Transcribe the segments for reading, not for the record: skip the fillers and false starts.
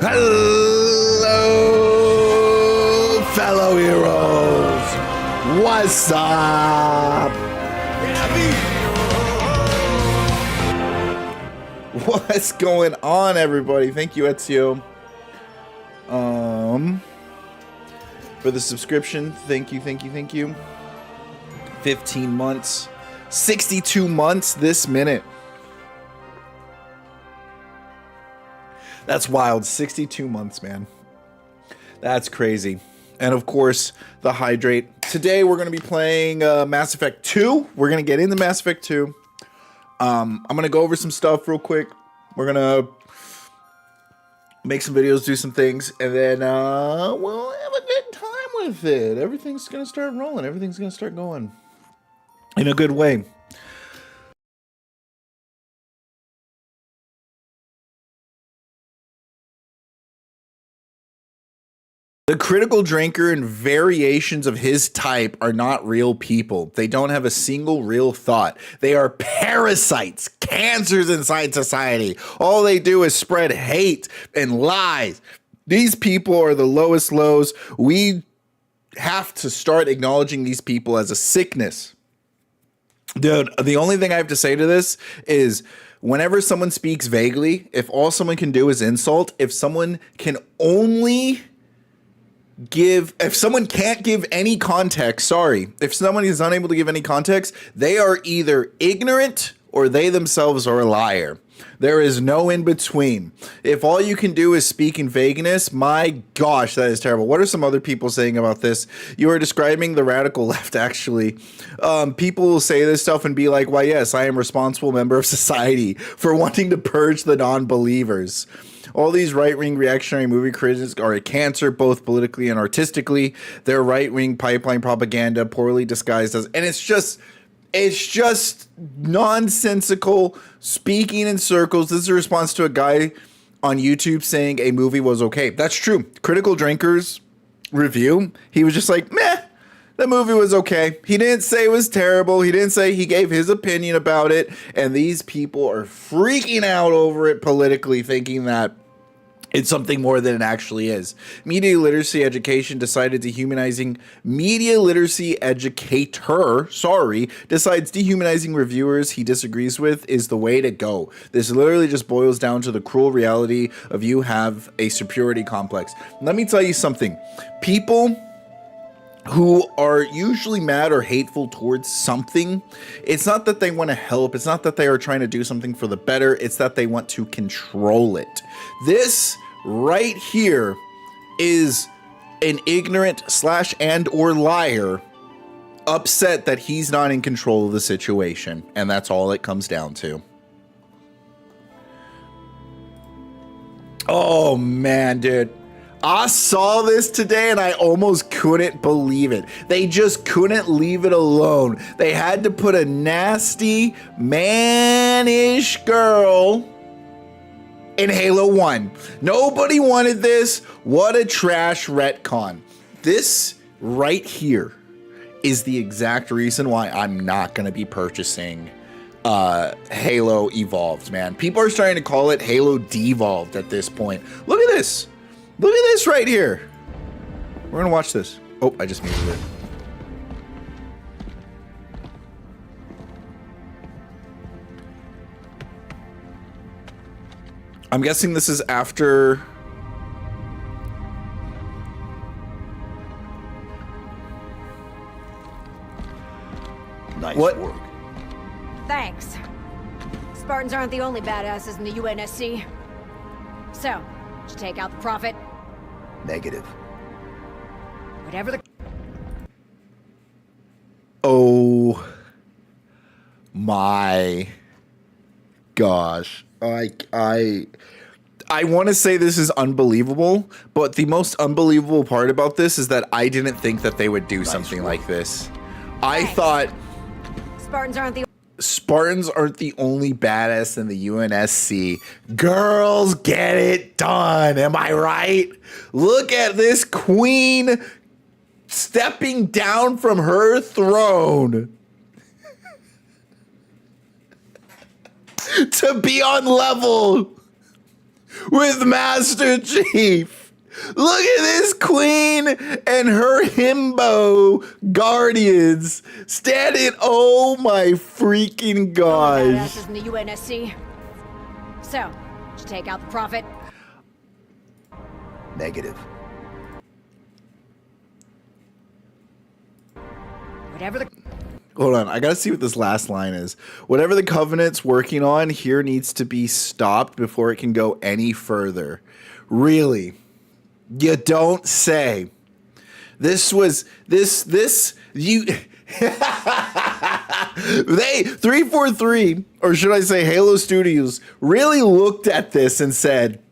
Hello, fellow heroes. What's up? What's going on, everybody? Thank you, Ezio. For the subscription. Thank you. 15 months. 62 months this minute. That's wild. 62 months, man. That's crazy. And of course, the hydrate. Today we're going to be playing Mass Effect 2. We're going to get into Mass Effect 2. I'm going to go over some stuff real quick. We're going to make some videos, do some things, and then we'll have a good time with it. Everything's going to start rolling. Everything's going to start going in a good way. The critical drinker and variations of his type are not real people. They don't have a single real thought. They are parasites, cancers inside society. All they do is spread hate and lies. These people are the lowest lows. We have to start acknowledging these people as a sickness. Dude, the only thing I have to say to this is whenever someone speaks vaguely, if all someone can do is insult, if someone can only if someone can't give any context, if someone is unable to give any context, they are either ignorant or they themselves are a liar. There is no in between. If all you can do is speak in vagueness, my gosh, that is terrible. What are some other people saying about this? You are describing the radical left, actually. People will say this stuff and be like, why, yes, I am a responsible member of society for wanting to purge the non-believers. All these right-wing reactionary movie critics are a cancer, both politically and artistically. They're right-wing pipeline propaganda, poorly disguised as, and it's just nonsensical speaking in circles. This is a response to a guy on YouTube saying a movie was okay. That's true. Critical Drinkers review, he was just like, meh, the movie was okay. He didn't say it was terrible. He didn't say, he gave his opinion about it. And these people are freaking out over it politically, thinking that it's something more than it actually is. Media literacy education decided dehumanizing media literacy educator, decides dehumanizing reviewers he disagrees with is the way to go. This literally just boils down to the cruel reality of you have a superiority complex. Let me tell you something. People who are usually mad or hateful towards something, it's not that they want to help, it's not that they are trying to do something for the better, it's that they want to control it. This right here is an ignorant / and or liar upset that he's not in control of the situation, and that's all it comes down to. Oh man, dude. I saw this today and I almost couldn't believe it. They just couldn't leave it alone. They had to put a nasty, mannish girl in Halo 1. Nobody wanted this. What a trash retcon. This right here is the exact reason why I'm not going to be purchasing Halo Evolved, man. People are starting to call it Halo Devolved at this point. Look at this. Look at this right here. We're gonna watch this. Oh, I just muted it. I'm guessing this is after. Nice what? work. Thanks. Spartans aren't the only badasses in the UNSC. So, did you take out the Prophet? Negative. Whatever the... Oh my gosh. I want to say this is unbelievable, but the most unbelievable part about this is that I didn't think that they would do something like this. I thought Spartans aren't the only badass in the UNSC. Girls get it done. Am I right? Look at this queen stepping down from her throne. to be on level with Master Chief. Look at this queen and her himbo guardians standing. Oh my freaking gosh. Badasses in the UNSC. So, did you take out the Prophet? Negative. Whatever the... Hold on, I gotta see what this last line is. Whatever the Covenant's working on here needs to be stopped before it can go any further. Really? You don't say. You... They, 343, or should I say Halo Studios, really looked at this and said,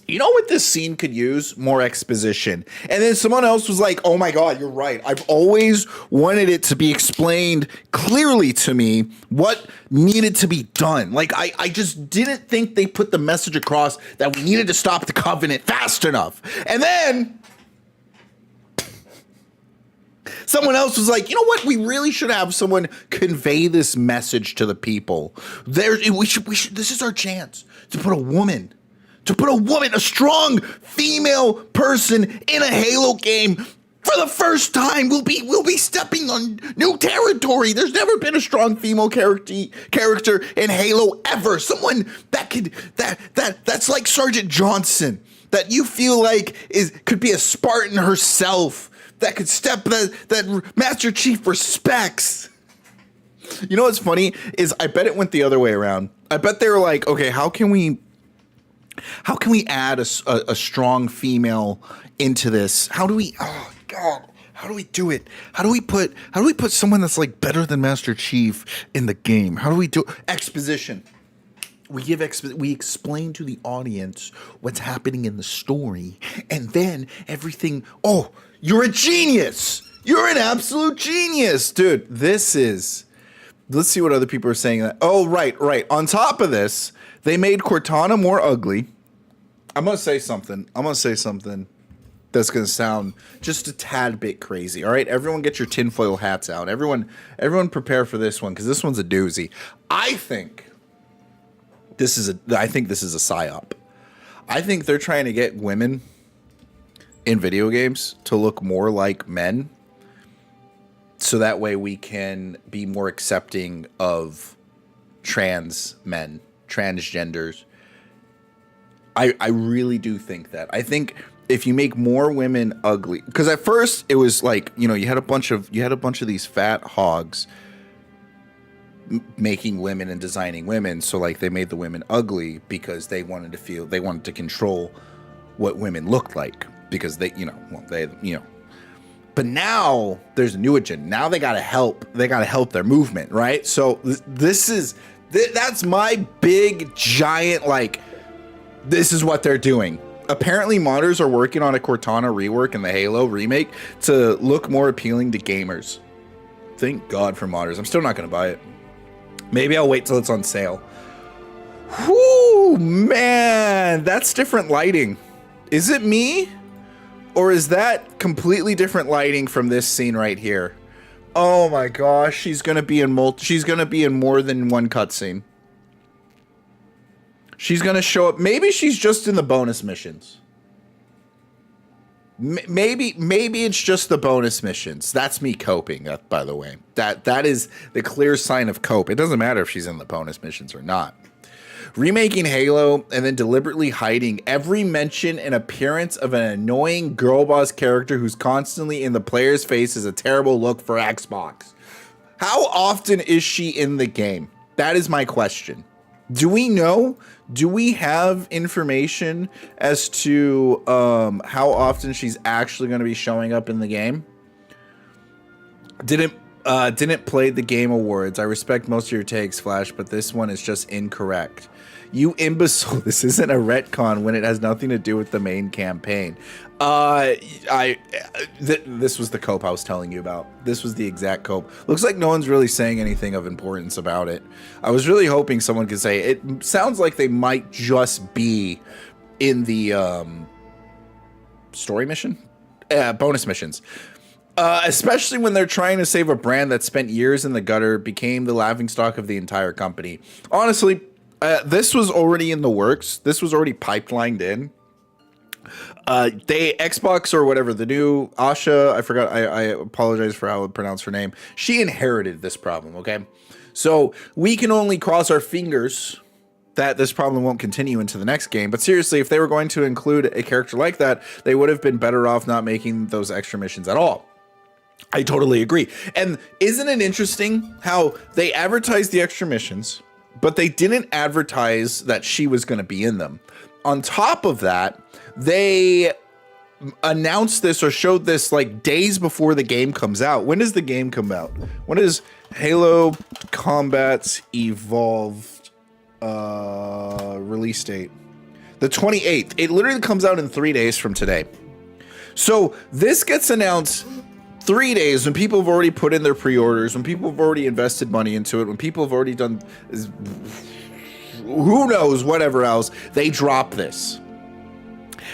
you know what this scene could use? More exposition. And then someone else was like, oh my God, you're right. I've always wanted it to be explained clearly to me what needed to be done. Like, I just didn't think they put the message across that we needed to stop the Covenant fast enough. And then someone else was like, you know what? We really should have someone convey this message to the people. We should, this is our chance to put a woman, a strong female person in a Halo game for the first time. We'll be stepping on new territory. There's never been a strong female character in Halo ever. Someone that's like Sergeant Johnson, that you feel like could be a Spartan herself, that could step that Master Chief respects. You know what's funny is I bet it went the other way around. I bet they were like, okay, how can we add a strong female into this? How do we, oh God, how do we do it? How do we put someone that's like better than Master Chief in the game? How do we do exposition? We explain to the audience what's happening in the story, and then everything, oh, you're a genius. You're an absolute genius, dude. Let's see what other people are saying. Oh, right. On top of this, they made Cortana more ugly. I'm going to say something that's going to sound just a tad bit crazy. All right, everyone get your tinfoil hats out. Everyone prepare for this one, because this one's a doozy. I think this is a psyop. I think they're trying to get women in video games to look more like men, so that way we can be more accepting of trans men, transgenders. I really do think that. I think if you make more women ugly, because at first it was like, you had a bunch of these fat hogs making women and designing women, so like they made the women ugly because they wanted to control what women looked like, because they but now there's a new agenda. Now they gotta help their movement, right? So that's my big giant, like, this is what they're doing. Apparently modders are working on a Cortana rework in the Halo remake to look more appealing to gamers. Thank God for modders. I'm still not gonna buy it. Maybe I'll wait till it's on sale. Whoo, man, that's different lighting. Is it me? Or is that completely different lighting from this scene right here? Oh my gosh, she's gonna be in more than one cutscene. She's gonna show up. Maybe she's just in the bonus missions. Maybe it's just the bonus missions. That's me coping, by the way. That is the clear sign of cope. It doesn't matter if she's in the bonus missions or not. Remaking Halo and then deliberately hiding every mention and appearance of an annoying girl boss character who's constantly in the player's face is a terrible look for Xbox. How often is she in the game? That is my question. Do we know? Do we have information as to how often she's actually going to be showing up in the game? Didn't play the Game Awards. I respect most of your takes, Flash, but this one is just incorrect. You imbecile, this isn't a retcon when it has nothing to do with the main campaign. This was the cope I was telling you about. This was the exact cope. Looks like no one's really saying anything of importance about it. I was really hoping someone could say, it sounds like they might just be in the story mission? Bonus missions. Especially when they're trying to save a brand that spent years in the gutter, became the laughingstock of the entire company. Honestly, this was already in the works. This was already pipelined in. Xbox or whatever, the new Asha, I forgot, I apologize for how I pronounce her name. She inherited this problem, okay? So we can only cross our fingers that this problem won't continue into the next game. But seriously, if they were going to include a character like that, they would have been better off not making those extra missions at all. I totally agree. And isn't it interesting how they advertised the extra missions, but they didn't advertise that she was going to be in them? On top of that, they announced this or showed this like days before the game comes out. When does the game come out? When is Halo Combat's Evolved release date? The 28th. It literally comes out in 3 days from today. So this gets announced 3 days when people have already put in their pre-orders, when people have already invested money into it, when people have already done who knows whatever else. They drop this.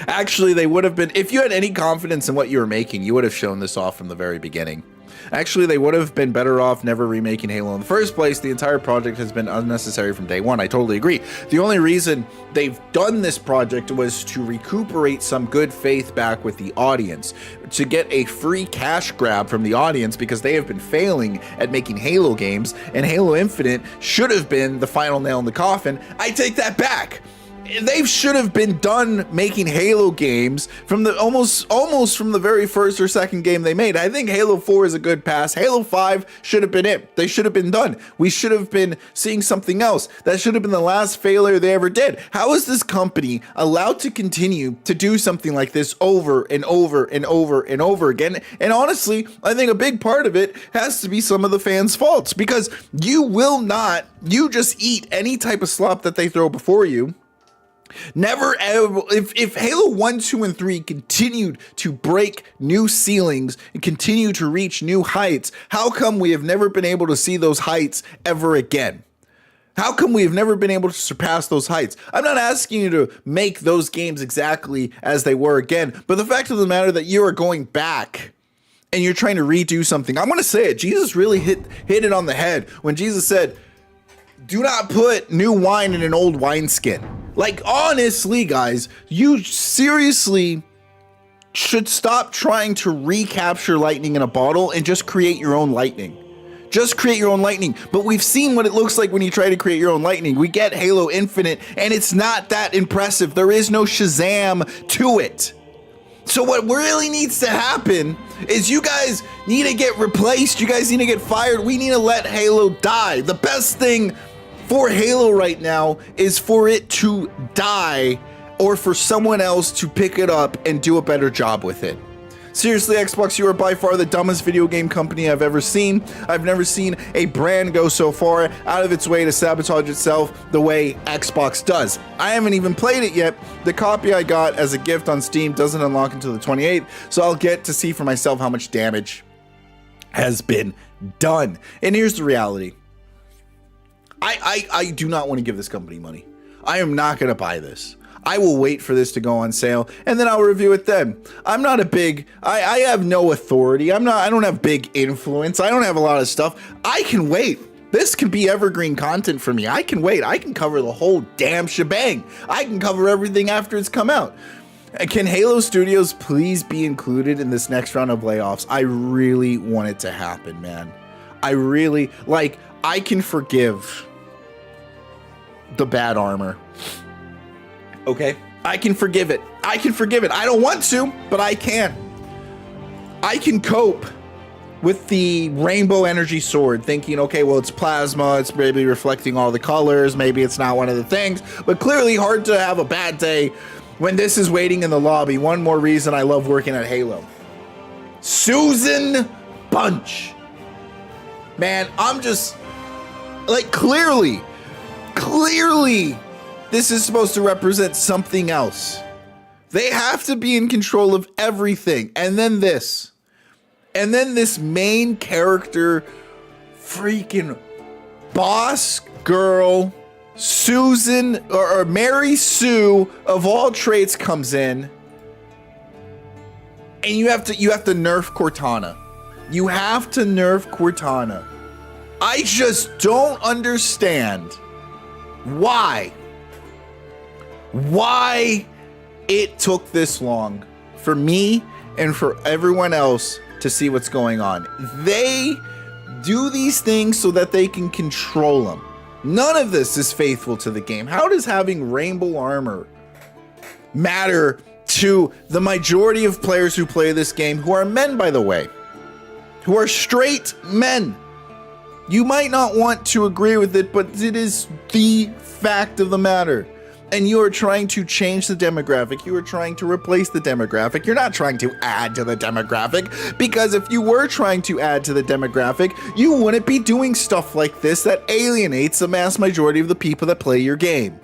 Actually, they would have been, if you had any confidence in what you were making, you would have shown this off from the very beginning. Actually, they would have been better off never remaking Halo in the first place. The entire project has been unnecessary from day one. I totally agree. The only reason they've done this project was to recuperate some good faith back with the audience, to get a free cash grab from the audience, because they have been failing at making Halo games, and Halo Infinite should have been the final nail in the coffin. I take that back. They should have been done making Halo games from the almost from the very first or second game they made. I think Halo 4 is a good pass. Halo 5 should have been it. They should have been done. We should have been seeing something else. That should have been the last failure they ever did. How is this company allowed to continue to do something like this over and over and over and over again? And honestly, I think a big part of it has to be some of the fans' faults, because you just eat any type of slop that they throw before you. Never ever, if Halo 1, 2, and 3 continued to break new ceilings and continue to reach new heights, how come we have never been able to see those heights ever again? How come we have never been able to surpass those heights? I'm not asking you to make those games exactly as they were again, but the fact of the matter that you are going back and you're trying to redo something. I'm going to say it. Jesus really hit it on the head when Jesus said, do not put new wine in an old wineskin. Like, honestly, guys, you seriously should stop trying to recapture lightning in a bottle and just create your own lightning. Just create your own lightning. But we've seen what it looks like when you try to create your own lightning. We get Halo Infinite, and it's not that impressive. There is no Shazam to it. So what really needs to happen is you guys need to get replaced. You guys need to get fired. We need to let Halo die. The best thing for Halo right now is for it to die, or for someone else to pick it up and do a better job with it. Seriously, Xbox, you are by far the dumbest video game company I've ever seen. I've never seen a brand go so far out of its way to sabotage itself the way Xbox does. I haven't even played it yet. The copy I got as a gift on Steam doesn't unlock until the 28th, so I'll get to see for myself how much damage has been done. And here's the reality. I do not want to give this company money. I am not going to buy this. I will wait for this to go on sale, and then I'll review it then. I'm not a big, I have no authority. I don't have big influence. I don't have a lot of stuff. I can wait. This can be evergreen content for me. I can wait. I can cover the whole damn shebang. I can cover everything after it's come out. Can Halo Studios please be included in this next round of layoffs? I really want it to happen, man. I can forgive the bad armor. Okay? I can forgive it. I don't want to, but I can. I can cope with the rainbow energy sword, thinking, okay, well, it's plasma, it's maybe reflecting all the colors, maybe it's not one of the things, but clearly hard to have a bad day when this is waiting in the lobby. One more reason I love working at Halo. Susan Bunch. Man, I'm just, like, clearly, this is supposed to represent something else. They have to be in control of everything. And then this main character, freaking boss girl, Susan, or Mary Sue of all traits, comes in, and you have to nerf Cortana. You have to nerf Cortana. I just don't understand why it took this long for me and for everyone else to see what's going on. They do these things so that they can control them. None of this is faithful to the game. How does having rainbow armor matter to the majority of players who play this game, who are men, by the way, who are straight men? You might not want to agree with it, but it is the fact of the matter. And you are trying to change the demographic. You are trying to replace the demographic. You're not trying to add to the demographic, because if you were trying to add to the demographic, you wouldn't be doing stuff like this that alienates the mass majority of the people that play your game.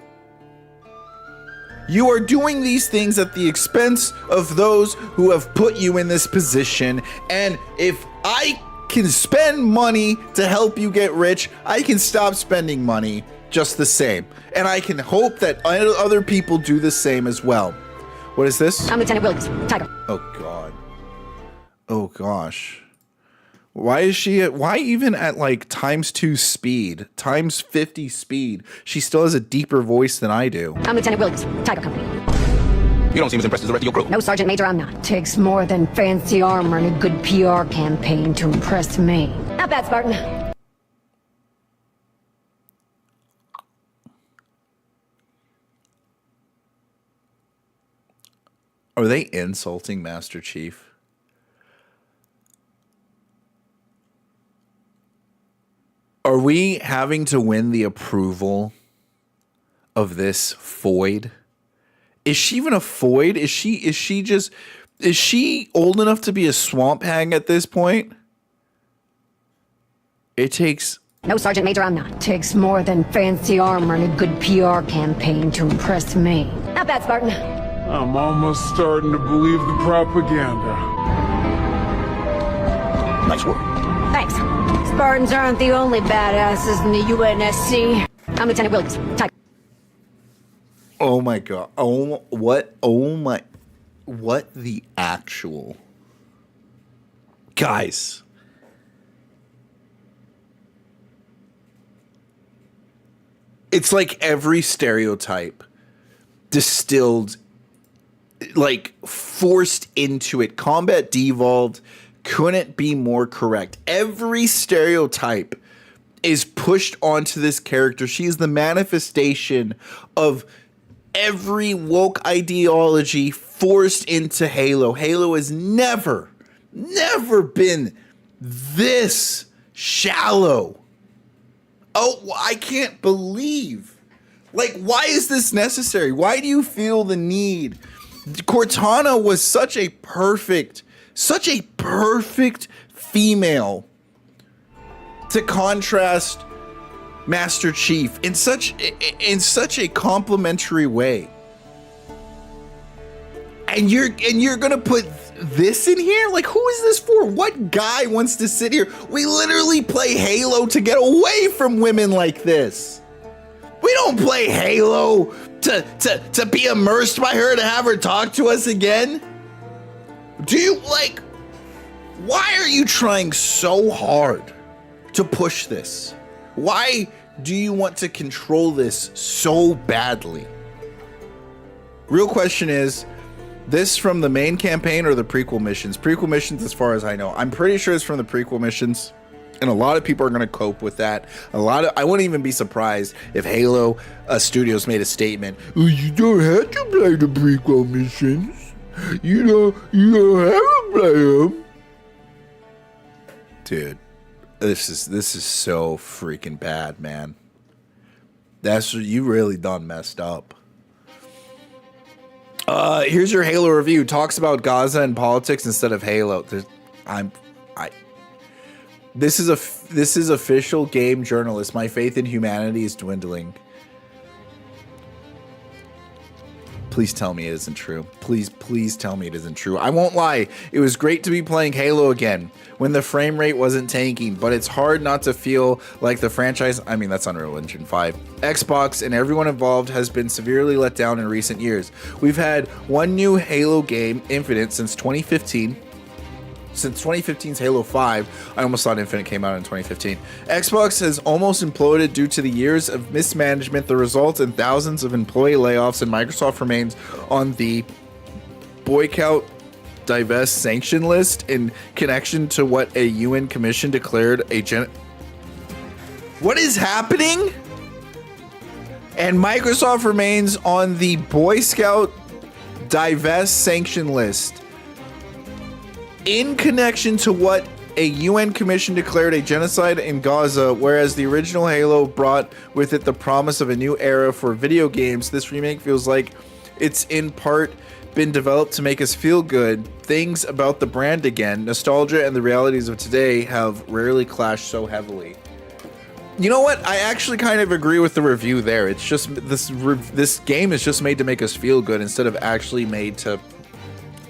You are doing these things at the expense of those who have put you in this position. And if I can spend money to help you get rich, I can stop spending money just the same. And I can hope that other people do the same as well. What is this? I'm Lieutenant Williams, Tiger. Oh God. Oh gosh. Why even at like ×2 speed, ×50 speed, she still has a deeper voice than I do? I'm Lieutenant Williams, Tiger Company. You don't seem as impressed as the rest of your crew. No, Sergeant Major, I'm not. Takes more than fancy armor and a good PR campaign to impress me. Not bad, Spartan. Are they insulting Master Chief? Are we having to win the approval of this Foid? Is she even a Foid? Is she old enough to be a swamp hag at this point? It takes... No, Sergeant Major, I'm not. Takes more than fancy armor and a good PR campaign to impress me. Not bad, Spartan. I'm almost starting to believe the propaganda. Nice work. Thanks. Spartans aren't the only badasses in the UNSC. I'm Lieutenant Williams, Tiger. Oh my God. Oh, what? Oh my. What the actual. Guys. It's like every stereotype distilled, like forced into it. Combat Devolved couldn't be more correct. Every stereotype is pushed onto this character. She is the manifestation of every woke ideology forced into Halo. Halo has never been this shallow. Oh, I can't believe. Like, why is this necessary? Why do you feel the need? Cortana was such a perfect female to contrast Master Chief in such a complimentary way. And you're gonna put this in here? Like, who is this for? What guy wants to sit here? We literally play Halo to get away from women like this. We don't play Halo to be immersed by her, to have her talk to us again. Do you, like, why are you trying so hard to push this? Why do you want to control this so badly? Real question is, this from the main campaign or the prequel missions? Prequel missions, as far as I know. I'm pretty sure it's from the prequel missions, and a lot of people are going to cope with that. I wouldn't even be surprised if Halo Studios made a statement. Oh, you don't have to play the prequel missions. You don't have to play them. Dude, this is so freaking bad, man. You really done messed up. Here's your Halo review. Talks about Gaza and politics instead of Halo. This is official game journalist. My faith in humanity is dwindling. Please tell me it isn't true. Please tell me it isn't true. I won't lie. It was great to be playing Halo again when the frame rate wasn't tanking, but it's hard not to feel like the franchise, I mean, that's Unreal Engine 5, Xbox, and everyone involved has been severely let down in recent years. We've had one new Halo game, Infinite, since 2015. Since 2015's Halo 5, I almost thought Infinite came out in 2015. Xbox has almost imploded due to the years of mismanagement, the result in thousands of employee layoffs, and Microsoft remains on the boycott, divest, sanction list in connection to what a UN commission declared a What is happening? And Microsoft remains on the Boy Scout divest sanction list in connection to what a UN commission declared a genocide in Gaza, whereas the original Halo brought with it the promise of a new era for video games. This remake feels like it's in part been developed to make us feel good. Things about the brand again. Nostalgia and the realities of today have rarely clashed so heavily. You know what? I actually kind of agree with the review there. It's just this game is just made to make us feel good instead of actually made to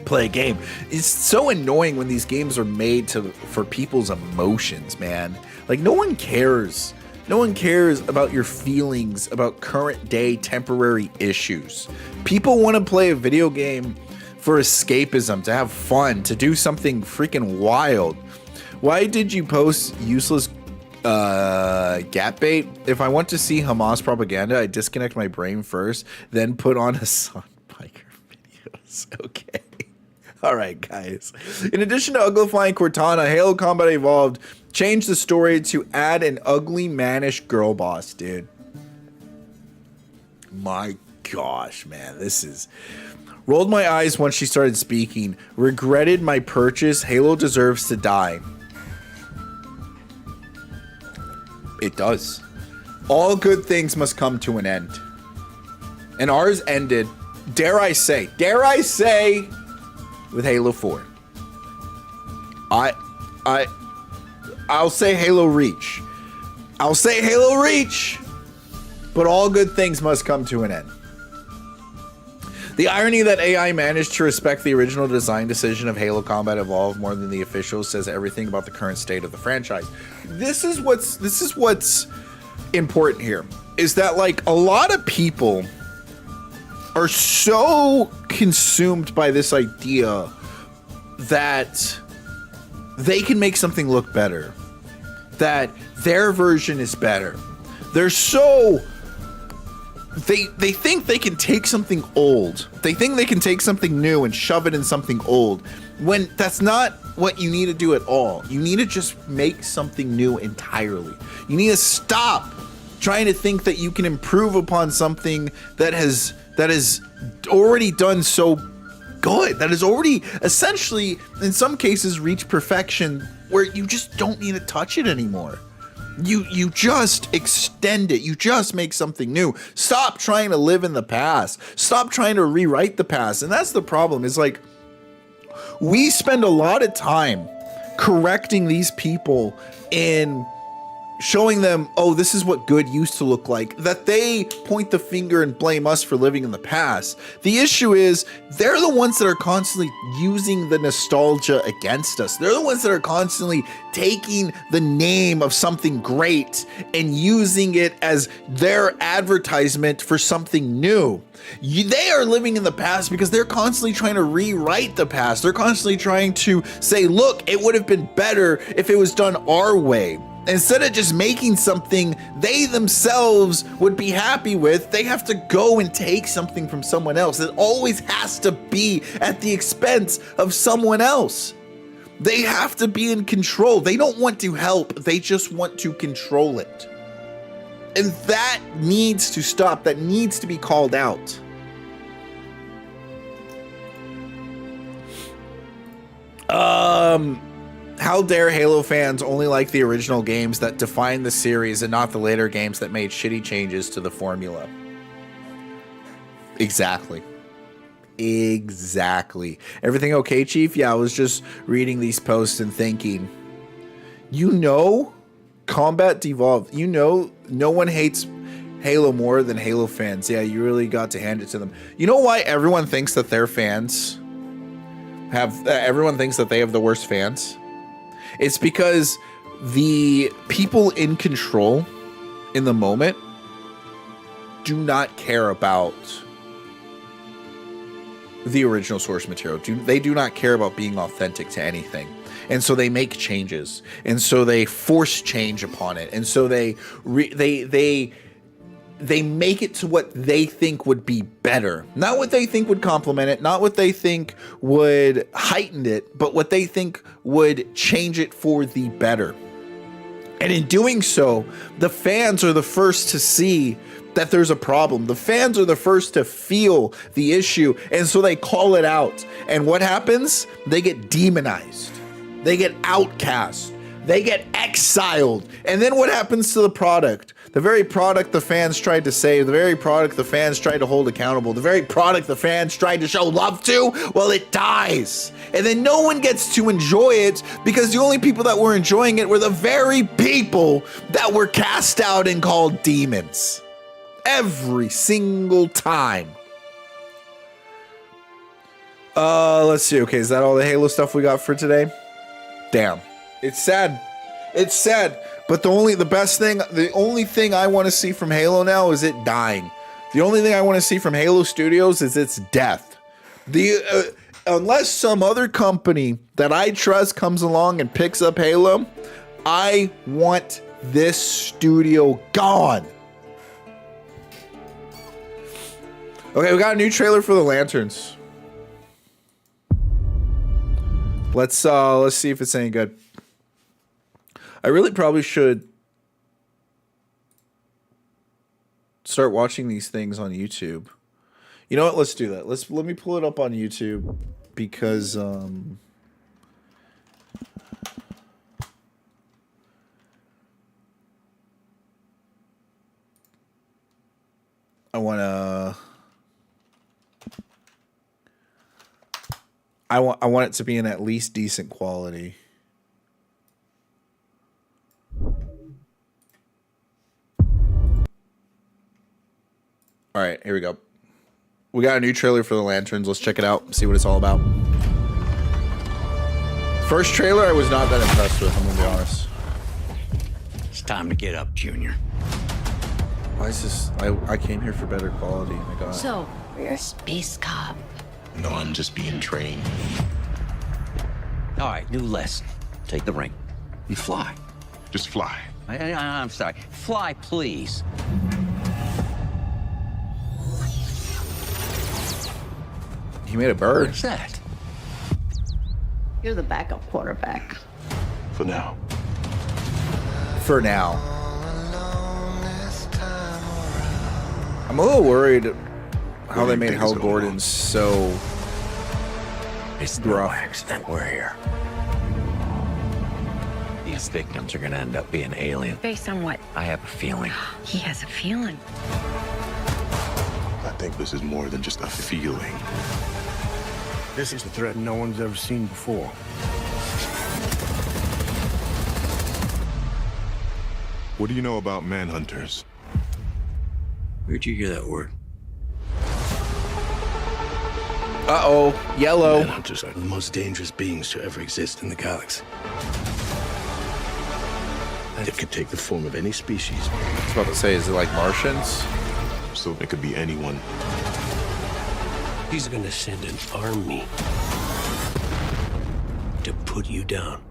play a game. It's so annoying when these games are made for people's emotions, man. Like, no one cares. No one cares about your feelings about current day temporary issues. People want to play a video game for escapism, to have fun, to do something freaking wild. Why did you post useless gap bait? If I want to see Hamas propaganda, I disconnect my brain first, then put on a Sun Biker videos. Okay. All right, guys. In addition to uglifying Cortana, Halo Combat Evolved changed the story to add an ugly, mannish girl boss, dude. My gosh, man. This is... Rolled my eyes once she started speaking. Regretted my purchase. Halo deserves to die. It does. All good things must come to an end. And ours ended, dare I say, with Halo 4. I'll say Halo Reach. I'll say Halo Reach. But all good things must come to an end. The irony that AI managed to respect the original design decision of Halo Combat Evolved more than the officials says everything about the current state of the franchise. This is what's important here, is that, like, a lot of people are so consumed by this idea that they can make something look better, that their version is better. They're so... They think they can take something old. They think they can take something new and shove it in something old, when that's not what you need to do at all. You need to just make something new entirely. You need to stop trying to think that you can improve upon something that has already done so good, that has already essentially, in some cases, reached perfection, where you just don't need to touch it anymore. You just extend it. You just make something new. Stop trying to live in the past. Stop trying to rewrite the past. And that's the problem. Is like, we spend a lot of time correcting these people in showing them, oh, this is what good used to look like, that they point the finger and blame us for living in the past. The issue is, they're the ones that are constantly using the nostalgia against us. They're the ones that are constantly taking the name of something great and using it as their advertisement for something new. They are living in the past because they're constantly trying to rewrite the past. They're constantly trying to say, look, it would have been better if it was done our way. Instead of just making something they themselves would be happy with, they have to go and take something from someone else. It always has to be at the expense of someone else. They have to be in control. They don't want to help. They just want to control it. And that needs to stop. That needs to be called out. How dare Halo fans only like the original games that define the series and not the later games that made shitty changes to the formula? Exactly. Everything okay, Chief? Yeah, I was just reading these posts and thinking, Combat Devolved, no one hates Halo more than Halo fans. Yeah, you really got to hand it to them. You know why everyone thinks that their fans everyone thinks that they have the worst fans? It's because the people in control in the moment do not care about the original source material. They do not care about being authentic to anything. and so they make changes, and so they force change upon it, and so they make it to what they think would be better, not what they think would complement it, not what they think would heighten it, but what they think would change it for the better. And in doing so, the fans are the first to see that there's a problem. The fans are the first to feel the issue, and so they call it out. And what happens? They get demonized. They get outcast. They get exiled. And then what happens to the product? The very product the fans tried to save, the very product the fans tried to hold accountable, the very product the fans tried to show love to, well, it dies. And then no one gets to enjoy it because the only people that were enjoying it were the very people that were cast out and called demons. Every single time. Let's see. Okay, is that all the Halo stuff we got for today? Damn. It's sad. It's sad. But the only thing I want to see from Halo now is it dying. The only thing I want to see from Halo Studios is its death. Unless some other company that I trust comes along and picks up Halo, I want this studio gone. Okay, we got a new trailer for the Lanterns. Let's see if it's any good. I really probably should start watching these things on YouTube. You know what? Let's do that. Let me pull it up on YouTube because I want it to be in at least decent quality. All right, here we go. We got a new trailer for the Lanterns. Let's check it out, see what it's all about. First trailer, I was not that impressed with, I'm gonna be honest. It's time to get up, Junior. Why is this? I came here for better quality. My God. So, you're a space cop. No, I'm just being trained. All right, new lesson. Take the ring. You fly. Just fly. I'm sorry. Fly, please. He made a bird. What's that? You're the backup quarterback. For now. For now. I'm a little worried how they made Hal Gordon so It's no accident we're here. These victims are gonna end up being alien. Based on what? I have a feeling. He has a feeling. I think this is more than just a feeling. This is a threat no one's ever seen before. What do you know about manhunters? Where'd you hear that word? Uh-oh, yellow. Manhunters are the most dangerous beings to ever exist in the galaxy. It could take the form of any species. I was about to say, is it like Martians? So it could be anyone. He's gonna send an army to put you down.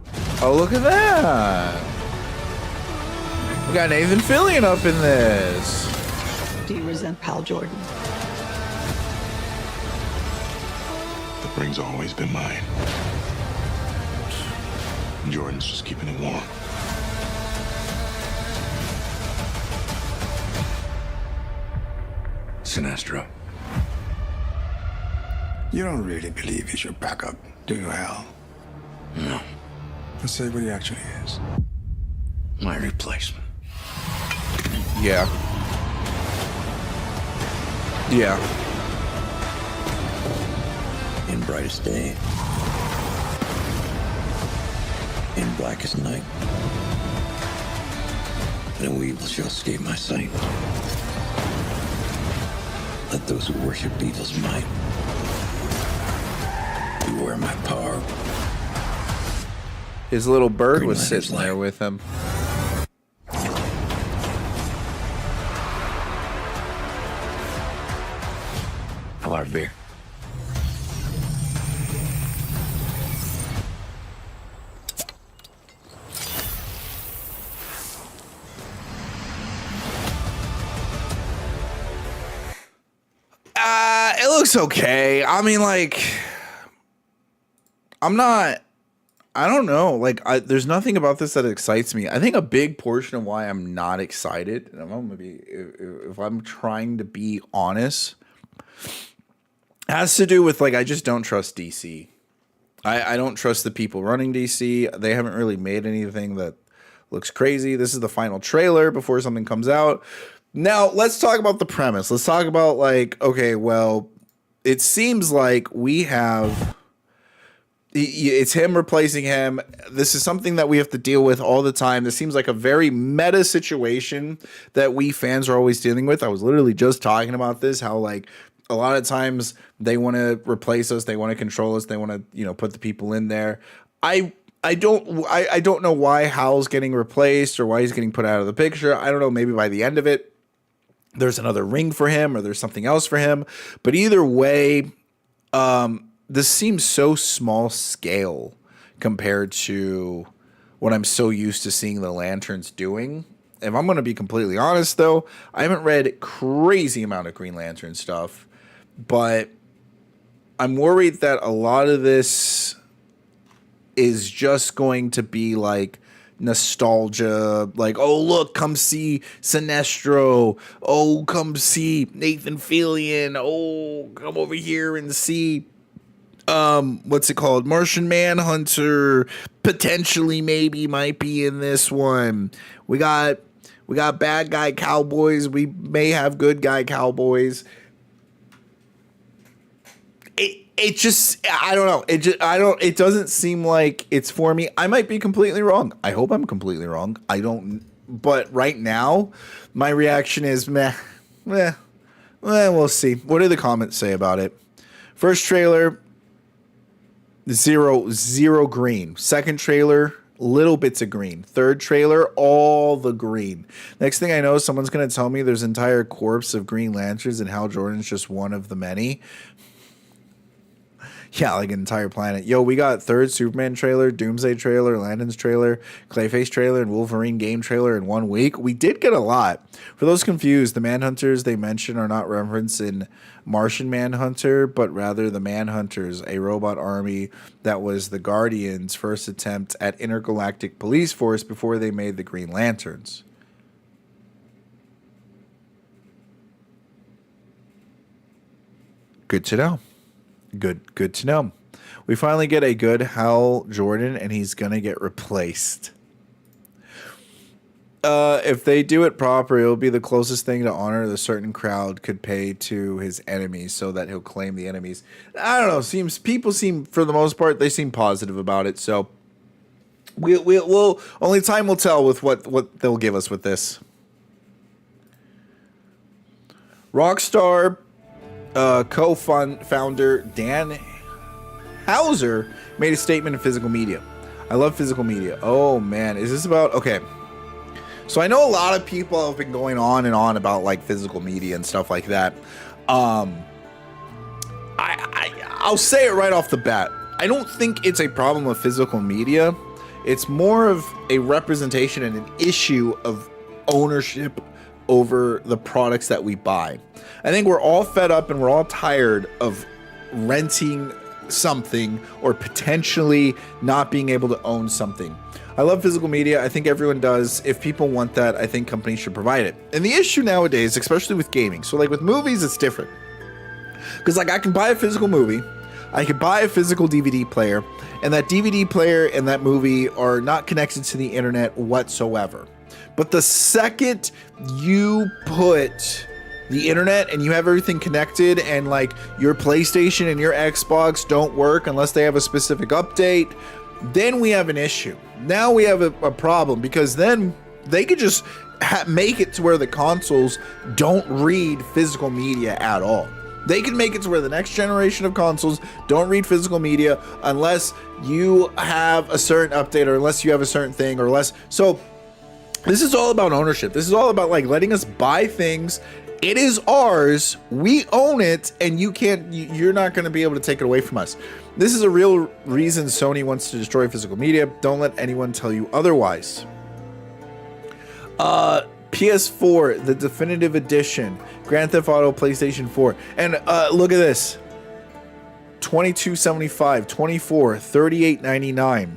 Oh, look at that. We got Nathan Fillion up in this. Do you resent Hal Jordan? The ring's always been mine. Jordan's just keeping it warm. Sinestro. You don't really believe he's your backup, do you, Hal? No. Let's say what he actually is. My replacement. Yeah. Yeah. In brightest day. In blackest night. No evil shall escape my sight. Let those who worship evil's might beware my power. His little bird Green was Lantern's sitting there light. with him. How about a beer? looks okay. I mean, like, I don't know. Like, there's nothing about this that excites me. I think a big portion of why I'm not excited, and I'm gonna be, if I'm trying to be honest, has to do with, like, I just don't trust DC. I don't trust the people running DC. They haven't really made anything that looks crazy. This is the final trailer before something comes out. Now, let's talk about the premise. Let's talk about, like, okay, well, it seems like we have... It's him replacing him. This is something that we have to deal with all the time. This seems like a very meta situation that we fans are always dealing with. I was literally just talking about this, how, like, a lot of times they want to replace us, they want to control us, they want to, you know, put the people in there. I don't know why Hal's getting replaced or why he's getting put out of the picture. I don't know, maybe by the end of it there's another ring for him or there's something else for him. But either way, this seems so small scale compared to what I'm so used to seeing the Lanterns doing. If I'm going to be completely honest, though, I haven't read crazy amount of Green Lantern stuff, but I'm worried that a lot of this is just going to be like nostalgia, like, oh, look, come see Sinestro. Oh, come see Nathan Fillion. Oh, come over here and see what's it called? Martian Manhunter potentially maybe might be in this one. We got bad guy cowboys. We may have good guy cowboys. It just, I don't know. It doesn't seem like it's for me. I might be completely wrong. I hope I'm completely wrong. But right now, my reaction is meh. We'll see. What do the comments say about it? First trailer, zero green. Second trailer, little bits of green. Third trailer, all the green. Next thing I know, someone's going to tell me there's entire corps of Green Lanterns and Hal Jordan's just one of the many. Yeah, like an entire planet. Yo, we got third Superman trailer, Doomsday trailer, Lanterns trailer, Clayface trailer, and Wolverine game trailer in 1 week. We did get a lot. For those confused, the Manhunters they mention are not referenced in Martian Manhunter, but rather the Manhunters, a robot army that was the Guardians' first attempt at intergalactic police force before they made the Green Lanterns. Good to know. Good to know. We finally get a good Hal Jordan, and he's gonna get replaced. If they do it proper, it'll be the closest thing to honor the certain crowd could pay to his enemies, so that he'll claim the enemies. I don't know. People seem, for the most part, they seem positive about it. So we'll only time will tell with what they'll give us with this. Rockstar co-founder Dan Houser made a statement in Physical Media. I love Physical Media. Oh man, is this about... Okay. So I know a lot of people have been going on and on about like Physical Media and stuff like that. I'll say it right off the bat. I don't think it's a problem of Physical Media. It's more of a representation and an issue of ownership over the products that we buy. I think we're all fed up and we're all tired of renting something or potentially not being able to own something. I love Physical Media. I think everyone does. If people want that, I think companies should provide it. And the issue nowadays, especially with gaming, so like with movies, it's different. Because like I can buy a physical movie, I could buy a physical DVD player, and that DVD player and that movie are not connected to the internet whatsoever. But the second you put the internet and you have everything connected and like your PlayStation and your Xbox don't work unless they have a specific update, then we have an issue. Now we have a problem, because then they could just make it to where the consoles don't read physical media at all. They can make it to where the next generation of consoles don't read physical media unless you have a certain update or unless you have a certain thing or less. So this is all about ownership. This is all about like letting us buy things. It is ours. We own it, and you're not going to be able to take it away from us. This is a real reason Sony wants to destroy physical media. Don't let anyone tell you otherwise. PS4, the definitive edition, Grand Theft Auto, PlayStation 4. And look at this. $22.75, $24, $38.99.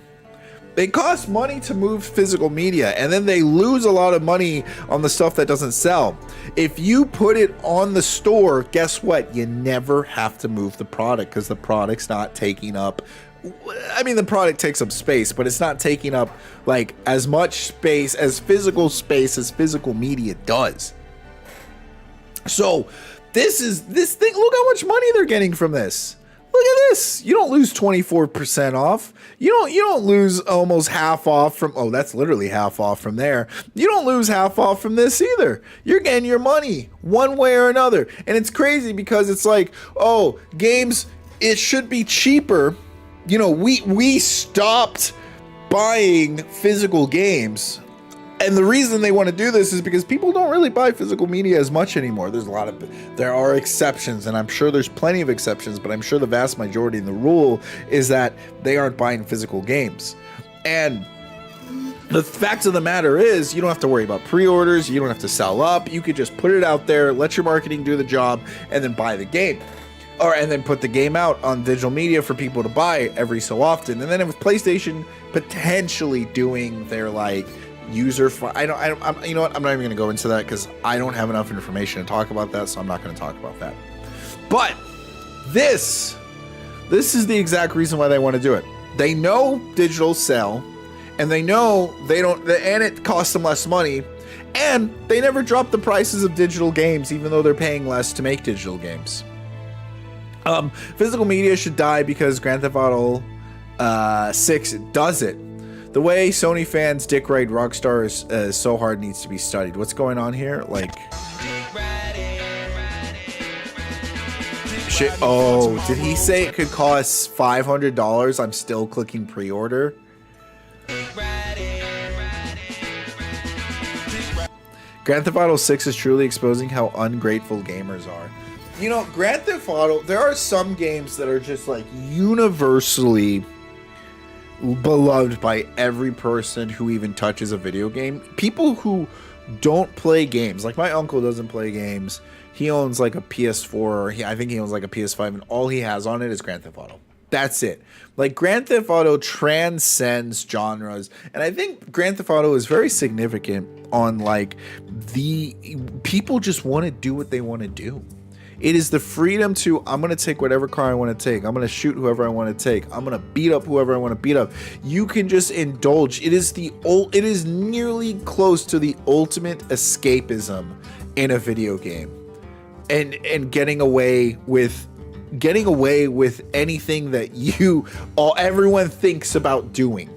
It costs money to move physical media, and then they lose a lot of money on the stuff that doesn't sell. If you put it on the store, guess what? You never have to move the product because the product's not taking up. I mean, the product takes up space, but it's not taking up like as much space as physical media does. So this thing. Look how much money they're getting from this. Look at this. You don't lose 24% off. You don't lose almost half off from, oh, that's literally half off from there. You don't lose half off from this either. You're getting your money one way or another. And it's crazy because it's like, oh, games, it should be cheaper. You know, we stopped buying physical games. And the reason they want to do this is because people don't really buy physical media as much anymore. There are exceptions, and I'm sure there's plenty of exceptions, but I'm sure the vast majority in the rule is that they aren't buying physical games. And the fact of the matter is, you don't have to worry about pre-orders, you don't have to sell up, you could just put it out there, let your marketing do the job, and then buy the game. And then put the game out on digital media for people to buy every so often. And then with PlayStation potentially doing their like user you know what, I'm not even going to go into that because I don't have enough information to talk about that, so I'm not going to talk about that. But this is the exact reason why they want to do it. They know digital sell, and they know they don't, and it costs them less money, and they never drop the prices of digital games even though they're paying less to make digital games. Physical media should die because Grand Theft Auto 6 does it. The way Sony fans dick ride Rockstar is so hard needs to be studied. What's going on here? Like, shit. Oh, did he say it could cost $500? I'm still clicking pre-order. Grand Theft Auto 6 is truly exposing how ungrateful gamers are. You know, Grand Theft Auto, there are some games that are just like universally beloved by every person who even touches a video game. People who don't play games, like my uncle doesn't play games. He owns like a PS4, or I think he owns like a PS5, and all he has on it is Grand Theft Auto. That's it. Like, Grand Theft Auto transcends genres, and I think Grand Theft Auto is very significant on like the people just want to do what they want to do. It is the freedom to, I'm going to take whatever car I want to take. I'm going to shoot whoever I want to take. I'm going to beat up whoever I want to beat up. You can just indulge. It is nearly close to the ultimate escapism in a video game. And getting away with anything that everyone thinks about doing.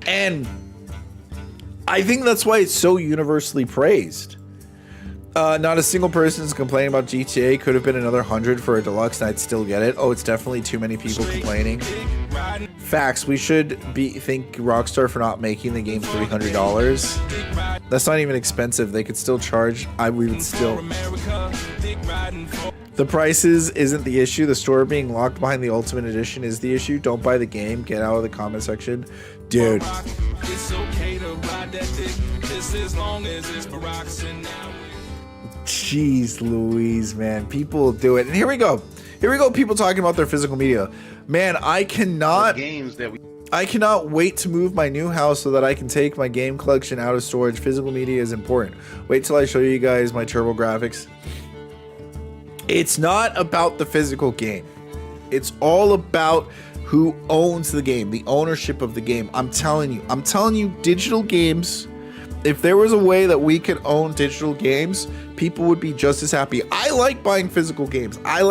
And I think that's why it's so universally praised. Not a single person is complaining about GTA. Could have been another 100 for a deluxe and I'd still get it. Oh, it's definitely too many people complaining. Facts. We should thank Rockstar for not making the game $300. That's not even expensive. They could still charge. We would still. The prices isn't the issue. The store being locked behind the Ultimate Edition is the issue. Don't buy the game. Get out of the comment section. Dude. Jeez Louise, man. People do it. And here we go. People talking about their physical media. Man, I cannot wait to move my new house so that I can take my game collection out of storage. Physical media is important. Wait till I show you guys my turbo graphics. It's not about the physical game. It's all about who owns the game, the ownership of the game. I'm telling you, digital games, if there was a way that we could own digital games, people would be just as happy. I like buying physical games. I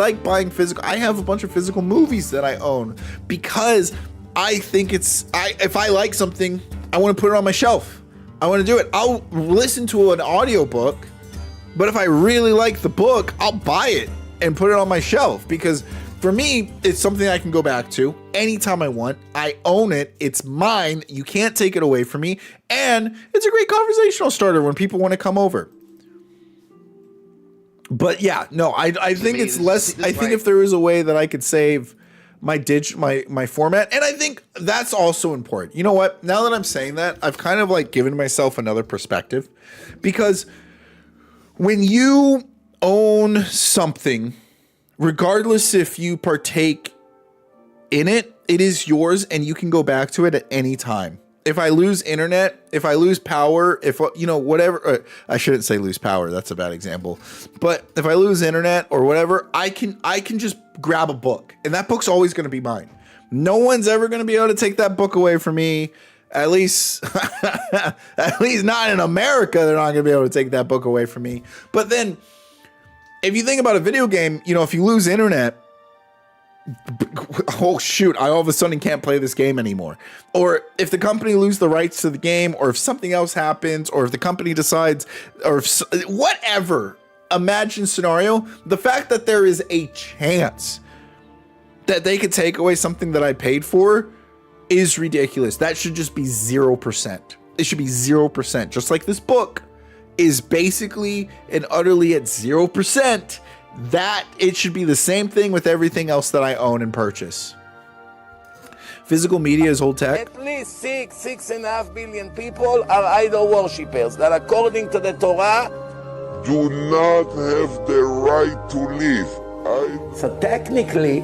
have a bunch of physical movies that I own because I think if I like something, I want to put it on my shelf. I want to do it. I'll listen to an audiobook, but if I really like the book, I'll buy it and put it on my shelf because for me, it's something I can go back to anytime I want. I own it. It's mine. You can't take it away from me. And it's a great conversational starter when people want to come over. But yeah, no, I think it's less. I think if there was a way that I could save my format. And I think that's also important. You know what? Now that I'm saying that, I've kind of like given myself another perspective, because when you own something, regardless if you partake in it, it is yours and you can go back to it at any time. If I lose internet, if I lose power, if, you know, whatever, I shouldn't say lose power. That's a bad example. But if I lose internet or whatever, I can just grab a book, and that book's always going to be mine. No one's ever going to be able to take that book away from me. At least, at least not in America. They're not going to be able to take that book away from me. But then if you think about a video game, you know, if you lose internet, oh shoot, I all of a sudden can't play this game anymore. Or if the company lose the rights to the game, or if something else happens, or if the company decides, or if whatever, imagine scenario, the fact that there is a chance that they could take away something that I paid for is ridiculous. That should just be 0%. It should be 0%. Just like this book is basically and utterly at 0%. That it should be the same thing with everything else that I own and purchase. Physical media is old tech. At least 6.5 billion people are idol worshippers that, according to the Torah, Do not have the right to live. So technically,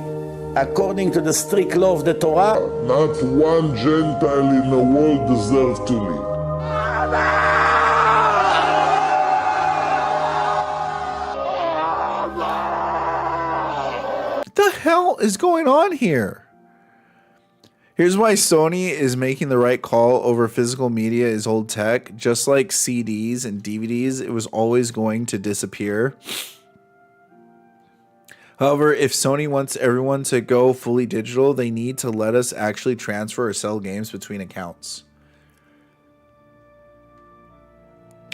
according to the strict law of the Torah, Not one Gentile in the world deserves to live. What the hell is going on here? Here's why Sony is making the right call over physical media is old tech. Just like CDs and DVDs, it was always going to disappear. However, if Sony wants everyone to go fully digital, they need to let us actually transfer or sell games between accounts.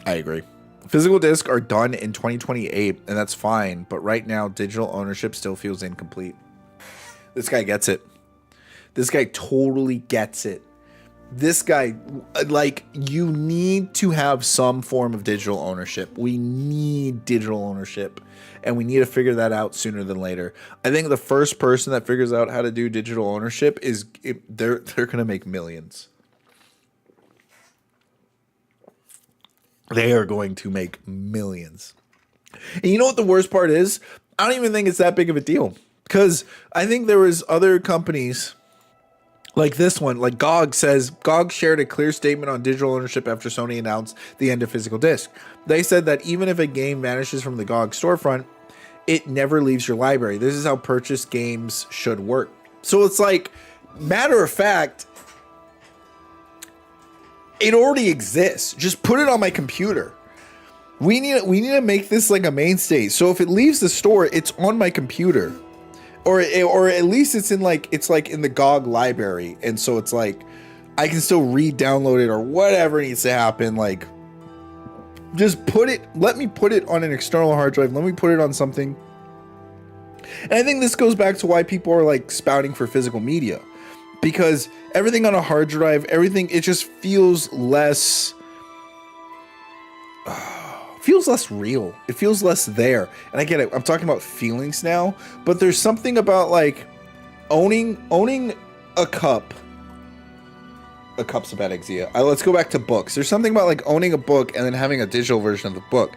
I agree. Physical discs are done in 2028, and that's fine. But right now, digital ownership still feels incomplete. This guy gets it. This guy totally gets it. This guy, like, you need to have some form of digital ownership. We need digital ownership, and we need to figure that out sooner than later. I think the first person that figures out how to do digital ownership is they're going to make millions. They are going to make millions. And you know what the worst part is? I don't even think it's that big of a deal, because I think there was other companies like this one, like GOG shared a clear statement on digital ownership after Sony announced the end of physical disc. They said that even if a game vanishes from the GOG storefront, it never leaves your library. This is how purchased games should work. So it's like, matter of fact, it already exists. Just put it on my computer. We need to make this like a mainstay. So if it leaves the store, it's on my computer. Or at least it's in like in the GOG library, and so it's like I can still re-download it or whatever needs to happen. Like, just let me put it on an external hard drive. Let me put it on something. And I think this goes back to why people are like spouting for physical media, because everything on a hard drive, it just feels less. Feels less real. It feels less there. And I get it. I'm talking about feelings now, but there's something about like owning a cup. A cup's a bad idea. Let's go back to books. There's something about like owning a book and then having a digital version of the book.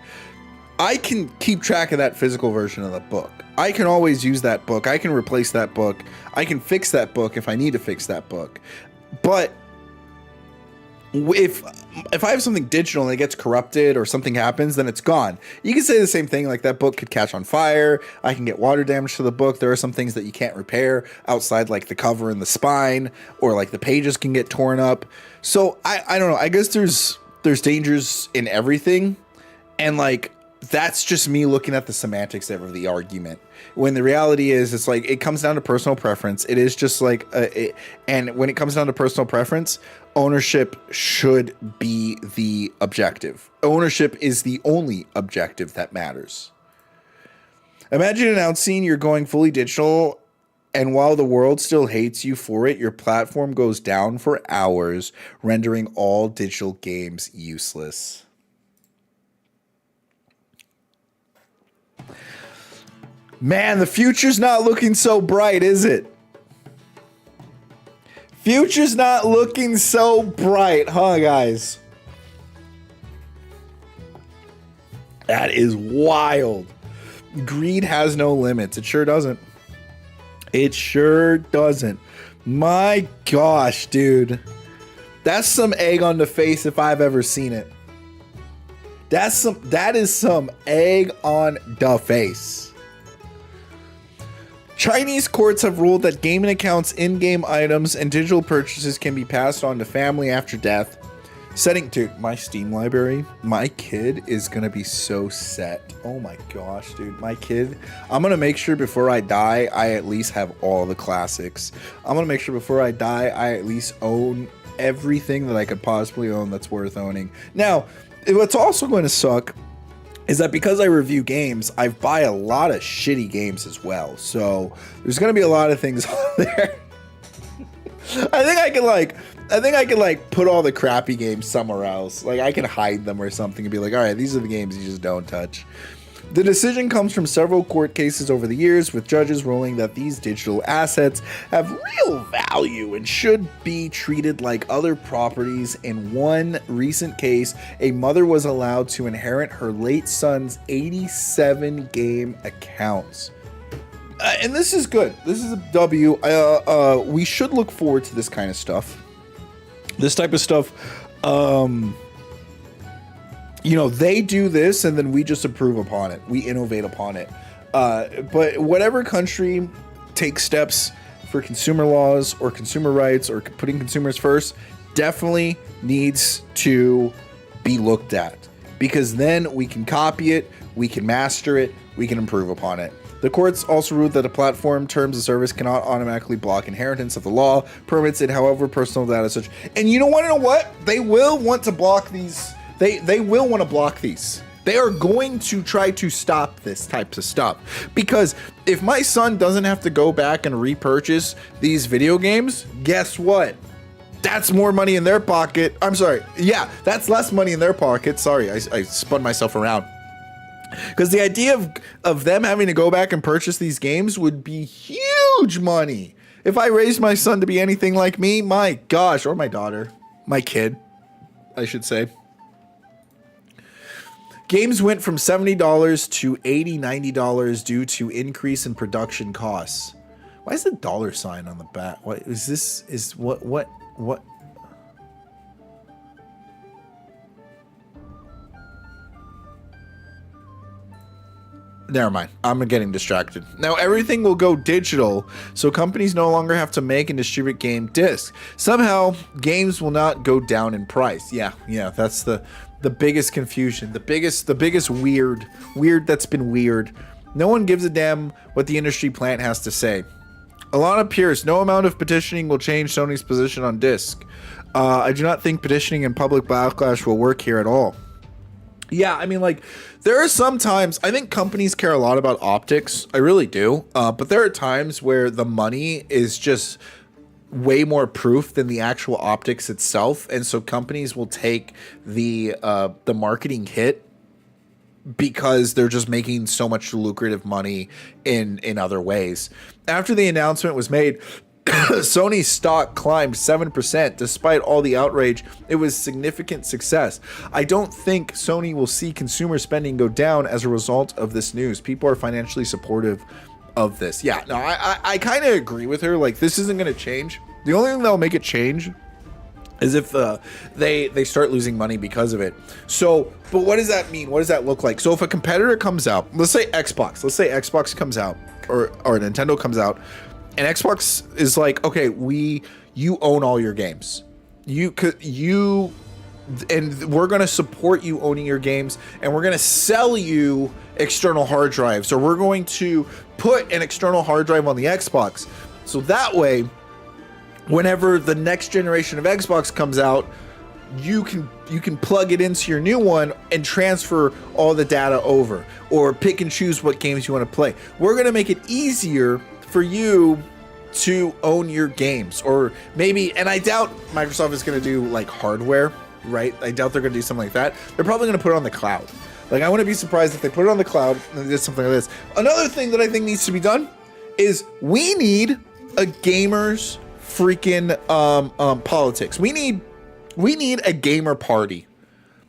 I can keep track of that physical version of the book. I can always use that book. I can replace that book. I can fix that book if I need to fix that book. But if I have something digital and it gets corrupted or something happens, then it's gone. You can say the same thing, like that book could catch on fire. I can get water damage to the book. There are some things that you can't repair outside, like the cover and the spine, or like the pages can get torn up. So I don't know. I guess there's dangers in everything. And like, that's just me looking at the semantics of the argument, when the reality is it's like it comes down to personal preference. It is just like and when it comes down to personal preference, ownership should be the objective. Ownership is the only objective that matters. Imagine announcing you're going fully digital, and while the world still hates you for it, your platform goes down for hours, rendering all digital games useless. Man, the future's not looking so bright, is it? Future's not looking so bright, huh, guys? That is wild. Greed has no limits. It sure doesn't. It sure doesn't. My gosh, dude. That's some egg on the face if I've ever seen it. That is some egg on the face. Chinese courts have ruled that gaming accounts, in-game items, and digital purchases can be passed on to family after death. Dude, my Steam library, my kid is gonna be so set. Oh my gosh, dude, my kid. I'm gonna make sure before I die, I at least have all the classics. I'm gonna make sure before I die, I at least own everything that I could possibly own that's worth owning. Now, what's also going to suck is that because I review games, I buy a lot of shitty games as well. So there's going to be a lot of things on there. I think I can like put all the crappy games somewhere else. Like I can hide them or something and be like, all right, these are the games you just don't touch. The decision comes from several court cases over the years, with judges ruling that these digital assets have real value and should be treated like other properties. In one recent case, a mother was allowed to inherit her late son's 87 game accounts. And this is good. This is a W. We should look forward to this kind of stuff. This type of stuff. You know, they do this and then we just improve upon it. We innovate upon it. But whatever country takes steps for consumer laws or consumer rights or putting consumers first definitely needs to be looked at, because then we can copy it, we can master it, we can improve upon it. The courts also ruled that a platform terms of service cannot automatically block inheritance if the law permits it, however personal data such. And you know what? They will want to block these. They will want to block these. They are going to try to stop this types of stuff, because if my son doesn't have to go back and repurchase these video games, guess what? That's more money in their pocket. I'm sorry. Yeah, that's less money in their pocket. Sorry, I spun myself around. Because the idea of them having to go back and purchase these games would be huge money. If I raised my son to be anything like me, my gosh, or my daughter, my kid, I should say. Games went from $70 to $80, $90 due to increase in production costs. Why is the dollar sign on the back? What is this? Is what? Never mind. I'm getting distracted. Now everything will go digital, so companies no longer have to make and distribute game discs. Somehow, games will not go down in price. Yeah, that's the biggest confusion, the biggest weird that's been weird. No one gives a damn what the industry plant has to say. Alana Pierce, no amount of petitioning will change Sony's position on disc. I do not think petitioning and public backlash will work here at all. Yeah, I mean, like, there are some times, I think companies care a lot about optics. I really do. But there are times where the money is just way more proof than the actual optics itself. And so companies will take the marketing hit because they're just making so much lucrative money in other ways. After the announcement was made, Sony's stock climbed 7%. Despite all the outrage, it was significant success. I don't think Sony will see consumer spending go down as a result of this news. People are financially supportive of this. Yeah, no, I kind of agree with her. Like, this isn't going to change. The only thing that'll make it change is if they start losing money because of it. So, but what does that mean? What does that look like? So if a competitor comes out, let's say Xbox comes out, or Nintendo comes out, and Xbox is like, okay, you own all your games. And we're going to support you owning your games, and we're going to sell you external hard drives, or we're going to put an external hard drive on the Xbox. So that way, whenever the next generation of Xbox comes out, you can plug it into your new one and transfer all the data over, or pick and choose what games you want to play. We're going to make it easier for you to own your games. Or maybe, and I doubt Microsoft is going to do like hardware, right? I doubt they're going to do something like that. They're probably going to put it on the cloud. Like, I wouldn't be surprised if they put it on the cloud and they did something like this. Another thing that I think needs to be done is we need a gamers freaking politics. We need a gamer party.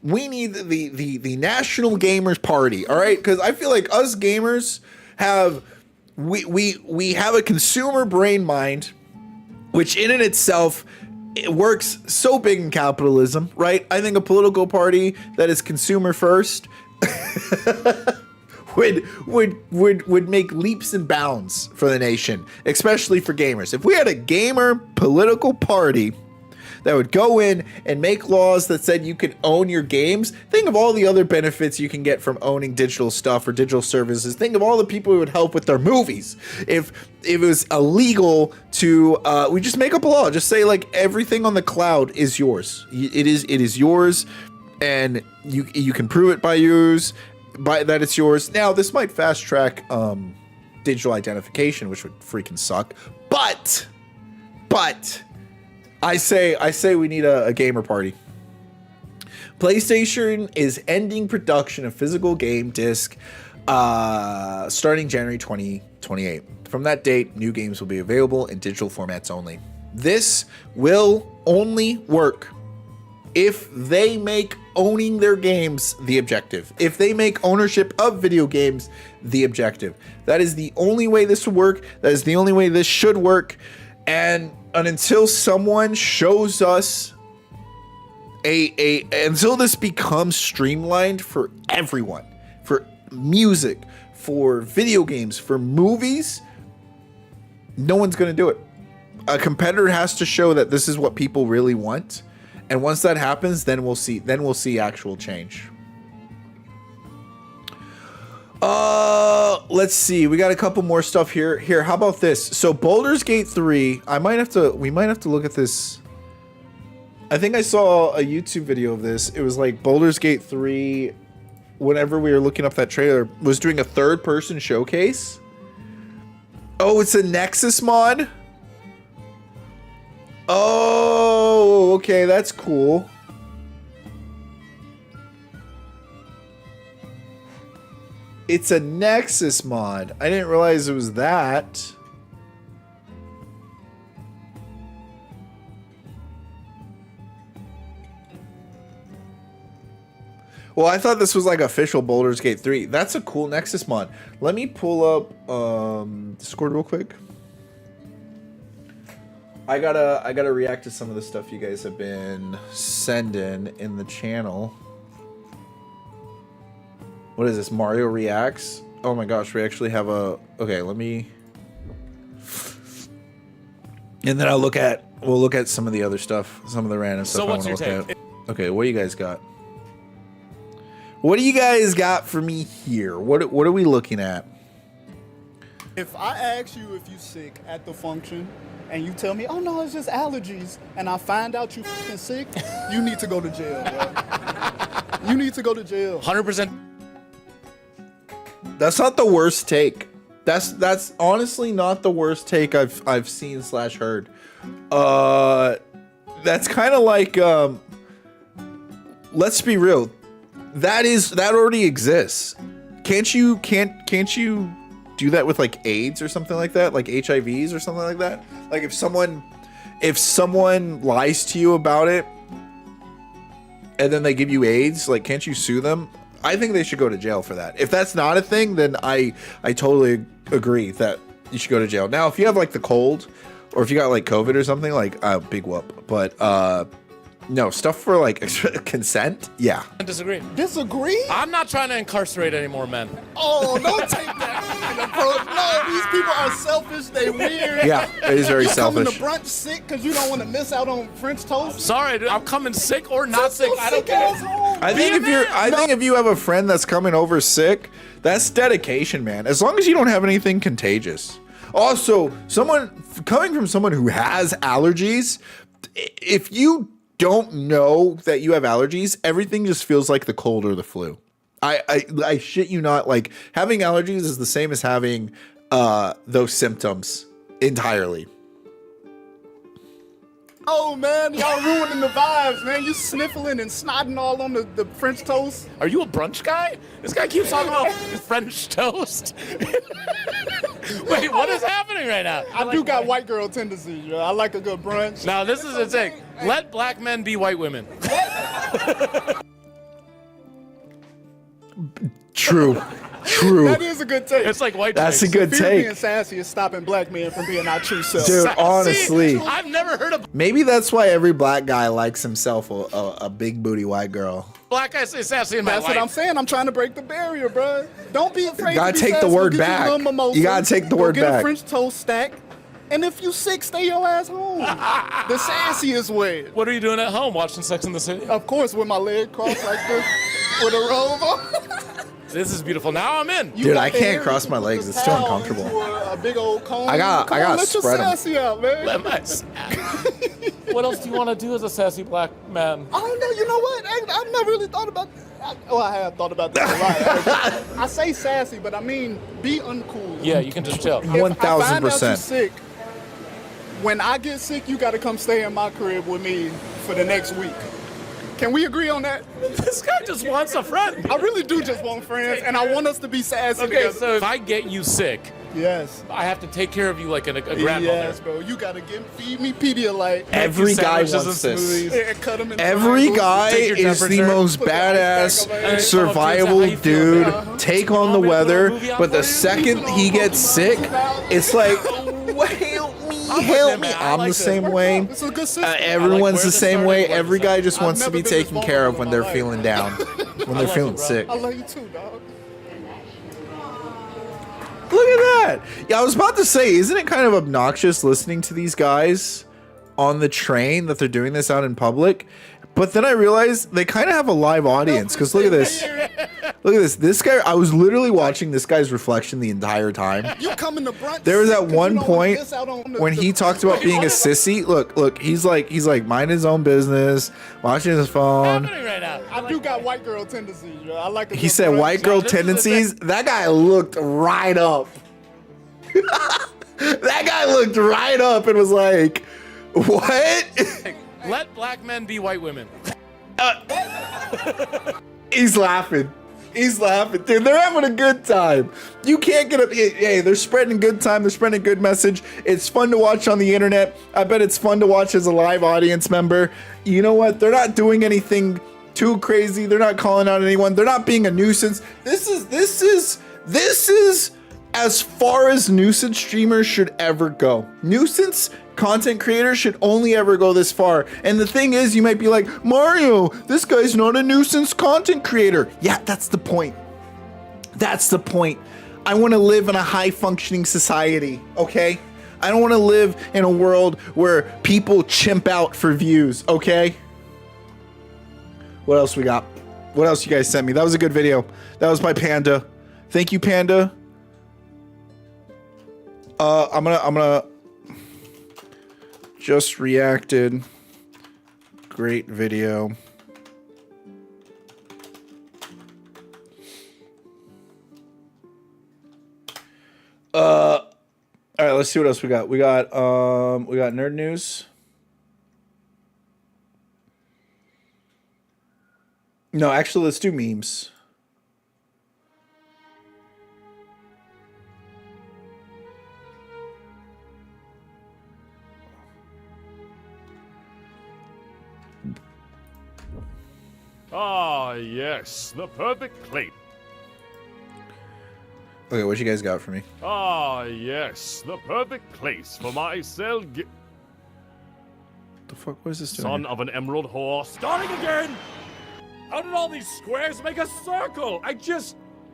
We need the National Gamers Party, all right? Because I feel like us gamers have we have a consumer brain mind, which in and itself it works so big in capitalism, right? I think a political party that is consumer first would make leaps and bounds for the nation, especially for gamers. If we had a gamer political party that would go in and make laws that said you could own your games, think of all the other benefits you can get from owning digital stuff or digital services. Think of all the people who would help with their movies. If it was illegal to, we just make up a law, just say like everything on the cloud is yours. It is yours, and you can prove it by that it's yours. Now this might fast track digital identification, which would freaking suck. But I say we need a gamer party. PlayStation is ending production of physical game disc starting January 2028. From that date, new games will be available in digital formats only. This will only work if they make owning their games the objective. If they make ownership of video games the objective. That is the only way this will work. That is the only way this should work. And until someone shows us until this becomes streamlined for everyone, for music, for video games, for movies, no one's going to do it. A competitor has to show that this is what people really want. And once that happens, then we'll see actual change. Let's see. We got a couple more stuff here. Here, how about this? So Baldur's Gate 3, we might have to look at this. I think I saw a YouTube video of this. It was like Baldur's Gate 3, whenever we were looking up that trailer, was doing a third-person showcase. Oh, it's a Nexus mod? Oh, okay, that's cool. It's a Nexus mod. I didn't realize it was that. Well, I thought this was like official Baldur's Gate 3. That's a cool Nexus mod. Let me pull up Discord real quick. I gotta react to some of the stuff you guys have been sending in the channel. What is this? Mario Reacts? Oh my gosh, we actually have a... Okay, let me... And then we'll look at some of the other stuff, some of the random stuff I want to look at. Okay, what do you guys got? What do you guys got for me here? What are we looking at? If I ask you if you sick at the function and you tell me, oh no, it's just allergies, and I find out you fucking sick, you need to go to jail, bro. You need to go to jail. 100%. That's not the worst take. That's honestly not the worst take I've seen / heard. That's kind of like let's be real. That already exists. Can't you do that with like AIDS or something like that? Like HIVs or something like that? Like if someone lies to you about it and then they give you AIDS, like can't you sue them? I think they should go to jail for that. If that's not a thing, then I totally agree that you should go to jail. Now, if you have like the cold or if you got like COVID or something, like big whoop. But no, stuff for like consent, yeah. I disagree. Disagree? I'm not trying to incarcerate any more men. Oh, don't take that approach. No, these people are selfish. They weird. Yeah, it is very selfish. You coming to brunch sick because you don't want to miss out on French toast? Sorry, dude, I'm coming sick or not sick. I don't care. I think if you have a friend that's coming over sick, that's dedication, man. As long as you don't have anything contagious. Also, coming from someone who has allergies, if you don't know that you have allergies, everything just feels like the cold or the flu. I shit you not, like having allergies is the same as having those symptoms entirely. Oh man, y'all ruining the vibes, man. You sniffling and snotting all on the French toast. Are you a brunch guy? This guy keeps talking about French toast. Wait, what is happening right now? I do got white girl tendencies, yo. I like a good brunch. Now this is insane. Let black men be white women. True. True. That is a good take. It's like white. That's a chicks. good Fear take. being sassy is stopping black men from being our true self. Dude, Sassy? honestly. I've never heard of Maybe that's why every black guy likes himself a big booty white girl. black guy say sassy in my That's life. what I'm saying. I'm trying to break the barrier, bro. Don't be afraid. You gotta to be take the sassy. word Go get back. You, a little mimosa. You gotta take the Go word get back. a French toast stack. And if you sick, stay your ass home. The sassiest way. What are you doing at home? Watching Sex in the City? Of course, with my leg crossed like this, with a robe on. This is beautiful. Now I'm in. You Dude, got I the can't hair, cross you my put legs. the It's too towel uncomfortable. into a big old cone. I gotta let your spread 'em. sassy out, man. Let my What else do you want to do as a sassy black man? I don't know. You know what? I've never really thought about that. Well, I have thought about that a lot. I say sassy, but I mean be uncool. Yeah, you can just chill. If I find out you 1000%. sick, when I get sick, you got to come stay in my crib with me for the next week. Can we agree on that? This guy just wants a friend. I really do just want friends, and I want us to be sassy Okay, together. so if I get you sick, Yes. I have to take care of you like a grandmother. Yes, bro. You gotta feed me Pedialyte. Every guy sandwiches wants and this. smoothies. And cut 'em in Every triangles. guy Take your is the temperature. most Put the ice badass pack on my head. survival How you feel dude. about it? Take Want on the me to put a weather, movie on but the for you? second he gets sick, it's like, help me. I'm the same way. It's a good system. Everyone's where the this same started, way. where Every this guy just I've wants to never be been this taken care of vulnerable when in they're my feeling down, when they're love you, feeling bro. sick. I love you too, dog. Look at that. Yeah, I was about to say, isn't it kind of obnoxious listening to these guys on the train that they're doing this out in public? But then I realized they kind of have a live audience because look at this. Look at this. This guy, I was literally watching this guy's reflection the entire time. You come in the brunch. There was sick at 'cause you one don't wanna point miss out on when he talked about being a sissy. Look, he's like minding his own business, watching his phone. Happening right now. I do got white girl tendencies, yo. I like a He good said brunch. white girl This is the tendencies. That guy looked right up. That guy looked right up and was like, what? Let black men be white women. He's laughing. He's laughing. Dude, they're having a good time. You can't get up. Hey, they're spreading good time. They're spreading a good message. It's fun to watch on the internet. I bet it's fun to watch as a live audience member. You know what? They're not doing anything too crazy. They're not calling out anyone. They're not being a nuisance. This is as far as nuisance streamers should ever go. Nuisance content creators should only ever go this far. And the thing is, you might be like, Mario, this guy's not a nuisance content creator. Yeah, that's the point. That's the point. I want to live in a high functioning society, okay? I don't want to live in a world where people chimp out for views, okay? What else we got? What else you guys sent me? That was a good video. That was by Panda. Thank you, Panda. I'm gonna just reacted. Great video. All right, let's see what else we got. We got nerd news. No, actually, let's do memes. Ah, yes, the perfect plate. Okay, what you guys got for me? Ah, yes, the perfect place for my cell. The fuck was this doing? Son of an emerald whore. Starting again! How did all these squares make a circle?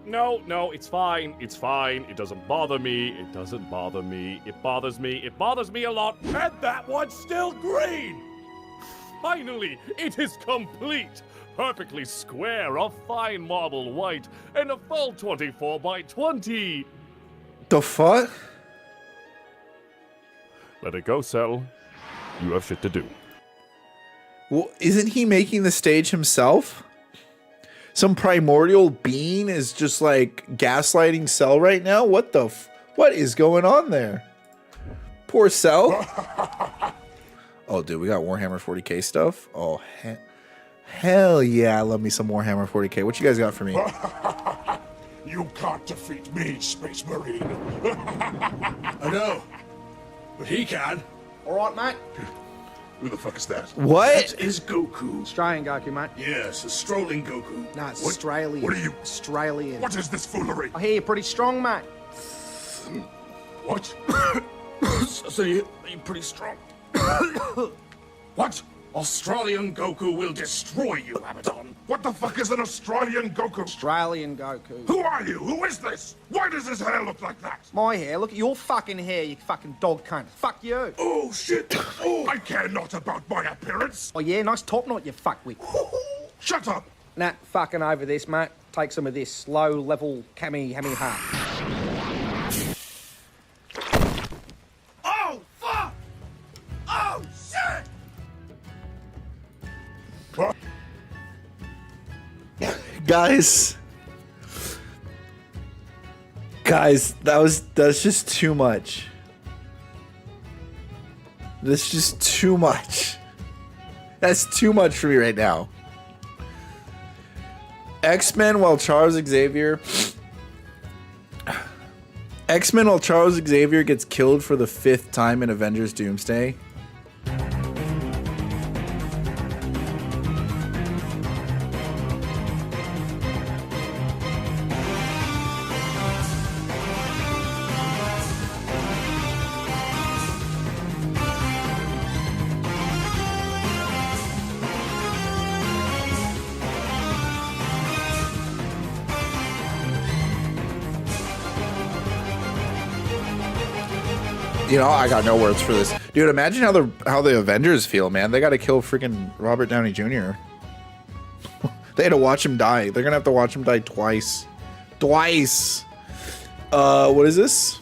No, it's fine. It's fine. It doesn't bother me. It doesn't bother me. It bothers me. It bothers me a lot. And that one's still green! Finally, it is complete! Perfectly square of fine marble white and a full 24 by 20. The fuck? Let it go, Cell. You have shit to do. Well, isn't he making the stage himself? Some primordial being is just like gaslighting Cell right now? What the what is going on there? Poor Cell. Oh, dude, we got Warhammer 40k stuff. Oh, hell yeah, I love me some Warhammer 40k. What you guys got for me? You can't defeat me, Space Marine. I know, but he can. All right, mate. Who the fuck is that? What? That is Goku. Australian Goku, mate. Yes, a strolling Goku. No, it's What? Australian. What are you? Australian. What is this foolery? I hear you're pretty strong, mate. What? So you're pretty strong. What? Australian Goku will destroy you, Abaddon. What the fuck is an Australian Goku? Australian Goku. Who are you? Who is this? Why does his hair look like that? My hair. Look at your fucking hair, you fucking dog cunt. Fuck you. Oh, shit. Oh, I care not about my appearance. Oh, yeah, nice top knot, you fuckwit. Shut up. Nah, fucking over this, mate. Take some of this low-level Kamehameha. Oh, fuck! Oh, shit! What? Guys, that's just too much. That's just too much. That's too much for me right now. X-Men while Charles Xavier gets killed for the 5th time in Avengers Doomsday. You know, I got no words for this. Dude, imagine how the Avengers feel, man. They got to kill freaking Robert Downey Jr. They had to watch him die. They're going to have to watch him die twice. Twice. What is this?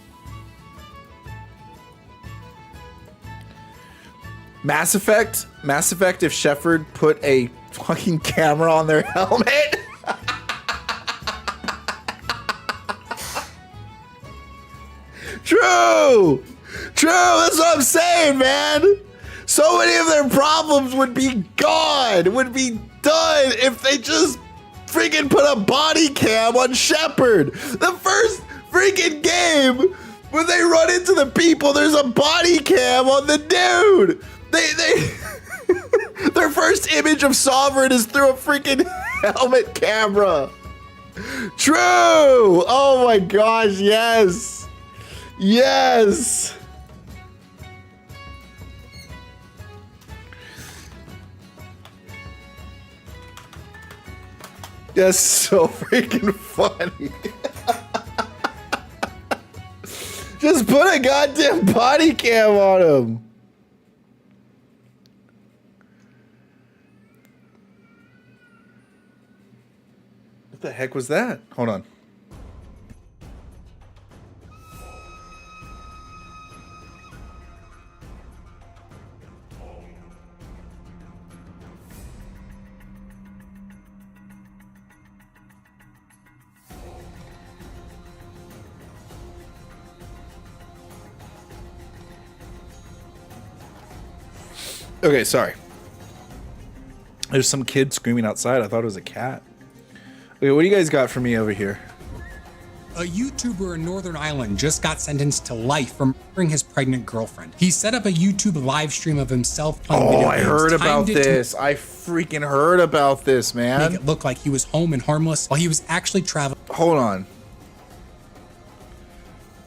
Mass Effect? Mass Effect if Shepard put a fucking camera on their helmet? True! True, that's what I'm saying, man. So many of their problems would be gone, would be done if they just freaking put a body cam on Shepard. The first freaking game, when they run into the people, there's a body cam on the dude. Their first image of Sovereign is through a freaking helmet camera. True. Oh my gosh, yes. Yes. That's so freaking funny. Just put a goddamn body cam on him. What the heck was that? Hold on. Okay, sorry. There's some kid screaming outside. I thought it was a cat. Okay, what do you guys got for me over here? A YouTuber in Northern Ireland just got sentenced to life for murdering his pregnant girlfriend. He set up a YouTube live stream of himself playing video games. I heard about this. I freaking heard about this, man. Make it look like he was home and harmless while he was actually traveling. Hold on.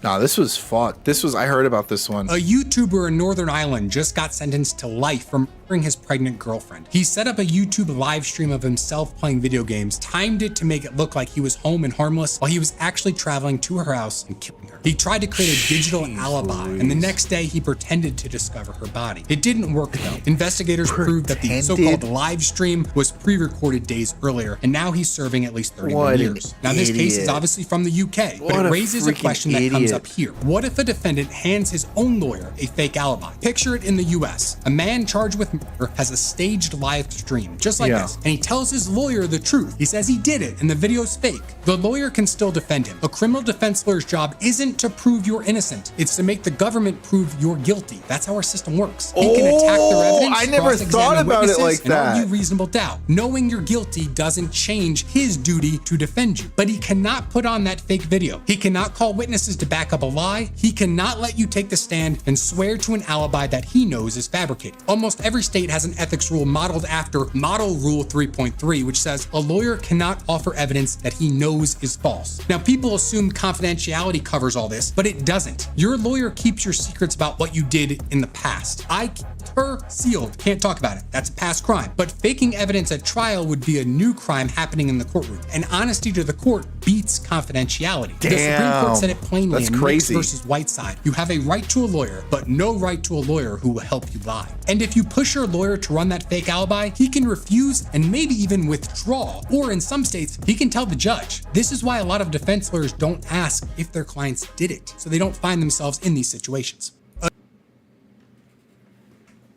No, this was fought. I heard about this one. A YouTuber in Northern Ireland just got sentenced to life for murdering his pregnant girlfriend. He set up a YouTube live stream of himself playing video games, timed it to make it look like he was home and harmless while he was actually traveling to her house and killing her. He tried to create a digital alibi, and the next day he pretended to discover her body. It didn't work though. Investigators proved that the so-called live stream was pre-recorded days earlier, and now he's serving at least 31 years. Now this case is obviously from the UK, but it raises a question that comes up here. What if a defendant hands his own lawyer a fake alibi? Picture it in the US. A man charged with murder has a staged live stream, just like this, and he tells his lawyer the truth. He says he did it and the video's fake. The lawyer can still defend him. A criminal defense lawyer's job isn't to prove you're innocent. It's to make the government prove you're guilty. That's how our system works. He can attack their evidence, I never thought about it like and that. argue reasonable doubt. Knowing you're guilty doesn't change his duty to defend you, but he cannot put on that fake video. He cannot call witnesses to back up a lie. He cannot let you take the stand and swear to an alibi that he knows is fabricated. Almost every state has an ethics rule modeled after Model Rule 3.3, which says a lawyer cannot offer evidence that he knows is false. Now, people assume confidentiality covers all this, but it doesn't. Your lawyer keeps your secrets about what you did in the past. I keep her sealed. Can't talk about it. That's a past crime. But faking evidence at trial would be a new crime happening in the courtroom. And honesty to the court beats confidentiality. Damn. The Supreme Court said it plainly That's in crazy. Nix versus Whiteside. You have a right to a lawyer, but no right to a lawyer who will help you lie. And if you push your lawyer to run that fake alibi, he can refuse and maybe even withdraw. Or in some states, he can tell the judge. This is why a lot of defense lawyers don't ask if their clients did it, so they don't find themselves in these situations.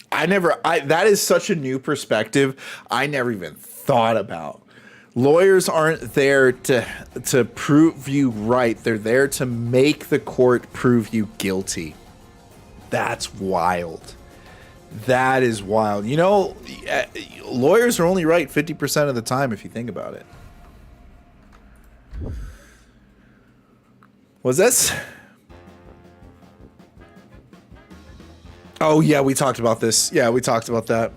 That is such a new perspective. I never even thought about. Lawyers aren't there to prove you right. They're there to make the court prove you guilty. That's wild. That is wild. You know, lawyers are only right 50% of the time if you think about it. What's this? Oh, yeah, we talked about this. Yeah, we talked about that.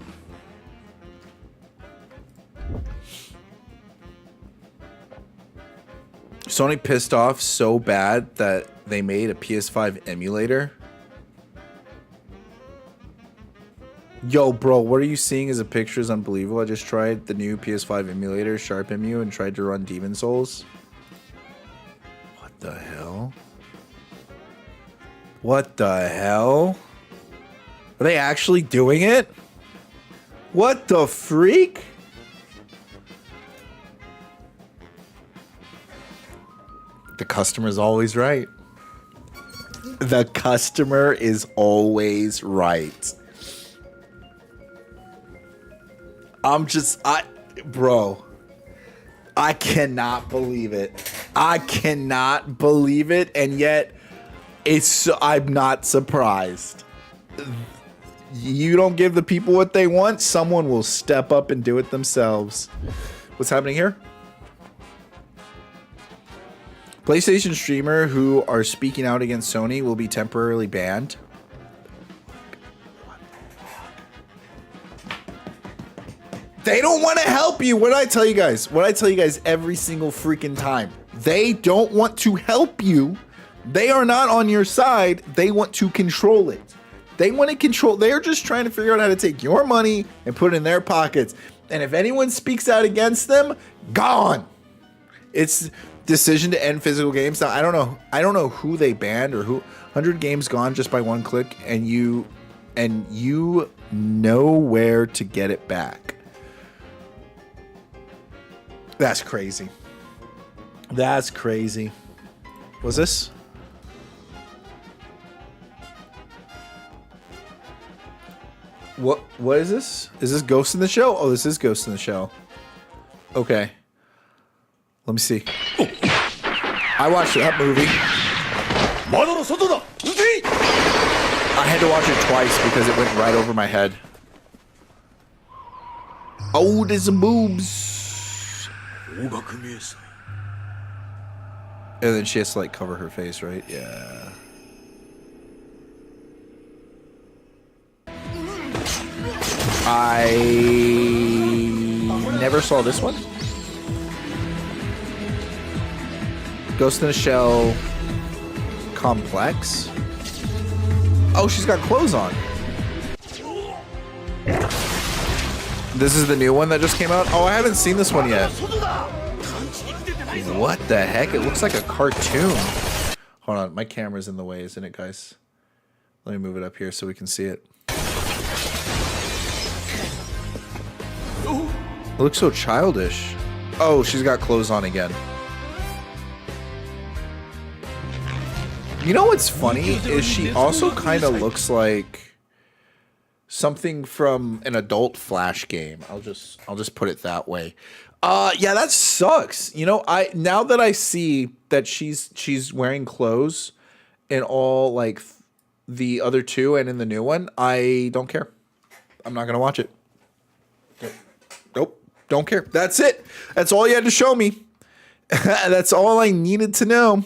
Sony pissed off so bad that they made a PS5 emulator. Yo, bro, what are you seeing as a picture is unbelievable. I just tried the new PS5 emulator, SharpEmu, and tried to run Demon Souls. What the hell? What the hell? Are they actually doing it? What the freak? The customer's always right. The customer is always right. Bro, I cannot believe it. I cannot believe it, and yet I'm not surprised. You don't give the people what they want, someone will step up and do it themselves. What's happening here? PlayStation streamer who are speaking out against Sony will be temporarily banned. They don't want to help you. What did I tell you guys? What I tell you guys every single freaking time. They don't want to help you. They are not on your side. They want to control it. They want to control. They're just trying to figure out how to take your money and put it in their pockets. And if anyone speaks out against them, gone. It's decision to end physical games. Now, I don't know who they banned or who. 100 games gone just by one click, and you know where to get it back. That's crazy. That's crazy. What's this? What is this? Is this Ghost in the Shell? Oh, this is Ghost in the Shell. Okay. Let me see. I watched that movie. I had to watch it twice because it went right over my head. Oh, there's some boobs. And then she has to like cover her face, right? Yeah. I never saw this one. Ghost in the Shell Complex. Oh, she's got clothes on. This is the new one that just came out? Oh, I haven't seen this one yet. What the heck? It looks like a cartoon. Hold on, my camera's in the way, isn't it, guys? Let me move it up here so we can see it. It looks so childish. Oh, she's got clothes on again. You know what's funny is she also kind of looks like something from an adult Flash game. I'll just put it that way. Yeah, that sucks. You know, now that I see that she's wearing clothes in all like the other two and in the new one, I don't care. I'm not gonna watch it. Nope, don't care. That's it. That's all you had to show me. That's all I needed to know.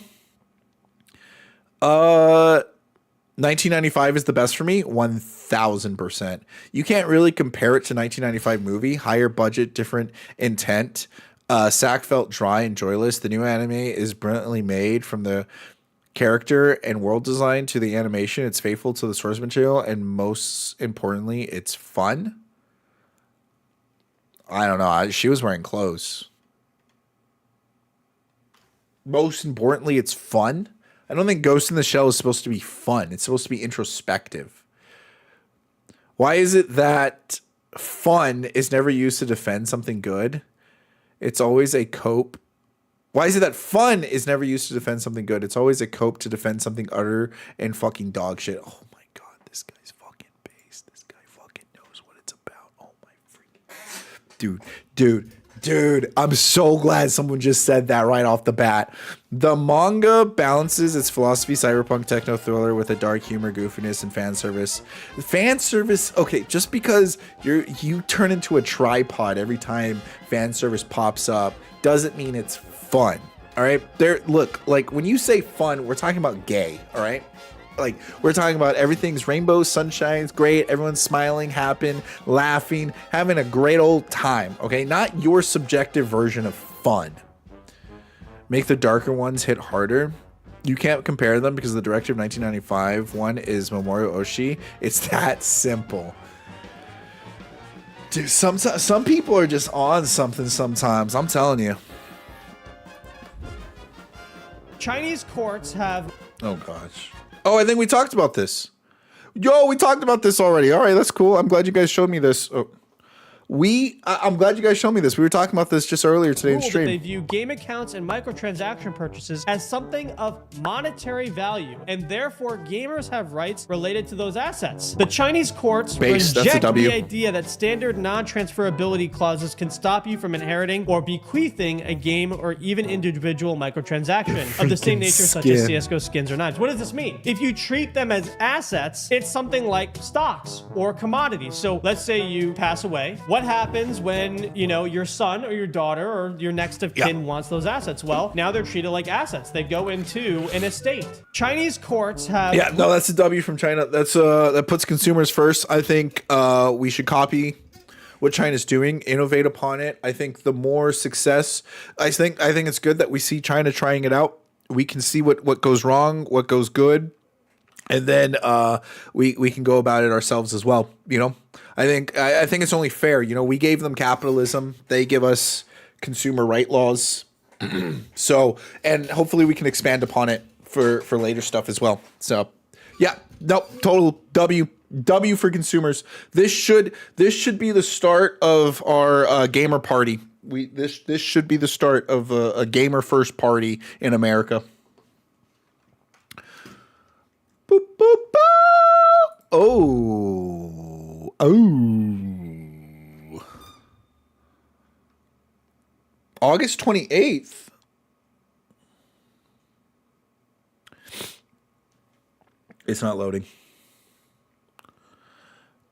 1995 is the best for me, 1000%. You can't really compare it to 1995 movie. Higher budget, different intent. Sack felt dry and joyless. The new anime is brilliantly made from the character and world design to the animation. It's faithful to the source material, and most importantly, it's fun. I don't know. She was wearing clothes. Most importantly, it's fun. I don't think Ghost in the Shell is supposed to be fun. It's supposed to be introspective. Why is it that fun is never used to defend something good? It's always a cope. Why is it that fun is never used to defend something good? It's always a cope to defend something utter and fucking dog shit. Oh my god, this guy's fucking based. This guy fucking knows what it's about. Oh my freaking... Dude, I'm so glad someone just said that right off the bat. The manga balances its philosophy, cyberpunk techno thriller with a dark humor, goofiness, and fan service. Fan service, okay, just because you turn into a tripod every time fan service pops up doesn't mean it's fun. All right, look, like when you say fun, we're talking about gay. All right. Like, we're talking about everything's rainbows, sunshine's great, everyone's smiling, happy, laughing, having a great old time, okay? Not your subjective version of fun. Make the darker ones hit harder. You can't compare them because the director of 1995 one is Mamoru Oshii. It's that simple. Dude, some people are just on something sometimes, I'm telling you. Chinese courts have... Oh, gosh. Oh, I think we talked about this. Yo, we talked about this already. All right, that's cool. I'm glad you guys showed me this. Oh. I'm glad you guys showed me this. We were talking about this just earlier today in stream. They view game accounts and microtransaction purchases as something of monetary value, and therefore gamers have rights related to those assets. The Chinese courts reject the idea that standard non-transferability clauses can stop you from inheriting or bequeathing a game or even individual microtransaction of the same nature such as CSGO skins or knives. What does this mean? If you treat them as assets, it's something like stocks or commodities. So let's say you pass away. What happens when, you know, your son or your daughter or your next of kin wants those assets? Well, now they're treated like assets. They go into an estate. Chinese courts have... Yeah, no, that's a W from China. That's that puts consumers first. I think we should copy what China's doing, innovate upon it. I think the more success, I think it's good that we see China trying it out. We can see what goes wrong, what goes good. And then we can go about it ourselves as well, you know. I think it's only fair, you know. We gave them capitalism; they give us consumer right laws. So, and hopefully we can expand upon it for later stuff as well. So, yeah, no, total W for consumers. This should be the start of our gamer party. This should be the start of a gamer first party in America. Boop, boop, boop. Oh. August 28th. It's not loading.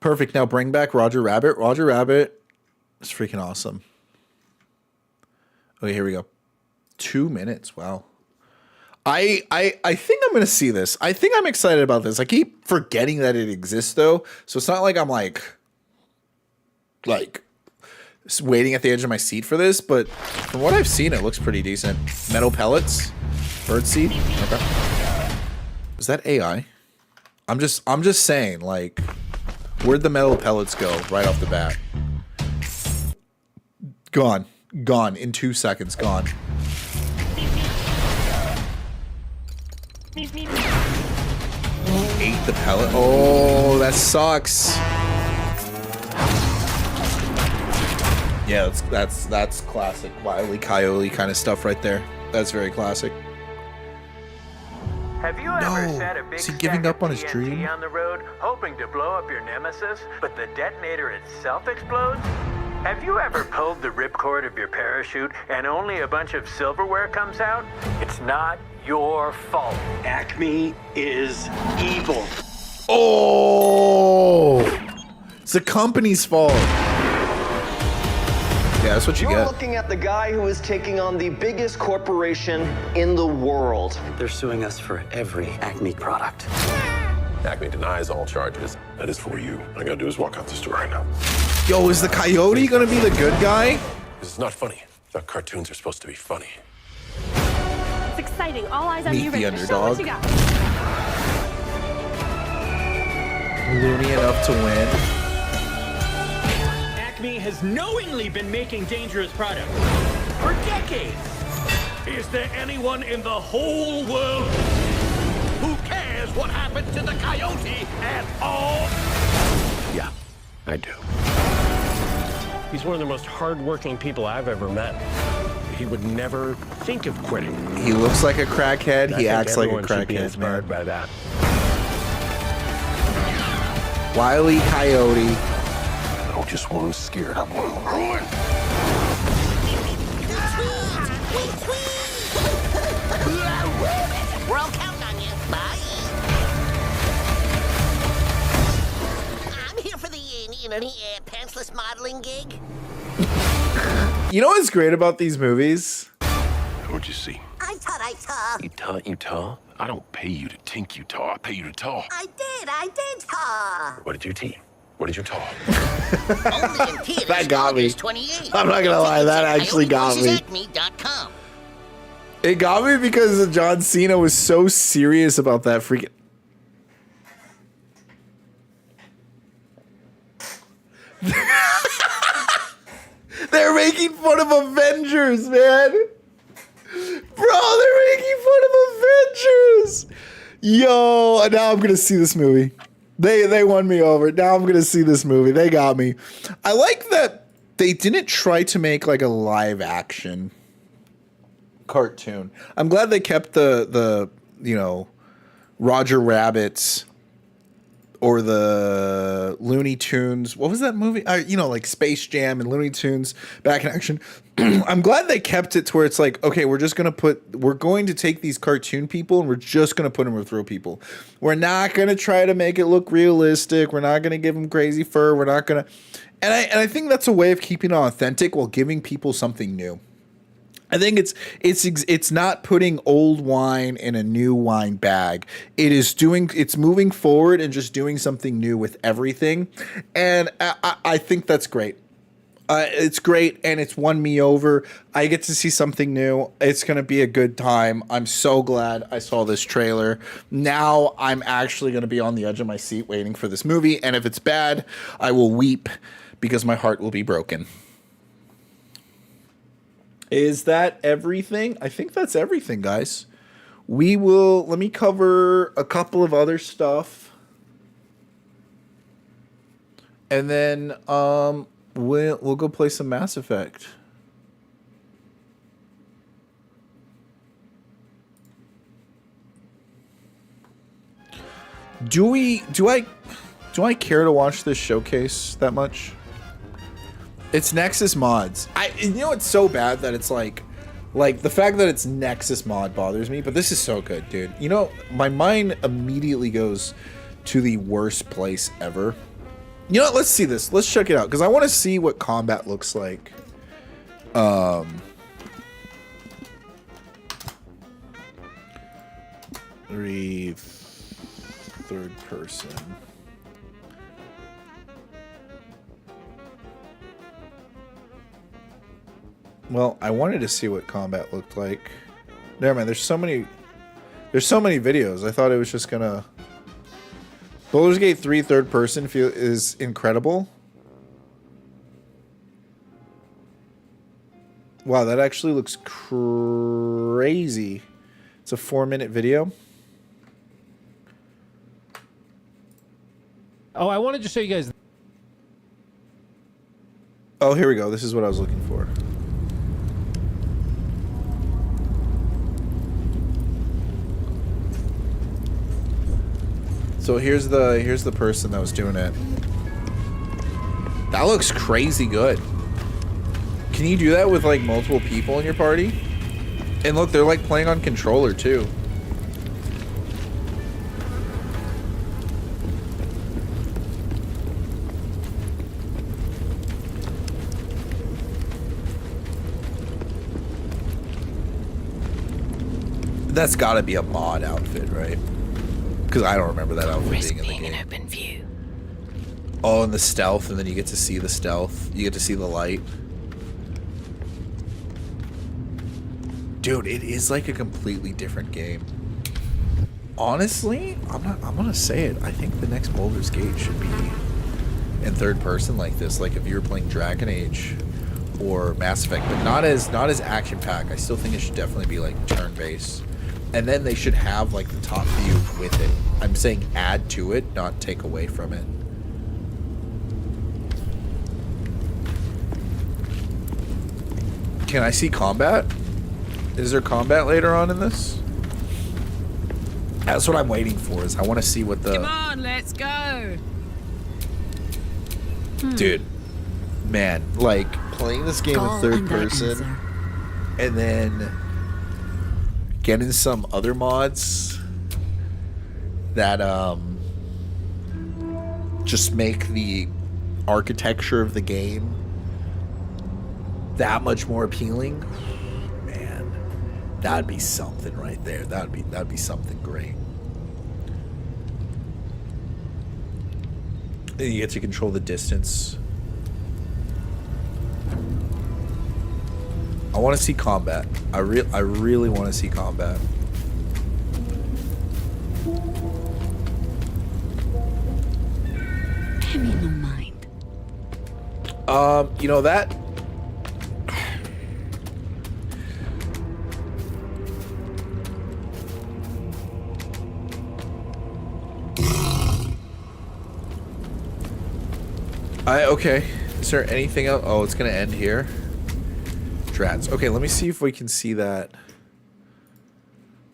Perfect. Now bring back Roger Rabbit. Roger Rabbit is freaking awesome. Okay, here we go. 2 minutes. Wow. I think I'm going to see this. I think I'm excited about this. I keep forgetting that it exists, though. So it's not like I'm like waiting at the edge of my seat for this. But from what I've seen, it looks pretty decent. Metal pellets. Birdseed. Okay. Is that AI? I'm just saying, like, where'd the metal pellets go right off the bat? Gone. Gone. In 2 seconds. Gone. Ate the pellet. Oh, that sucks. Yeah, that's classic Wile E. Coyote kind of stuff right there. That's very classic. Have you ever set a big is he giving up on his TNT dream? on the road, hoping to blow up your nemesis, but the detonator itself explodes? Have you ever pulled the ripcord of your parachute and only a bunch of silverware comes out? It's not your fault. Acme is evil. Oh, it's the company's fault. Yeah, that's what you You're get. looking at the guy who is taking on the biggest corporation in the world. They're suing us for every Acme product. Acme denies all charges. That is for you. All I gotta do is walk out the store right now. Yo, is the Coyote gonna be the good guy? This is not funny. I thought cartoons are supposed to be funny. It's exciting. All eyes on Meet you, the Richter. Show what underdog. you got. Loony enough to win. Acme has knowingly been making dangerous products for decades. Is there anyone in the whole world who cares what happened to the Coyote at all? Yeah, I do. He's one of the most hardworking people I've ever met. He would never think of quitting. He looks like a crackhead. I He think acts like a everyone should be crackhead, inspired man. by that. Wile E. Coyote. I don't just want him scared. I want him ruined. We're all counting on you. Bye. I'm here for the pantsless modeling gig. You know what's great about these movies? What'd you see? I taught. You taught? I don't pay you to think you taught. I pay you to talk. I did taught. What did you teach? What did you talk? Only in theaters That got me. August 28th. I'm not gonna lie, that actually got me. CoyoteVoicesAcme.com. It got me because John Cena was so serious about that freaking. They're making fun of Avengers, man. Bro, they're making fun of Avengers. Yo, now I'm gonna see this movie. They won me over. Now I'm gonna see this movie. They got me. I like that they didn't try to make like a live action cartoon. I'm glad they kept the you know, Roger Rabbit's or the Looney Tunes. What was that movie? You know, like Space Jam and Looney Tunes back in action. I'm glad they kept it to where it's like, okay, we're going to take these cartoon people and we're just going to put them with real people. We're not going to try to make it look realistic. We're not going to give them crazy fur. We're not going to. And I think that's a way of keeping it authentic while giving people something new. I think it's not putting old wine in a new wine bag. It's moving forward and just doing something new with everything. And I think that's great. It's great, and it's won me over. I get to see something new. It's going to be a good time. I'm so glad I saw this trailer. Now I'm actually going to be on the edge of my seat waiting for this movie. And if it's bad, I will weep because my heart will be broken. Is that everything? I think that's everything, guys. Let me cover a couple of other stuff. And then we'll go play some Mass Effect. Do I care to watch this showcase that much? It's Nexus mods. You know it's so bad that it's like the fact that it's Nexus mod bothers me, but this is so good, dude. You know, my mind immediately goes to the worst place ever. You know what? Let's see this. Let's check it out because I want to see what combat looks like. Third person. Well, I wanted to see what combat looked like. Never mind. There's so many videos. I thought it was just gonna. Baldur's Gate 3 third person is incredible. Wow, that actually looks crazy. It's a 4-minute video. Oh, I wanted to show you guys. Oh, here we go. This is what I was looking for. So here's the person that was doing it. That looks crazy good. Can you do that with like multiple people in your party? And look, they're like playing on controller too. That's gotta be a mod outfit, right? Because I don't remember that outfit being in the game. Open view. Oh, and the stealth, and then you get to see the stealth. You get to see the light. Dude, it is like a completely different game. Honestly, I'm gonna say it. I think the next Baldur's Gate should be in third person like this. Like if you were playing Dragon Age or Mass Effect, but not as action packed. I still think it should definitely be like turn based. And then they should have like the top view with it. I'm saying add to it, not take away from it. Can I see combat? Is there combat later on in this? That's what I'm waiting for. Is I want to see what the... Come on, let's go. Dude, man, like playing this game in third person and then getting some other mods that just make the architecture of the game that much more appealing. Man, that'd be something right there. That'd be something great. And you get to control the distance. I want to see combat. I really want to see combat. I'm in the mind. You know that. Okay. Is there anything else? Oh, it's gonna end here. Drats. Okay, let me see if we can see that.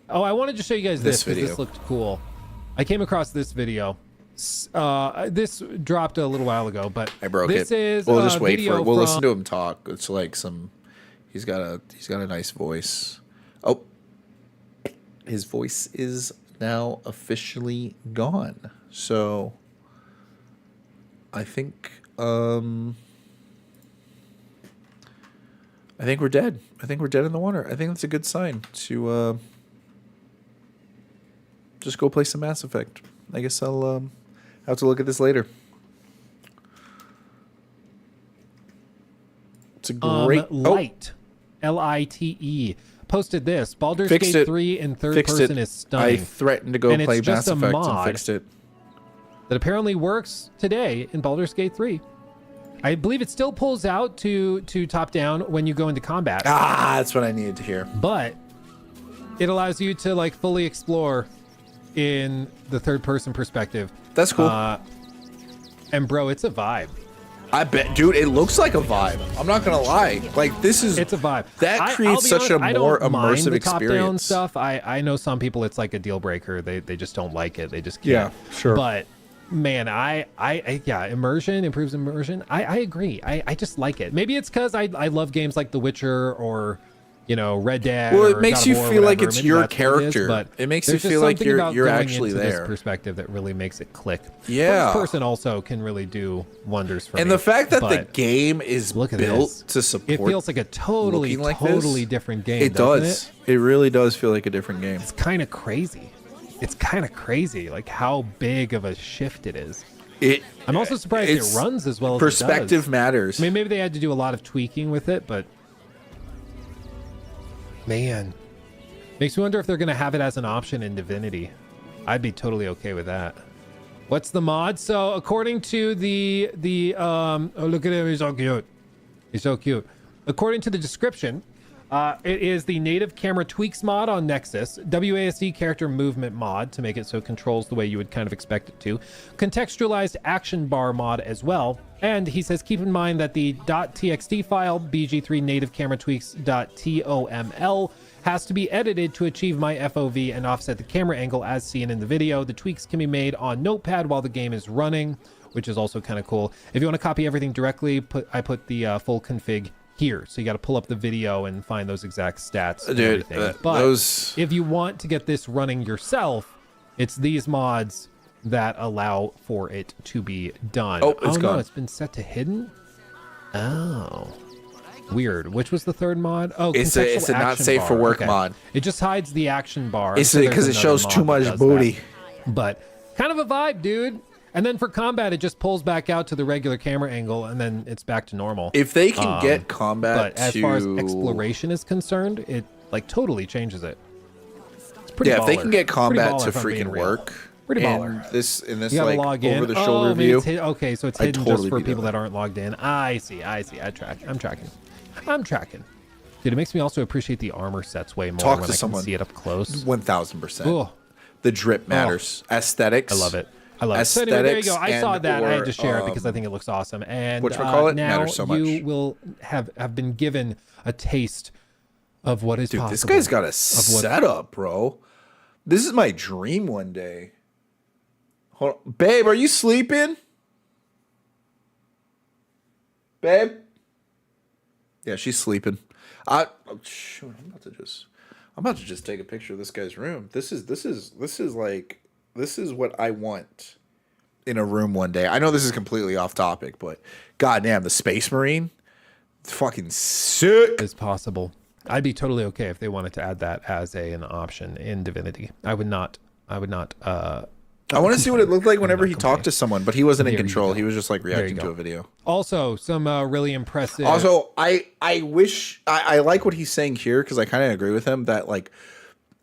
Oh, I wanted to show you guys this because video. this looked cool. I came across this video. This dropped a little while ago, but I broke this it. is We'll just wait for it. We'll from... listen to him talk. It's like some. He's got a nice voice. Oh, his voice is now officially gone. So I think we're dead. I think we're dead in the water. I think that's a good sign to just go play some Mass Effect. I guess I'll have to look at this later. It's a great Light, L-I-T-E, posted this. Baldur's Gate 3 in third person is stunning. I threatened to go and play it's Mass just a Effect and mod fixed it. that apparently works today in Baldur's Gate 3. I believe it still pulls out to top down when you go into combat. Ah, that's what I needed to hear. But it allows you to like fully explore in the third person perspective. That's cool. And bro, it's a vibe. I bet, dude, it looks like a vibe. I'm not gonna lie. Like it's a vibe. That creates such a more immersive experience. Top-down stuff. I know some people it's like a deal breaker. They just don't like it. They just can't. Yeah, sure. But man, yeah, immersion improves immersion. I agree. I just like it. Maybe it's because I love games like The Witcher or Red Dead. Well, it or makes God you of War, feel like whatever. it's Maybe your that's what it is, character. but It makes there's you just feel like something you're about you're going actually into there. This perspective that really makes it click. Yeah. First person also can really do wonders for me. And the fact that the but game is look at built this. to support It feels like a totally different game. It doesn't does. It really does feel like a different game. It's kind of crazy. It's kind of crazy, like how big of a shift it is. I'm also surprised it runs as well as perspective it does. matters. I mean, maybe they had to do a lot of tweaking with it, but man, makes me wonder if they're going to have it as an option in Divinity. I'd be totally okay with that. What's the mod? So according to the oh, look at him, he's so cute. He's so cute. According to the description, It is the native camera tweaks mod on Nexus, WASD character movement mod to make it so it controls the way you would kind of expect it to, contextualized action bar mod as well, and he says keep in mind that the .txt file BG3 native camera tweaks.toml has to be edited to achieve my FOV and offset the camera angle as seen in the video. The tweaks can be made on Notepad while the game is running, which is also kind of cool. If you want to copy everything directly, I put the full config here, so you got to pull up the video and find those exact stats and everything. But if you want to get this running yourself, it's these mods that allow for it to be done. Oh, it's gone. No, it's been set to hidden. Oh, weird. Which was the third mod? Oh, it's a not safe for work mod. It just hides the action bar. It's because it shows too much booty. But kind of a vibe, dude. And then for combat, it just pulls back out to the regular camera angle, and then it's back to normal. If they can get combat, but as far as exploration is concerned, it like totally changes it. It's pretty baller. If they can get combat to freaking work, pretty baller. In this like over the shoulder view. Okay, so it's hidden just for people that aren't logged in. I see. I'm tracking. Dude, it makes me also appreciate the armor sets way more when I can see it up close. 1000%. The drip matters. Aesthetics. I love it. So anyway, there you go. I saw that. I had to share it because I think it looks awesome. And now so much. You will have been given a taste of what is possible. This guy's got a setup, bro. This is my dream one day. Hold on. Babe, are you sleeping? Babe? Yeah, she's sleeping. Shoot, I'm about to just take a picture of this guy's room. This is what I want in a room one day. I know this is completely off topic, but goddamn, the Space Marine, fucking sick. It's possible. I'd be totally okay if they wanted to add that as an option in Divinity. I would not. I want to see what it looked like whenever he talked to someone, but he wasn't in control. He was just like reacting to a video. Also, some really impressive. Also, I wish I like what he's saying here because I kind of agree with him that like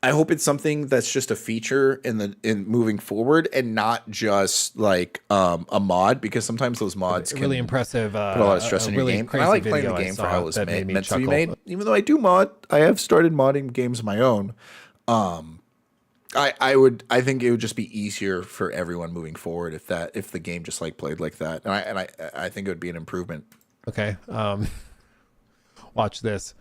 I hope it's something that's just a feature in moving forward and not just like a mod because sometimes those mods can really impressive put a lot of stress in your game. And I like playing the game for how it was meant to be made. Even though I do mod, I have started modding games of my own. I think it would just be easier for everyone moving forward if the game just like played like that, and I think it would be an improvement. Okay, watch this.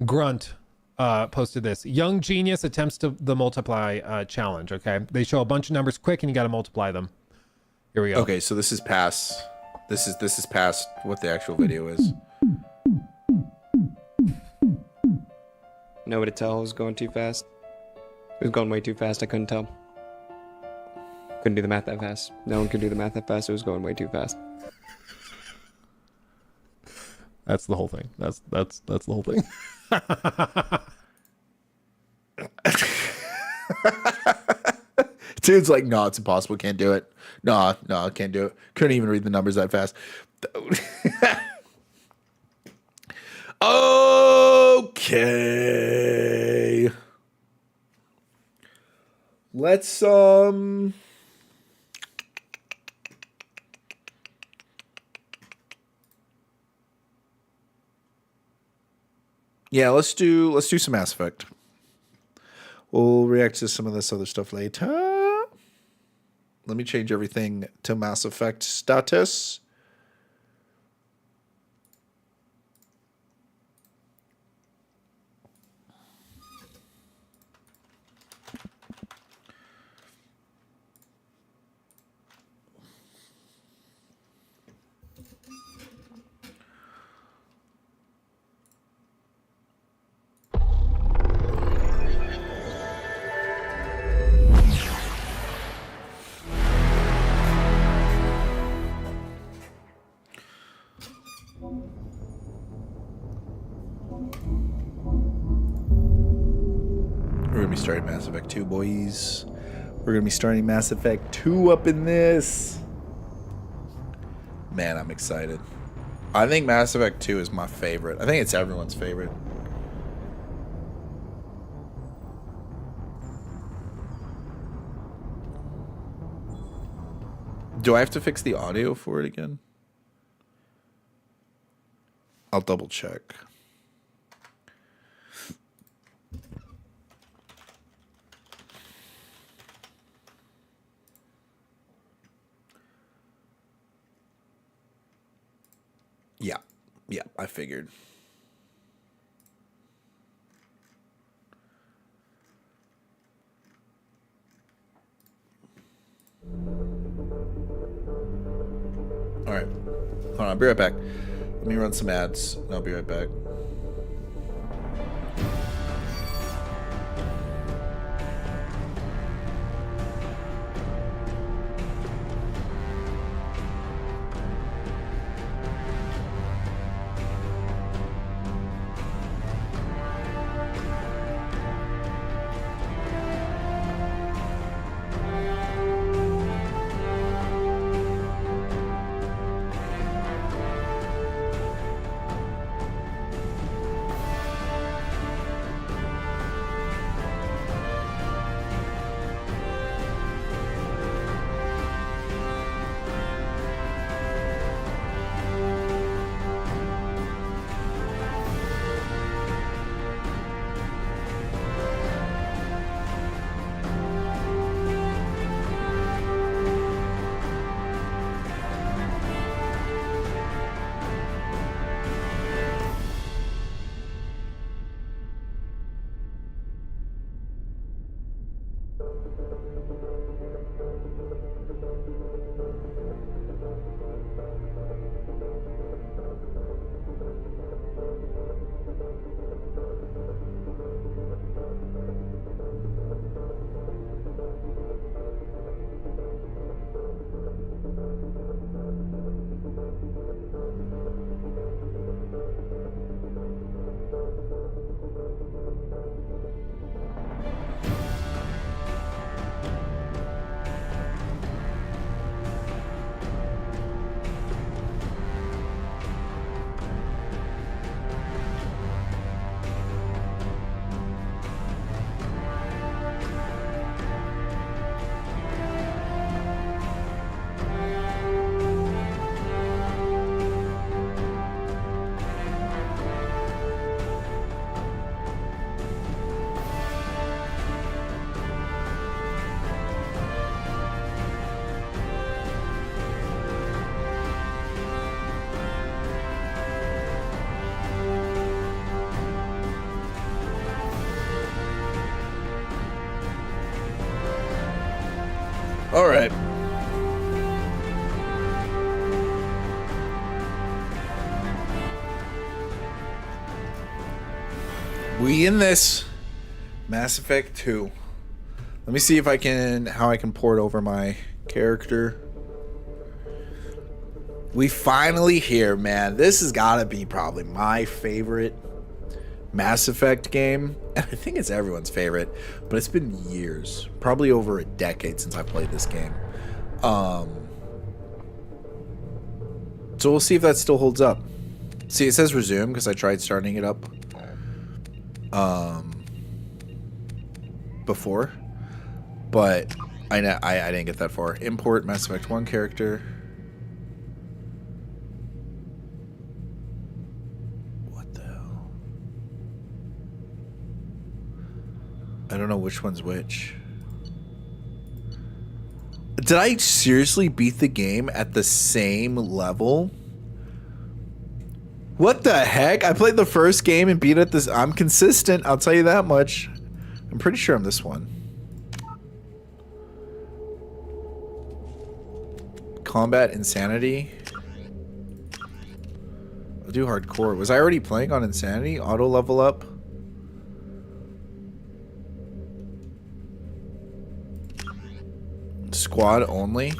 Grunt posted this. Young genius attempts the multiply challenge. Okay, they show a bunch of numbers quick, and you got to multiply them. Here we go. Okay, so this is past what the actual video is. No way to tell. I was going too fast. It was going way too fast. I couldn't tell. Couldn't do the math that fast. No one could do the math that fast. It was going way too fast. That's the whole thing. That's the whole thing. Dude's like, no, it's impossible. Can't do it. No, can't do it. Couldn't even read the numbers that fast. Okay. Let's yeah, let's do some Mass Effect. We'll react to some of this other stuff later. Let me change everything to Mass Effect status. We're going to be starting Mass Effect 2, boys. We're going to be starting Mass Effect 2 up in this. Man, I'm excited. I think Mass Effect 2 is my favorite. I think it's everyone's favorite. Do I have to fix the audio for it again? I'll double check. Yeah, I figured. All right. Hold on, I'll be right back. Let me run some ads, and I'll be right back. All right. We in this Mass Effect 2. Let me see if I can how I can port over my character. We finally here, man. This has got to be probably my favorite Mass Effect game, and I think it's everyone's favorite, but it's been years, probably over a decade since I played this game. So we'll see if that still holds up. See, it says resume because I tried starting it up before, but I didn't get that far. Import Mass Effect 1 character. I don't know which one's which. Did I seriously beat the game at the same level? What the heck? I played the first game and beat it this. I'm consistent, I'll tell you that much. I'm pretty sure I'm this one. Combat Insanity. I'll do hardcore. Was I already playing on Insanity? Auto level up? Squad only?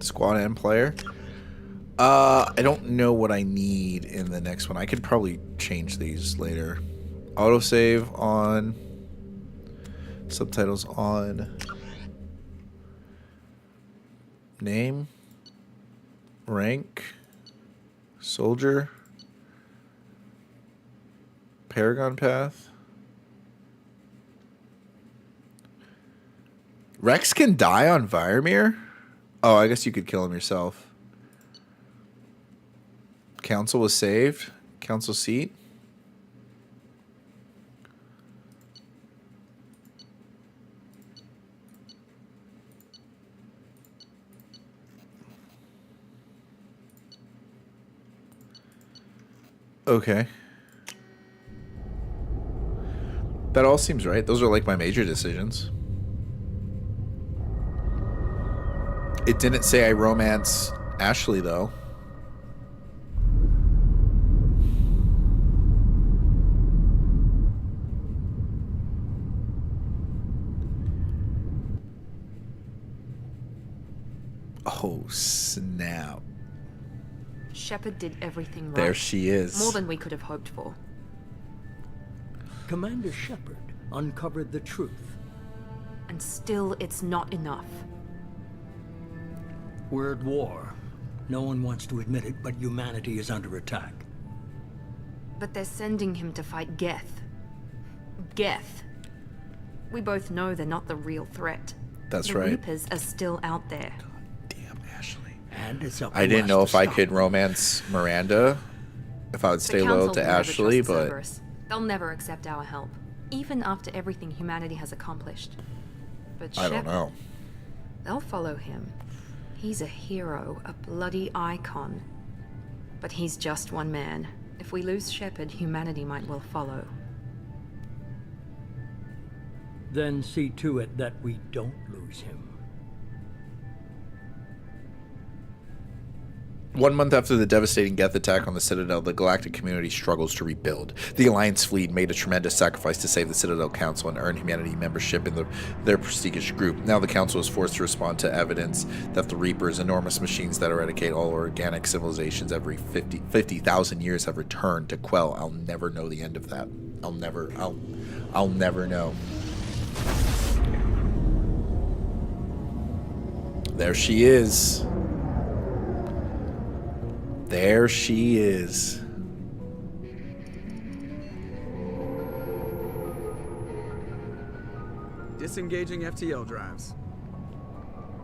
Squad and player? I don't know what I need in the next one. I could probably change these later. Autosave on. Subtitles on. Name. Rank. Soldier. Paragon path. Rex can die on Viremir? Oh, I guess you could kill him yourself. Council was saved. Council seat. Okay. That all seems right. Those are like my major decisions. It didn't say I romance Ashley, though. Oh, snap. Shepard did everything right. There she is. More than we could have hoped for. Commander Shepard uncovered the truth. And still, it's not enough. We're at war. No one wants to admit it, but humanity is under attack. But they're sending him to fight Geth. Geth. We both know they're not the real threat. That's the right. Reapers are still out there. And it's up I to didn't us know to if I stop could them. romance Miranda, if I would stay The loyal Council to will never Ashley, trust but Cerberus. They'll never accept our help, even after everything humanity has accomplished. But I don't Shepard, know. they'll follow him. He's a hero, a bloody icon. But he's just one man. If we lose Shepard, humanity might well follow. Then see to it that we don't lose him. 1 month after the devastating Geth attack on the Citadel, the galactic community struggles to rebuild. The Alliance fleet made a tremendous sacrifice to save the Citadel Council and earn humanity membership in their prestigious group. Now the Council is forced to respond to evidence that the Reapers, enormous machines that eradicate all organic civilizations every 50,000 years, have returned to quell. I'll never know the end of that. I'll never know. There she is. There she is. Disengaging FTL drives.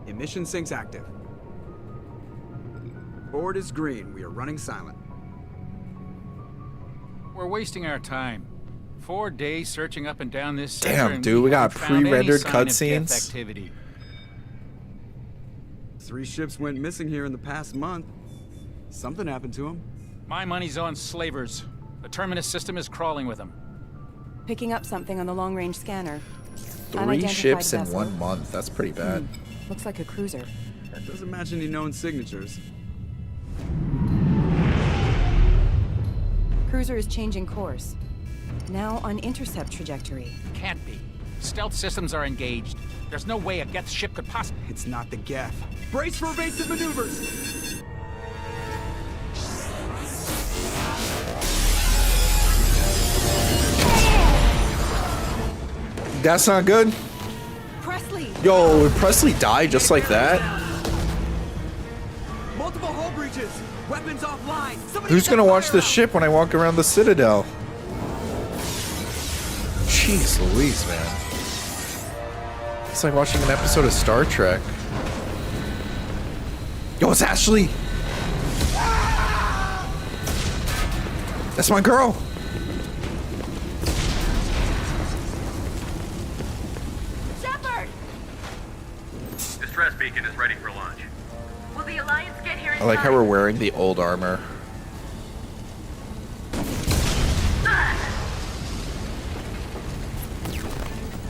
Emission sinks active. Board is green. We are running silent. We're wasting our time. 4 days searching up and down this sector. Damn, and dude, we got haven't found any pre-rendered sign of cutscenes. Geth activity. 3 ships went missing here in the past month. Something happened to them. My money's on slavers. The Terminus system is crawling with them. Picking up something on the long-range scanner. 3 Unidentified ships in vessel. 1 month. That's pretty bad. Looks like a cruiser. Doesn't match any known signatures. Cruiser is changing course. Now on intercept trajectory. Can't be. Stealth systems are engaged. There's no way a Geth ship could possibly... It's not the Geth. Brace for evasive maneuvers! That's not good. Presley. Yo, would Presley die just like that? Multiple hull breaches! Weapons offline! Somebody Who's gonna watch the ship when I walk around the Citadel? Jeez Louise, man. It's like watching an episode of Star Trek. Yo, it's Ashley! That's my girl! Shepard! Distress beacon is ready for launch. Will the Alliance get here in I like how time? we're wearing the old armor.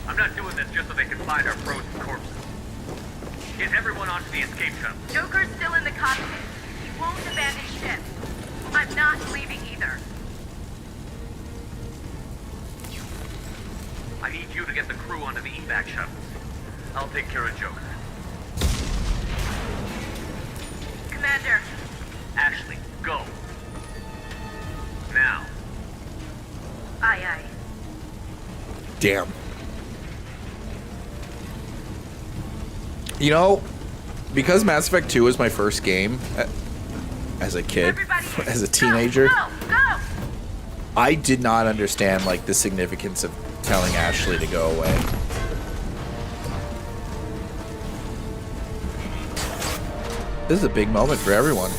I'm not doing this just so they can find our frozen corpses. Get everyone onto the escape shuttle. Joker's still in the cockpit. He won't abandon ship. I'm not leaving either. I need you to get the crew onto the evac shuttles. I'll take care of Joker. Commander. Ashley, go. Now. Aye, aye. Damn. You know, because Mass Effect 2 was my first game as a kid, as a teenager, I did not understand like the significance of telling Ashley to go away. This is a big moment for everyone.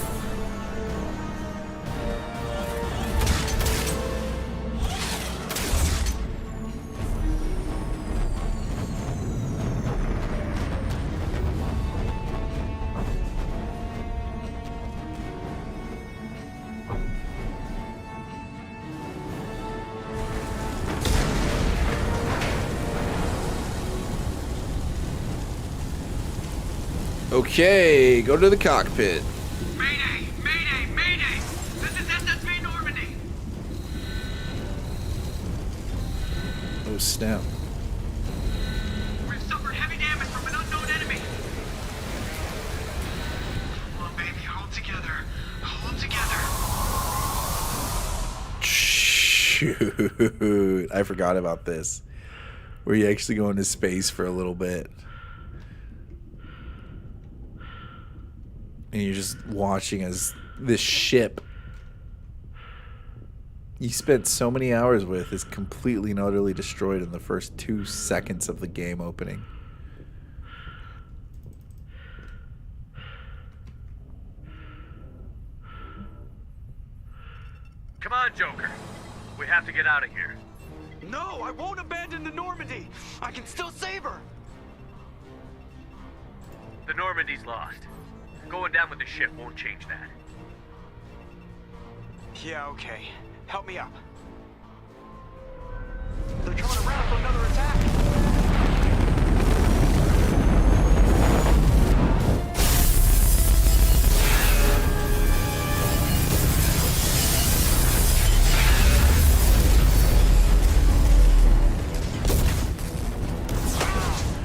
Okay, go to the cockpit. Mayday! Mayday! Mayday! This is SSV Normandy! Oh, snap. We've suffered heavy damage from an unknown enemy. Come on, baby, hold together. Hold together. Shoot, I forgot about this. Where you actually go into space for a little bit. And you're just watching as this ship you spent so many hours with is completely and utterly destroyed in the first 2 seconds of the game opening. Come on, Joker. We have to get out of here. No, I won't abandon the Normandy. I can still save her. The Normandy's lost. Going down with the ship won't change that. Yeah, okay. Help me up. They're coming around for another attack.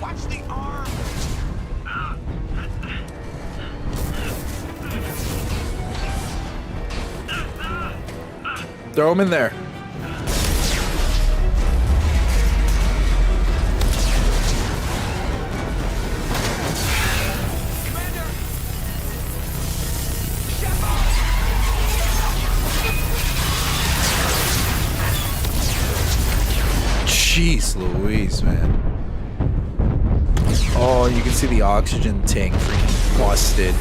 Watch the arm. Throw him in there. Jeez Louise, man. Oh, you can see the oxygen tank freaking busted.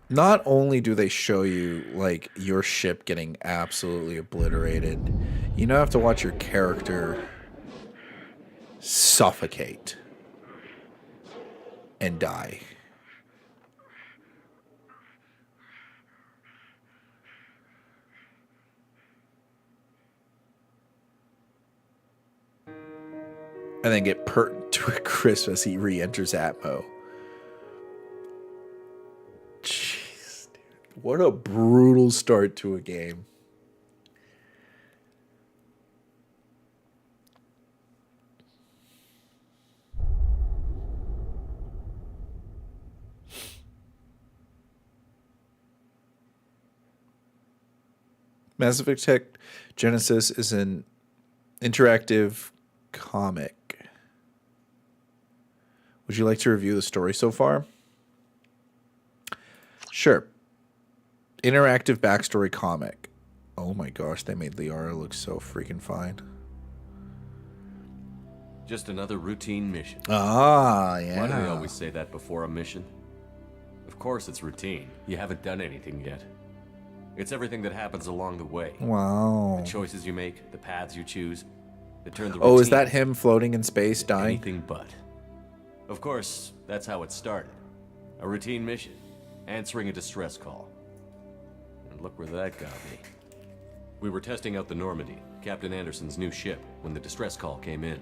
Not only do they show you, like, your ship getting absolutely obliterated, you now have to watch your character suffocate and die. And then get pert to a crisp as he re-enters Atmo. Jeez, dude. What a brutal start to a game. Mass Effect Tech Genesis is an interactive comic. Would you like to review the story so far? Sure. Interactive backstory comic. Oh my gosh, they made Liara look so freaking fine. Just another routine mission. Ah, yeah. Why do they always say that before a mission? Of course it's routine. You haven't done anything yet. It's everything that happens along the way. Wow. The choices you make, the paths you choose, that turn the Oh, is routine that him floating in space, dying? anything but. Of course, that's how it started. A routine mission, answering a distress call. And look where that got me. We were testing out the Normandy, Captain Anderson's new ship, when the distress call came in.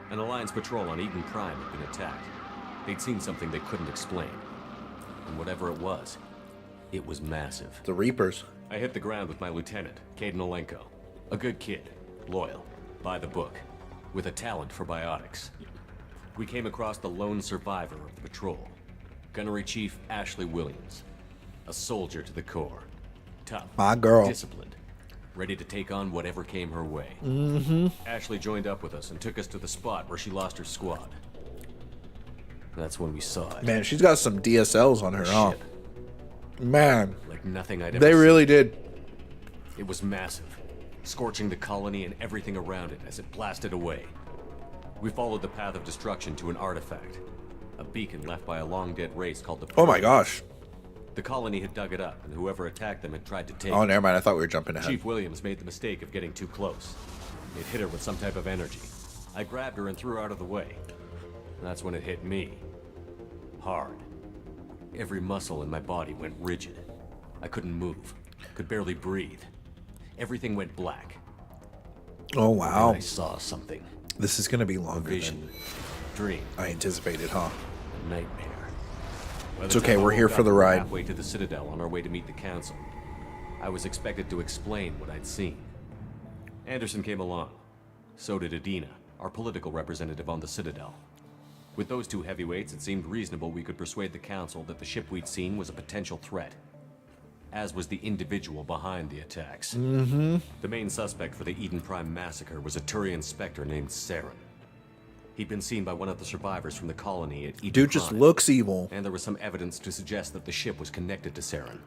An Alliance patrol on Eden Prime had been attacked. They'd seen something they couldn't explain. And whatever it was massive. The Reapers. I hit the ground with my lieutenant, Caden Olenko. A good kid, loyal, by the book, with a talent for biotics. We came across the lone survivor of the patrol, Gunnery Chief Ashley Williams. A soldier to the core. Tough. My girl. Disciplined. Ready to take on whatever came her way. Mm-hmm. Ashley joined up with us and took us to the spot where she lost her squad. That's when we saw it. Man, she's got some DSLs on her, huh? Man. Like nothing I'd ever They seen. really did. It was massive, scorching the colony and everything around it as it blasted away. We followed the path of destruction to an artifact, a beacon left by a long-dead race called the Oh my gosh. The colony had dug it up, and whoever attacked them had tried to take Oh, it. never mind. I thought we were jumping ahead. Chief Williams made the mistake of getting too close. It hit her with some type of energy. I grabbed her and threw her out of the way. That's when it hit me. Hard. Every muscle in my body went rigid. I couldn't move. Could barely breathe. everything went black. Oh, wow. And I saw something. This is going to be longer vision, than dream, I anticipated, huh? nightmare. By It's the okay, time we're I here woke for up, the we were ride. Halfway to the Citadel on our way to meet the Council. I was expected to explain what I'd seen. Anderson came along. So did Adina, our political representative on the Citadel. With those two heavyweights, it seemed reasonable we could persuade the Council that the ship we'd seen was a potential threat. As was the individual behind the attacks. Mm-hmm. The main suspect for the Eden Prime massacre was a Turian Spectre named Saren. He'd been seen by one of the survivors from the colony at Eden Dude just Prime, looks evil. and there was some evidence to suggest that the ship was connected to Saren.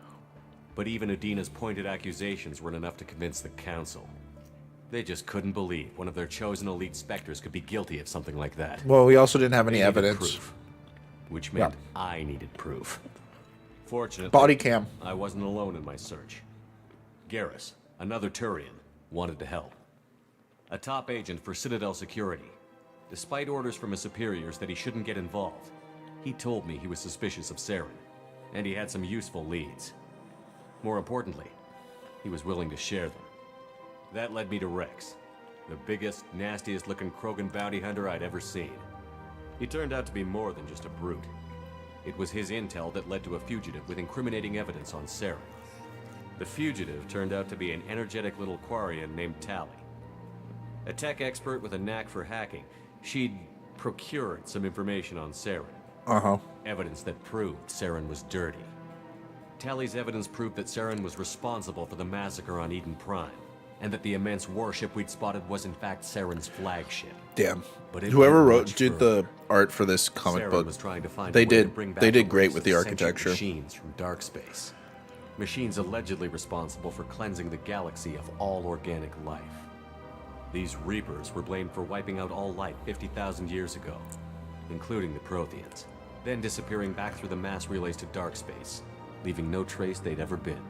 But even Adina's pointed accusations weren't enough to convince the Council. They just couldn't believe one of their chosen elite Spectres could be guilty of something like that. Well, we also didn't have any They needed evidence. proof, which meant I needed proof. Fortunately, Body cam. I wasn't alone in my search. Garrus, another Turian, wanted to help. A top agent for Citadel Security. Despite orders from his superiors that he shouldn't get involved, he told me he was suspicious of Saren, and he had some useful leads. More importantly, he was willing to share them. That led me to Rex, the biggest, nastiest looking Krogan bounty hunter I'd ever seen. He turned out to be more than just a brute. It was his intel that led to a fugitive with incriminating evidence on Saren. The fugitive turned out to be an energetic little Quarian named Tali. A tech expert with a knack for hacking, she'd procured some information on Saren. Uh-huh. Evidence that proved Saren was dirty. Tali's evidence proved that Saren was responsible for the massacre on Eden Prime, and that the immense warship we'd spotted was in fact Saren's flagship. Damn. But it Whoever went much did the art for this comic Saren book, was trying to find they a way to did bring back they a did great race with of the sentient architecture. Machines from dark space. Machines allegedly responsible for cleansing the galaxy of all organic life. These Reapers were blamed for wiping out all life 50,000 years ago, including the Protheans, then disappearing back through the mass relays to dark space, leaving no trace they'd ever been.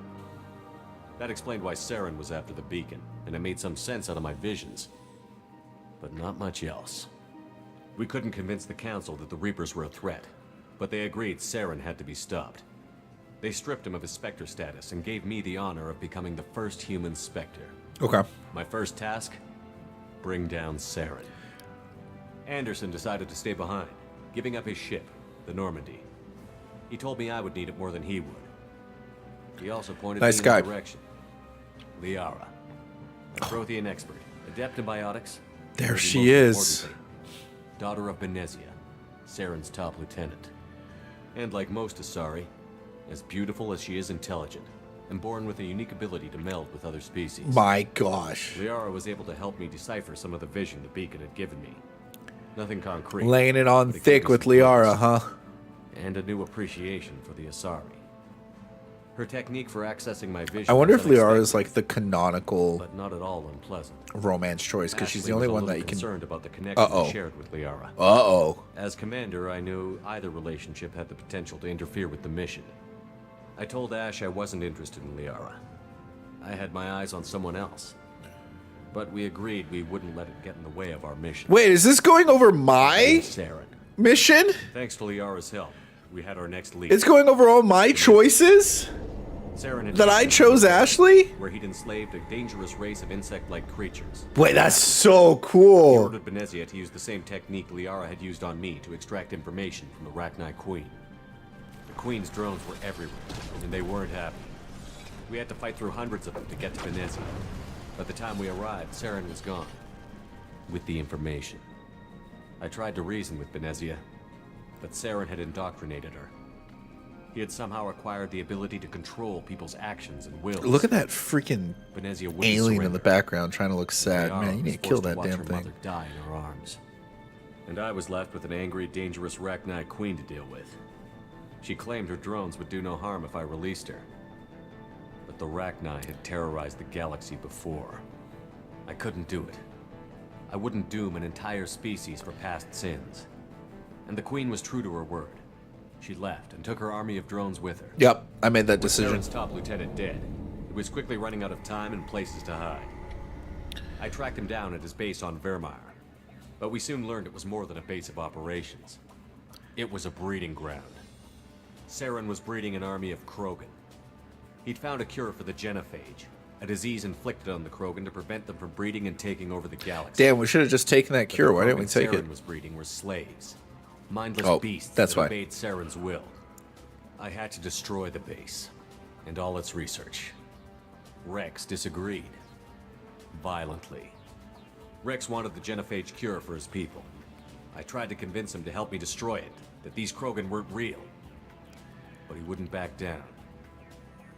That explained why Saren was after the beacon, and it made some sense out of my visions. But not much else. We couldn't convince the Council that the Reapers were a threat, but they agreed Saren had to be stopped. They stripped him of his Spectre status and gave me the honor of becoming the first human Spectre. Okay. My first task? Bring down Saren. Anderson decided to stay behind, giving up his ship, the Normandy. He told me I would need it more than he would. He also pointed Nice me guy. in the direction. Liara, a Prothean expert, adept in biotics. There maybe she most is. importantly, daughter of Benezia, Saren's top lieutenant. And like most Asari, as beautiful as she is intelligent, and born with a unique ability to meld with other species. My gosh. Liara was able to help me decipher some of the vision the beacon had given me. Nothing concrete. Laying it on but it thick gave me with some Liara, clues. huh? And a new appreciation for the Asari. Her technique for accessing my vision. I wonder if was Liara is unexpected, like the canonical but not at all unpleasant. romance choice because she's Ashley the only was a one that little you can. concerned about the connection Uh-oh. we shared with Liara. Uh-oh. As commander, I knew either relationship had the potential to interfere with the mission. I told Ash I wasn't interested in Liara. I had my eyes on someone else. But we agreed we wouldn't let it get in the way of our mission. Wait, is this going over my Saren. mission? Thanks to Liara's help, we had our next lead. It's going over all my choices? Saren had That I taken chose a mission Ashley? where he'd enslaved a dangerous race of insect-like creatures. Wait, that's so He cool. ordered Benezia to use the same technique Liara had used on me to extract information from the Rachni Queen. The Queen's drones were everywhere, and they weren't happy. We had to fight through hundreds of them to get to Benezia. By the time we arrived, Saren was gone. With the information. I tried to reason with Benezia, but Saren had indoctrinated her. He had somehow acquired the ability to control people's actions and wills. Look at that freaking Benezia wouldn't alien in surrender. the background trying to look sad. Liara Man, you was need to kill forced that watch damn her thing. mother die in her arms. And I was left with an angry, dangerous Rachni Queen to deal with. She claimed her drones would do no harm if I released her. But the Rachni had terrorized the galaxy before. I couldn't do it. I wouldn't doom an entire species for past sins. And the Queen was true to her word. She left and took her army of drones with her. Yep, I made that With decision. Saren's top lieutenant dead, it was quickly running out of time and places to hide. I tracked him down at his base on Vermeer, but we soon learned it was more than a base of operations. It was a breeding ground. Saren was breeding an army of Krogan. He'd found a cure for the genophage, A disease inflicted on the Krogan to prevent them from breeding and taking over the galaxy. Damn, we should have just taken that cure. Why didn't we Krogan take it? Saren was breeding were slaves. Mindless Oh, beasts that's that why. obeyed Saren's will. I had to destroy the base and all its research. Rex disagreed. Violently. Rex wanted the genophage cure for his people. I tried to convince him to help me destroy it, that these Krogan weren't real. But he wouldn't back down.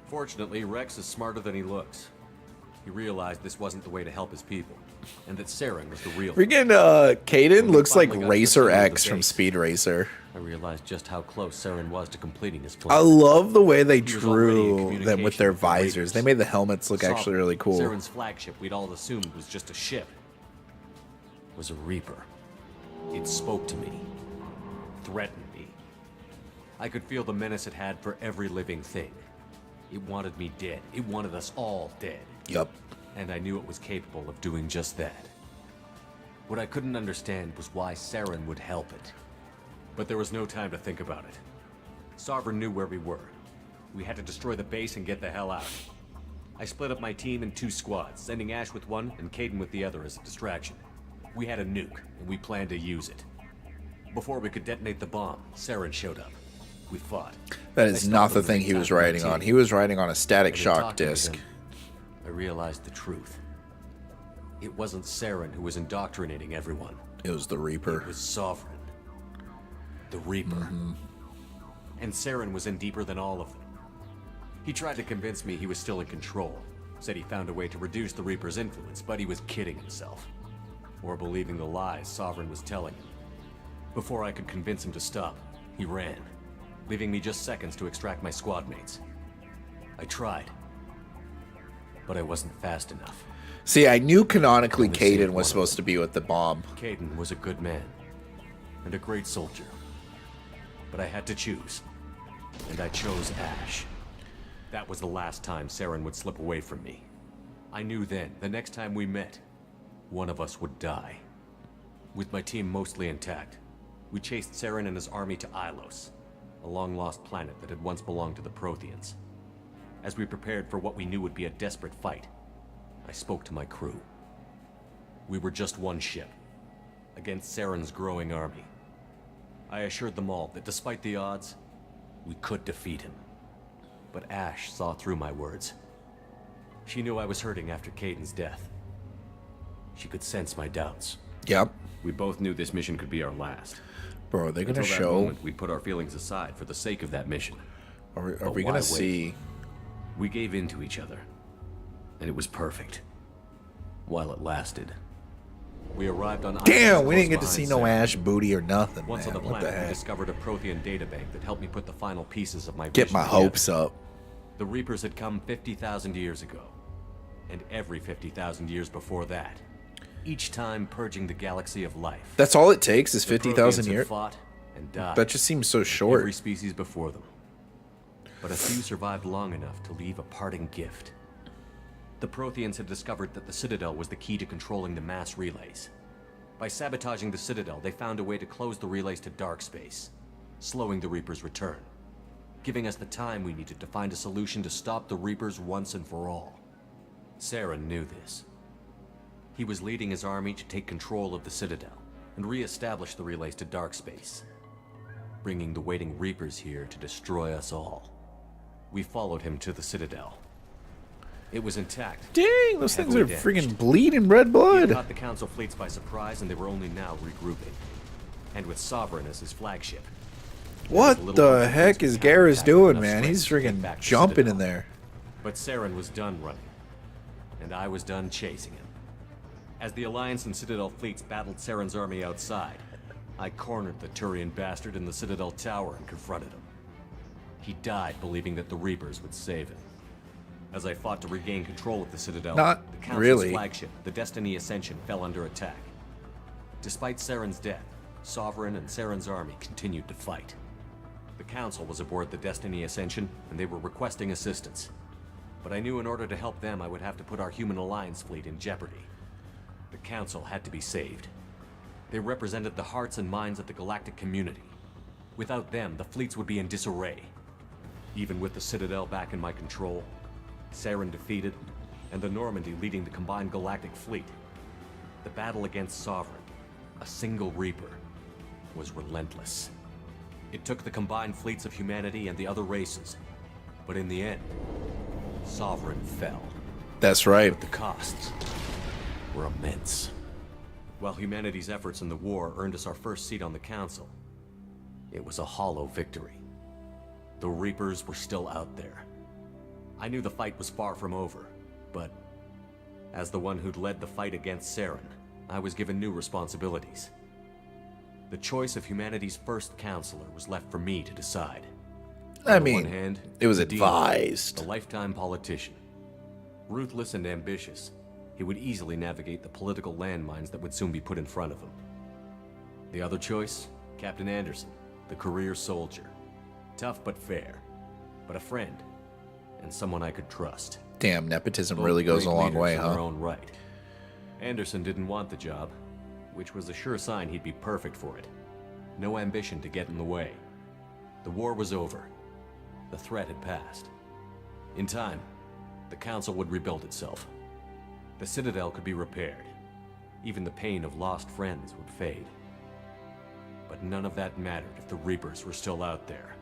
Fortunately, Rex is smarter than he looks. He realized this wasn't the way to help his people, and that Saren was the real one. Freaking Caden When we looks like finally got Racer control of the X from base, Speed Racer. I realized just how close Saren was to completing his plan. I love the way they He was already in drew them with their communication with the visors. Raiders. They made the helmets look actually really cool. Saren's flagship we'd all assumed was just a ship. Was a Reaper. It spoke to me. Threatened me. I could feel the menace it had for every living thing. It wanted me dead. It wanted us all dead. Yup. And I knew it was capable of doing just that. What I couldn't understand was why Saren would help it. But there was no time to think about it. Sovereign knew where we were. We had to destroy the base and get the hell out. I split up my team in 2 squads, sending Ash with one and Caden with the other as a distraction. We had a nuke, and we planned to use it. Before we could detonate the bomb, Saren showed up. We fought. That I is stopped not the him thing with he was attack riding my on. team. He was riding on a static And in shock talking with disc. him, I realized the truth. It wasn't Saren who was indoctrinating everyone. It was the Reaper. It was Sovereign. The Reaper. And Saren was in deeper than all of them. He tried to convince me he was still in control. Said he found a way to reduce the Reaper's influence, but he was kidding himself. Or believing the lies Sovereign was telling him. Before I could convince him to stop, he ran, leaving me just seconds to extract my squad mates. I tried, but I wasn't fast enough. See, I knew canonically Only saved Caden one was of supposed to be with the bomb. Caden was a good man, and a great soldier. But I had to choose, and I chose Ash. That was the last time Saren would slip away from me. I knew then, the next time we met, one of us would die. With my team mostly intact, we chased Saren and his army to Ilos, a long-lost planet that had once belonged to the Protheans. As we prepared for what we knew would be a desperate fight, I spoke to my crew. We were just one ship, against Saren's growing army. I assured them all that despite the odds, we could defeat him. But Ash saw through my words. She knew I was hurting after Caden's death. She could sense my doubts. Yep. We both knew this mission could be our last. Bro, are they gonna Until that show? moment, we put our feelings aside for the sake of that mission. Are we But gonna why see? wait? We gave in to each other, and it was perfect. While it lasted. We arrived on Damn, Ilos we close didn't get to see behind no Saren. Ash booty or nothing, Once man. on the What the planet, we heck? discovered a Prothean databank that helped me put the final pieces of my Get vision my together. hopes up. The Reapers had come 50,000 years ago, and every 50,000 years before that, each time purging the galaxy of life. That's all it takes is The 50,000 Protheans had years. fought and died. That just seems so like short. Every species before them, but a few survived long enough to leave a parting gift. The Protheans had discovered that the Citadel was the key to controlling the mass relays. By sabotaging the Citadel, they found a way to close the relays to dark space, slowing the Reapers' return, giving us the time we needed to find a solution to stop the Reapers once and for all. Saren knew this. He was leading his army to take control of the Citadel and re-establish the relays to dark space, bringing the waiting Reapers here to destroy us all. We followed him to the Citadel. It was intact. Dang, those things heavily are damaged. freaking bleeding red He blood. had caught the Council fleets by surprise, and they were only now regrouping. And with Sovereign as his flagship. What the heck is Garrus doing, man? He's freaking jumping in there. But Saren was done running, and I was done chasing him. As the Alliance and Citadel fleets battled Saren's army outside, I cornered the Turian bastard in the Citadel tower and confronted him. He died believing that the Reapers would save him. As I fought to regain control of the Citadel, Not the Council's really. flagship, the Destiny Ascension, fell under attack. Despite Saren's death, Sovereign and Saren's army continued to fight. The Council was aboard the Destiny Ascension, and they were requesting assistance. But I knew in order to help them, I would have to put our Human Alliance fleet in jeopardy. The Council had to be saved. They represented the hearts and minds of the galactic community. Without them, the fleets would be in disarray. Even with the Citadel back in my control, Saren defeated, and the Normandy leading the combined galactic fleet. The battle against Sovereign, a single Reaper, was relentless. It took the combined fleets of humanity and the other races, but in the end, Sovereign fell. That's right. But the costs were immense. While humanity's efforts in the war earned us our first seat on the Council, it was a hollow victory. The Reapers were still out there. I knew the fight was far from over, but as the one who'd led the fight against Saren, I was given new responsibilities. The choice of humanity's first counselor was left for me to decide. I mean, it was advised. A lifetime politician. Ruthless and ambitious, he would easily navigate the political landmines that would soon be put in front of him. The other choice? Captain Anderson, the career soldier. Tough but fair, but a friend, and someone I could trust. Damn, nepotism Both really goes a great long leaders way, in huh? their own right. Anderson didn't want the job, which was a sure sign he'd be perfect for it. No ambition to get in the way. The war was over. The threat had passed. In time, the Council would rebuild itself. The Citadel could be repaired. Even the pain of lost friends would fade. But none of that mattered if the Reapers were still out there.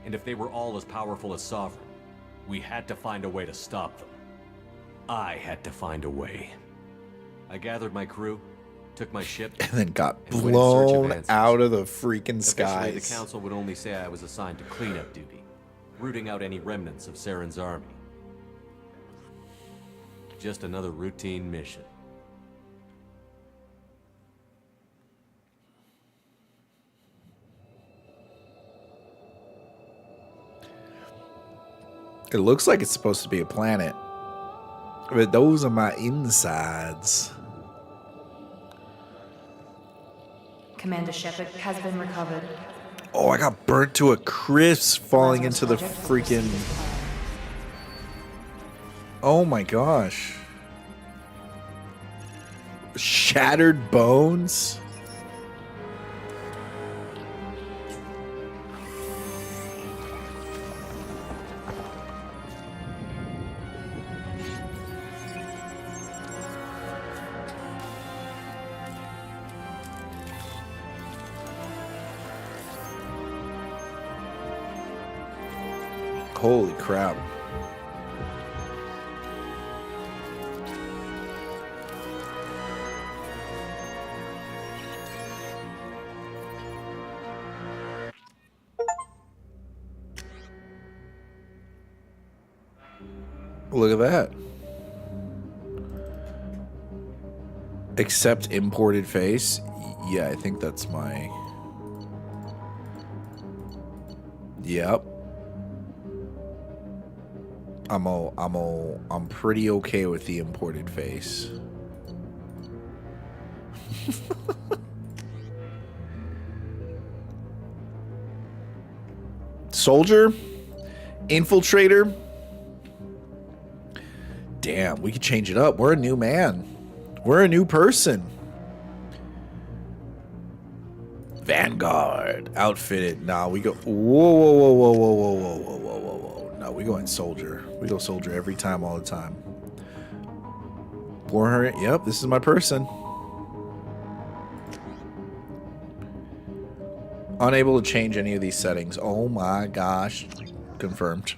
And if they were all as powerful as Sovereign, we had to find a way to stop them. I had to find a way. I gathered my crew, took my ship, and then got and went in search of blown answers. out of the freaking Officially, the skies. Council would only say I was assigned to cleanup duty, rooting out any remnants of Saren's army. Just another routine mission. It looks like it's supposed to be a planet. But those are my insides. Commander Shepard has been recovered. Oh, I got burnt to a crisp falling into the freaking... Oh my gosh. Shattered bones? Holy crap. Look at that. Accept imported face. Yeah, I think that's my... Yep. I'm pretty okay with the imported face. Soldier? Infiltrator? Damn, we could change it up. We're a new man. We're a new person. Vanguard. Outfitted. Nah, we go... Whoa, whoa, whoa, whoa, whoa, whoa, whoa, whoa, whoa, whoa, whoa. No, we go in soldier. We go soldier every time, all the time. 400. Yep, this is my person. Unable to change any of these settings. Oh my gosh. Confirmed.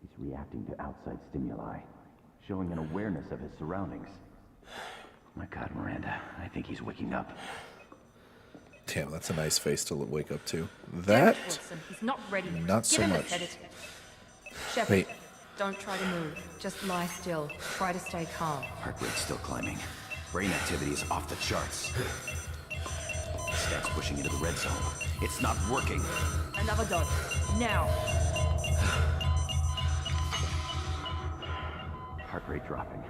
He's reacting to outside stimuli, showing an awareness of his surroundings. My God, Miranda, I think he's waking up. Damn, that's a nice face to wake up to. That, He's not ready. not so Give him a much. sedative. Shepard, Wait. don't try to move. Just lie still. Try to stay calm. Heart rate's still climbing. Brain activity is off the charts. Stats pushing into the red zone. It's not working. Another dose. Now. Heart rate dropping.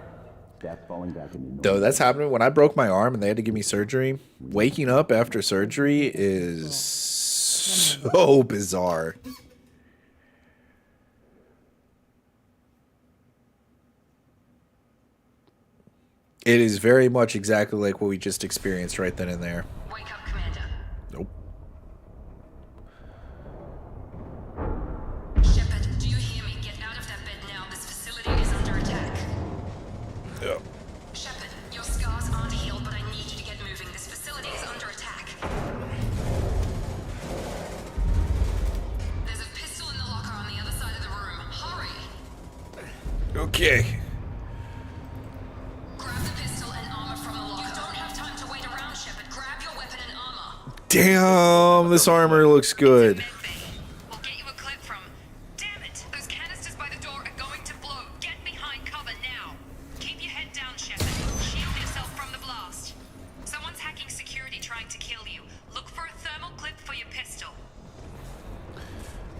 Stats falling back into Though that's happening when I broke my arm and they had to give me surgery. Waking up after surgery is so bizarre. It is very much exactly like what we just experienced right then and there. Wake up, Commander. Nope. Okay. Damn, this armor looks good.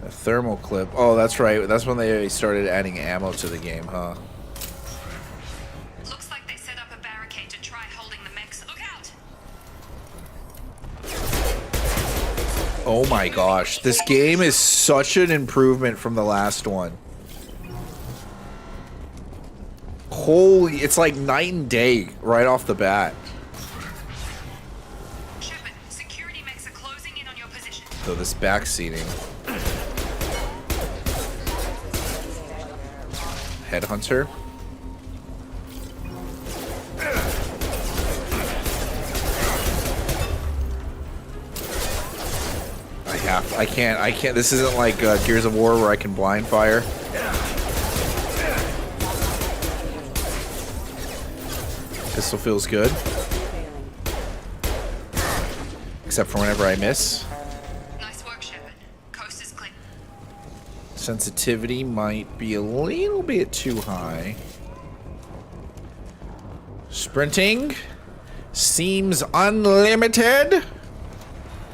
A thermal clip. Oh, that's right. That's when they started adding ammo to the game, huh? Looks like they set up a barricade to try holding the mechs. Look out! Oh my gosh. This game is such an improvement from the last one. Holy, it's like night and day right off the bat. Shepard, security mechs are closing in on your position. So this backseating. Headhunter. I can't, this isn't like Gears of War where I can blind fire. Pistol feels good. Except for whenever I miss. Nice work, Shepard. Coast is clear. Sensitivity might be a little bit too high. Sprinting seems unlimited.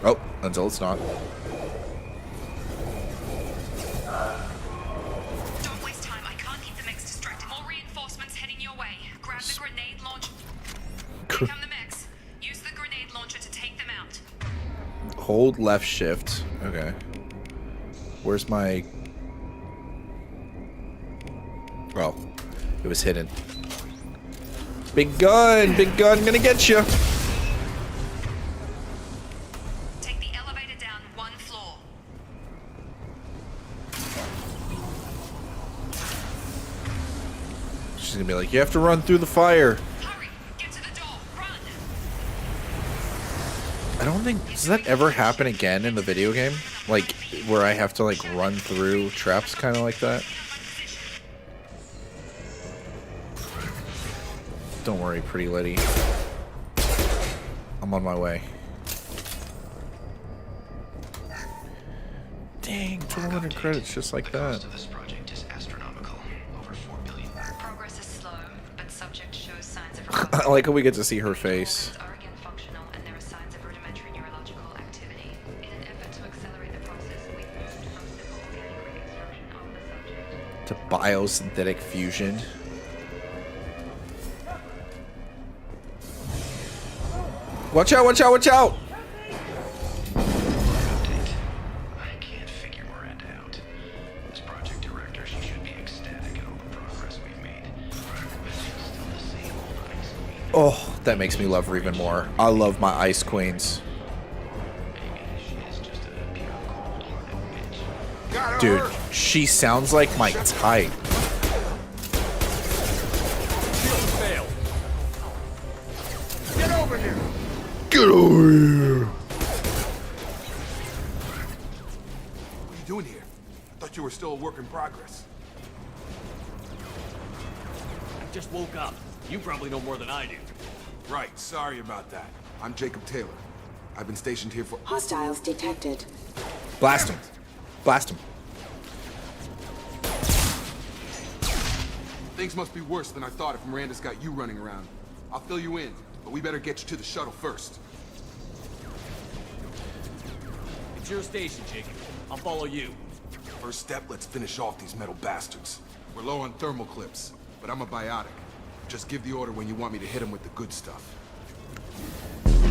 Oh, until it's not. Don't waste time. I can't keep the mechs distracted. More reinforcements heading your way. Grab the grenade launcher. Here come the mechs. Use the grenade launcher to take them out. Hold left shift. Okay. Where's my... Oh, it was hidden. Big gun, gonna get you. Take the elevator down one floor. She's gonna be like, you have to run through the fire. Hurry, get to the door, run. I don't think, does that ever happen again in the video game? Like, where I have to like run through traps kind of like that? Don't worry, pretty lady. I'm on my way. Dang, 1,200 credits just like that. This project is astronomical. Over 4 billion. Progress is slow, but subject shows signs of I like how we get to see her face. are again functional and there are signs of rudimentary neurological activity. In an effort to accelerate the process, we've moved from simple organic reconstruction of the subject. To biosynthetic fusion. Watch out, watch out, watch out! I can't figure Miranda out. As project director, she should be ecstatic at all the progress we've made. She's still the same old Ice Queen. Oh, that makes me love her even more. I love my Ice Queens. Dude, she sounds like my type. Get over here! Get over here! What are you doing here? I thought you were still a work in progress. I just woke up. You probably know more than I do. Right, sorry about that. I'm Jacob Taylor. I've been stationed here for... Hostiles detected. Blast him. Blast him. Things must be worse than I thought if Miranda's got you running around. I'll fill you in, but we better get you to the shuttle first. It's your station, Jacob. I'll follow you. First step, let's finish off these metal bastards. We're low on thermal clips, but I'm a biotic. Just give the order when you want me to hit them with the good stuff.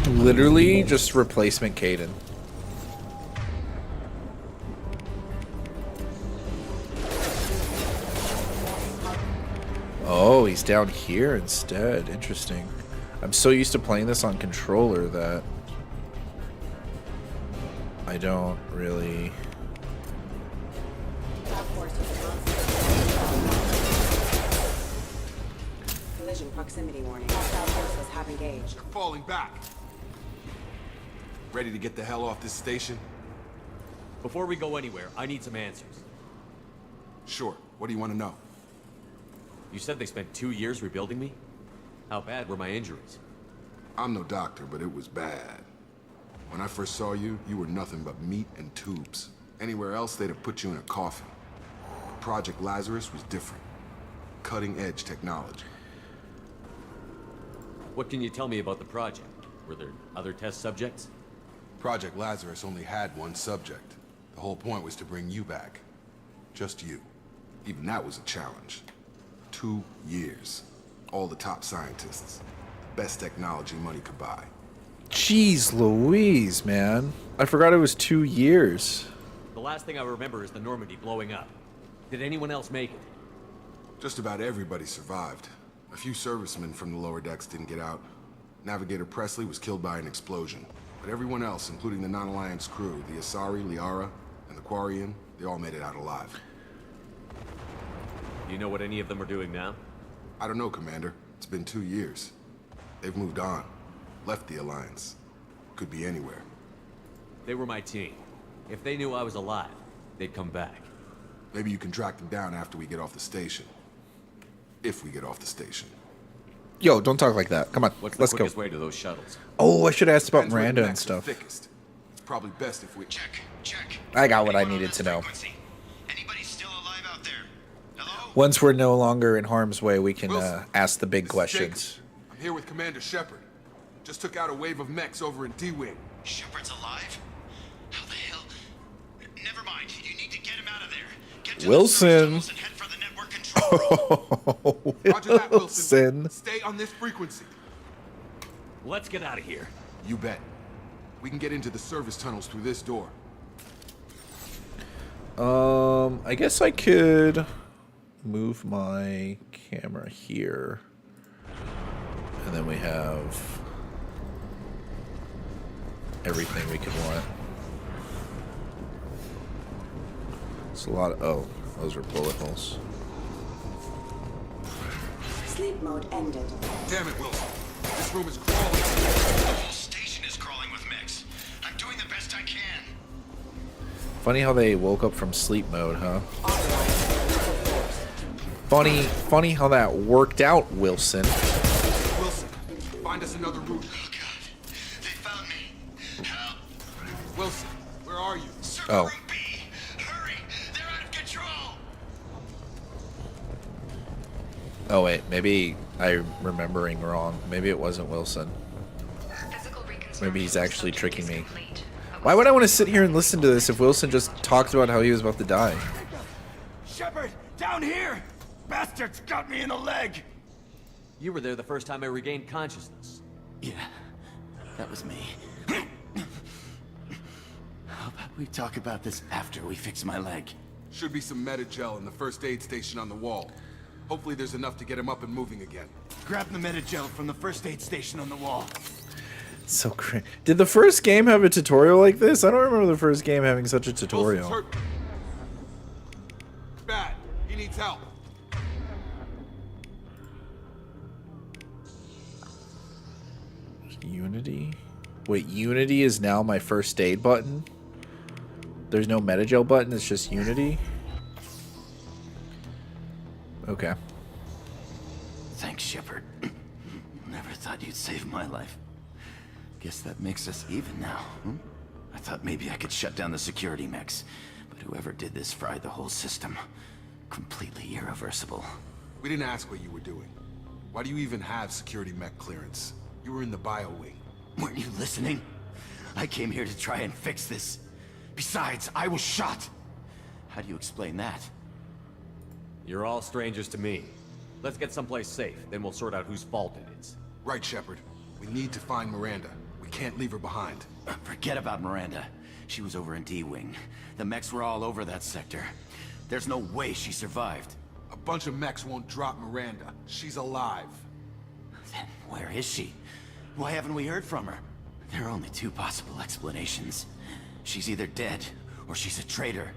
Literally just replacement Caden. Oh, he's down here instead. Interesting. I'm so used to playing this on controller that I don't really... Collision proximity warning. Hostile forces have engaged. They're falling back. Ready to get the hell off this station? Before we go anywhere, I need some answers. Sure. What do you want to know? You said they spent 2 years rebuilding me? How bad were my injuries? I'm no doctor, but it was bad. When I first saw you, you were nothing but meat and tubes. Anywhere else, they'd have put you in a coffin. Project Lazarus was different. Cutting-edge technology. What can you tell me about the project? Were there other test subjects? Project Lazarus only had one subject. The whole point was to bring you back. Just you. Even that was a challenge. 2 years. All the top scientists. Best technology money could buy. Jeez Louise, man. I forgot it was 2 years. The last thing I remember is the Normandy blowing up. Did anyone else make it? Just about everybody survived. A few servicemen from the lower decks didn't get out. Navigator Presley was killed by an explosion. But everyone else, including the non-Alliance crew, the Asari, Liara, and the Quarian, they all made it out alive. Do you know what any of them are doing now? I don't know, Commander. It's been 2 years. They've moved on. Left the Alliance. Could be anywhere. They were my team. If they knew I was alive, they'd come back. Maybe you can track them down after we get off the station. If we get off the station. Yo, don't talk like that. Come on, What's let's the go. quickest way to those shuttles? Oh, I should have asked about Depends where the Miranda and mechs are stuff. thickest. It's probably best if we... Check. I got what I needed to know. Once we're no longer in harm's way, we can ask the big questions. I'm here with Commander Shepard. Just took out a wave of mechs over in D-Wing. Shepard's alive? How the hell? Never mind. You need to get him out of there. Get to Wilson. the and head for the network control room. Roger that, Wilson. Wilson. Stay on this frequency. Let's get out of here. You bet. We can get into the service tunnels through this door. I guess I could move my camera here. And then we have everything we could want. It's a lot of, oh, those are bullet holes. Sleep mode ended. Damn it, Wilson. This room is crawling. The whole station is crawling with mechs. I'm doing the best I can. Funny how they woke up from sleep mode, huh? Funny how that worked out, Wilson. Wilson, find us another route. Oh, God. They found me. Help. Wilson, where are you? Oh. Hurry. They're out of control. Oh wait, maybe I'm remembering wrong. Maybe it wasn't Wilson. Maybe he's actually tricking me. Why would I want to sit here and listen to this if Wilson just talked about how he was about to die? Shepard, down here. Bastards got me in the leg. You were there the first time I regained consciousness. Yeah, that was me. How about we talk about this after we fix my leg? Should be some Metagel in the first aid station on the wall. Hopefully there's enough to get him up and moving again. Grab the Metagel from the first aid station on the wall. So crazy. Did the first game have a tutorial like this? I don't remember the first game having such a tutorial. Wilson's hurt. Bad. He needs help. Unity? Wait, Unity is now my first aid button? There's no Metagel button, it's just Unity? Okay. Thanks, Shepard. Never thought you'd save my life. Guess that makes us even now. I thought maybe I could shut down the security mechs, but whoever did this fried the whole system. Completely irreversible. We didn't ask what you were doing. Why do you even have security mech clearance? You were in the bio wing. Weren't you listening? I came here to try and fix this. Besides, I was shot. How do you explain that? You're all strangers to me. Let's get someplace safe, then we'll sort out whose fault it is. Right, Shepard. We need to find Miranda. We can't leave her behind. Forget about Miranda. She was over in D-Wing. The mechs were all over that sector. There's no way she survived. A bunch of mechs won't drop Miranda. She's alive. Then where is she? Why haven't we heard from her? There are only two possible explanations. She's either dead, or she's a traitor.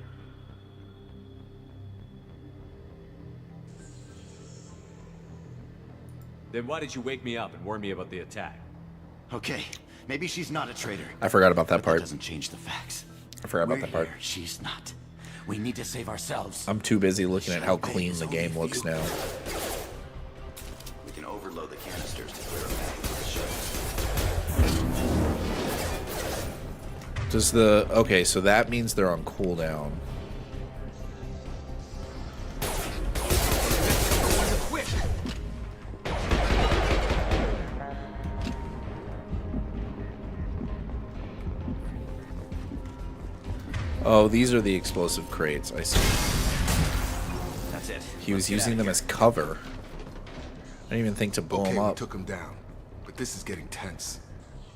Then why did you wake me up and warn me about the attack? Okay, maybe she's not a traitor. I forgot about that part. That doesn't change the facts. I forgot about that part. Here, she's not. We need to save ourselves. I'm too busy looking at how clean the game looks now. load the canisters to clear a path for the shuttle. Does the... Okay, so that means they're on cooldown. Oh, these are the explosive crates. I see. That's it. He was using them as cover. I didn't even think to blow them We up. took him down, but this is getting tense.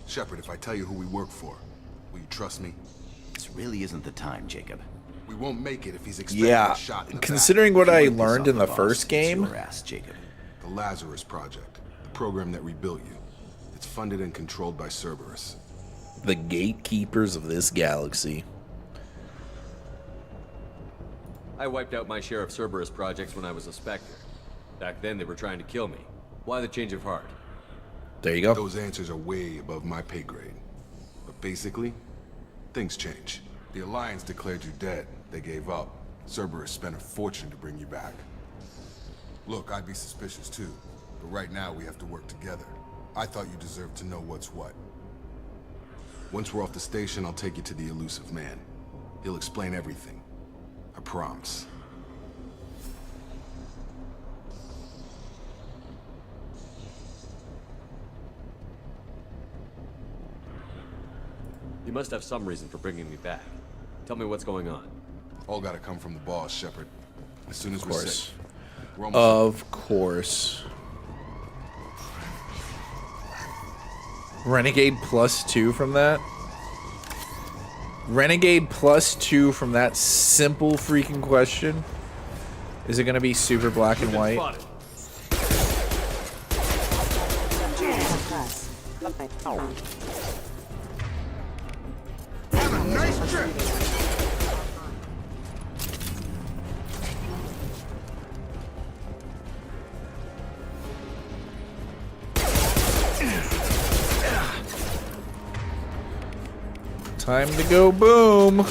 Shepard, if I tell you who we work for, will you trust me? This really isn't the time, Jacob. We won't make it if he's expecting Yeah, a shot in the considering what I learned in the first game. The Lazarus Project, the program that rebuilt you. It's funded and controlled by Cerberus. The gatekeepers of this galaxy. I wiped out my share of Cerberus projects when I was a Spectre. Back then, they were trying to kill me. Why the change of heart? There you go. Those answers are way above my pay grade. But basically, things change. The Alliance declared you dead. They gave up. Cerberus spent a fortune to bring you back. Look, I'd be suspicious too. But right now, we have to work together. I thought you deserved to know what's what. Once we're off the station, I'll take you to the Elusive Man. He'll explain everything. I promise. You must have some reason for bringing me back. Tell me what's going on. All gotta come from the boss, Shepard. As soon as Of we're course. safe. We're almost Of course. Renegade +2 from that? Renegade +2 from that simple freaking question? Is it gonna be super black and white? Have a nice trip! Time to go boom.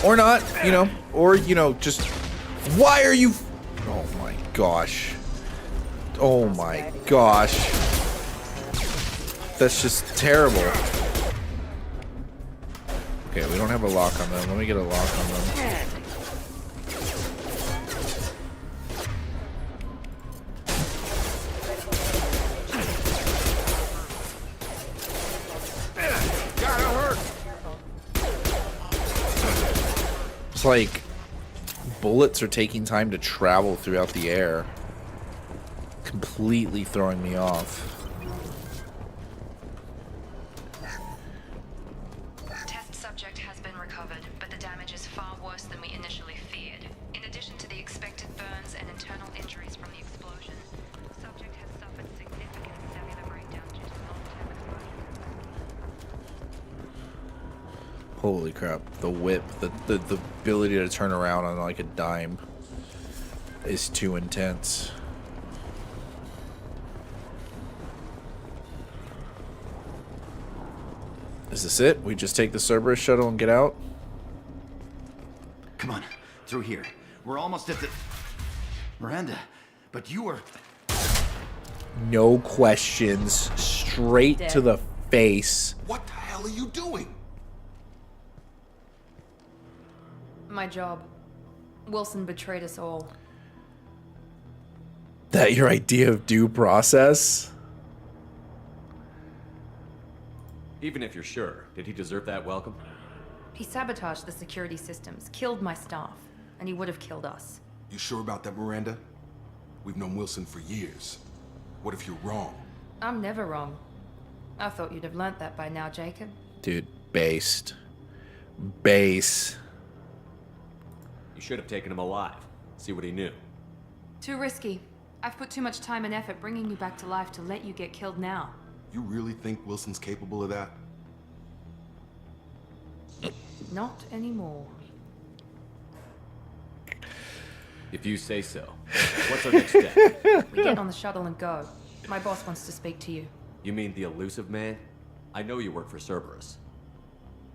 Or not, you know. Or, you know, just... Why are you... Oh my gosh. Oh my gosh. That's just terrible. Okay, we don't have a lock on them. Let me get a lock on them. It's like bullets are taking time to travel throughout the air. Completely throwing me off. Test subject has been recovered, but the damage is far worse than we initially feared. In addition to the expected burns and internal injuries from the explosion, subject has suffered significant cellular breakdown due to long-term exposure. Holy crap. The whip, the ability to turn around on like a dime is too intense. Is this it? We just take the Cerberus shuttle and get out? Come on, through here. We're almost at the... Miranda, but you were... No questions. Straight to the face. What the hell are you doing? My job. Wilson betrayed us all. That your idea of due process? Even if you're sure, did he deserve that welcome? He sabotaged the security systems, killed my staff, and he would have killed us. You sure about that, Miranda? We've known Wilson for years. What if you're wrong? I'm never wrong. I thought you'd have learnt that by now, Jacob. Dude, based. Base. You should have taken him alive. See what he knew. Too risky. I've put too much time and effort bringing you back to life to let you get killed now. You really think Wilson's capable of that? Not anymore. If you say so. What's our next step? We get on the shuttle and go. My boss wants to speak to you. You mean the Elusive Man? I know you work for Cerberus.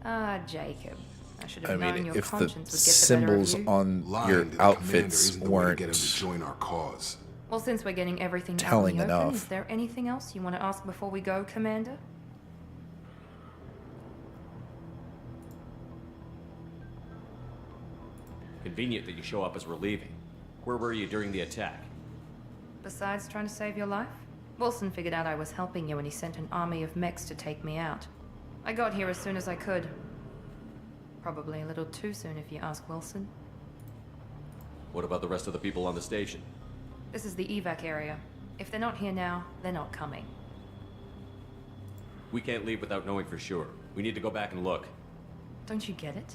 Ah, Jacob. I should I have known mean, your if the conscience would get the better of symbols you. on Lying your to the commander outfits isn't the way to weren't get him to join our cause. Well, since we're getting everything Telling out in the open, enough. is there anything else you want to ask before we go, Commander? Convenient that you show up as we're leaving. Where were you during the attack? Besides trying to save your life? Wilson figured out I was helping you and he sent an army of mechs to take me out. I got here as soon as I could. Probably a little too soon if you ask Wilson. What about the rest of the people on the station? This is the evac area. If they're not here now, they're not coming. We can't leave without knowing for sure. We need to go back and look. Don't you get it?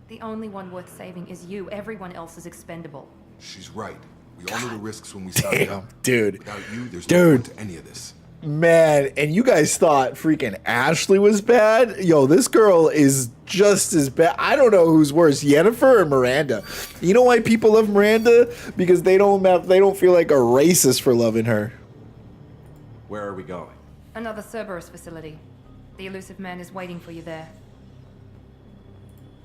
The only one worth saving is you. Everyone else is expendable. She's right. We all know the risks when we signed up. Dude. Without you, there's no point to any of this. Man, and you guys thought freaking Ashley was bad? Yo, this girl is just as bad. I don't know who's worse, Yennefer or Miranda. You know why people love Miranda? Because they don't feel like a racist for loving her. Where are we going? Another Cerberus facility. The elusive man is waiting for you there.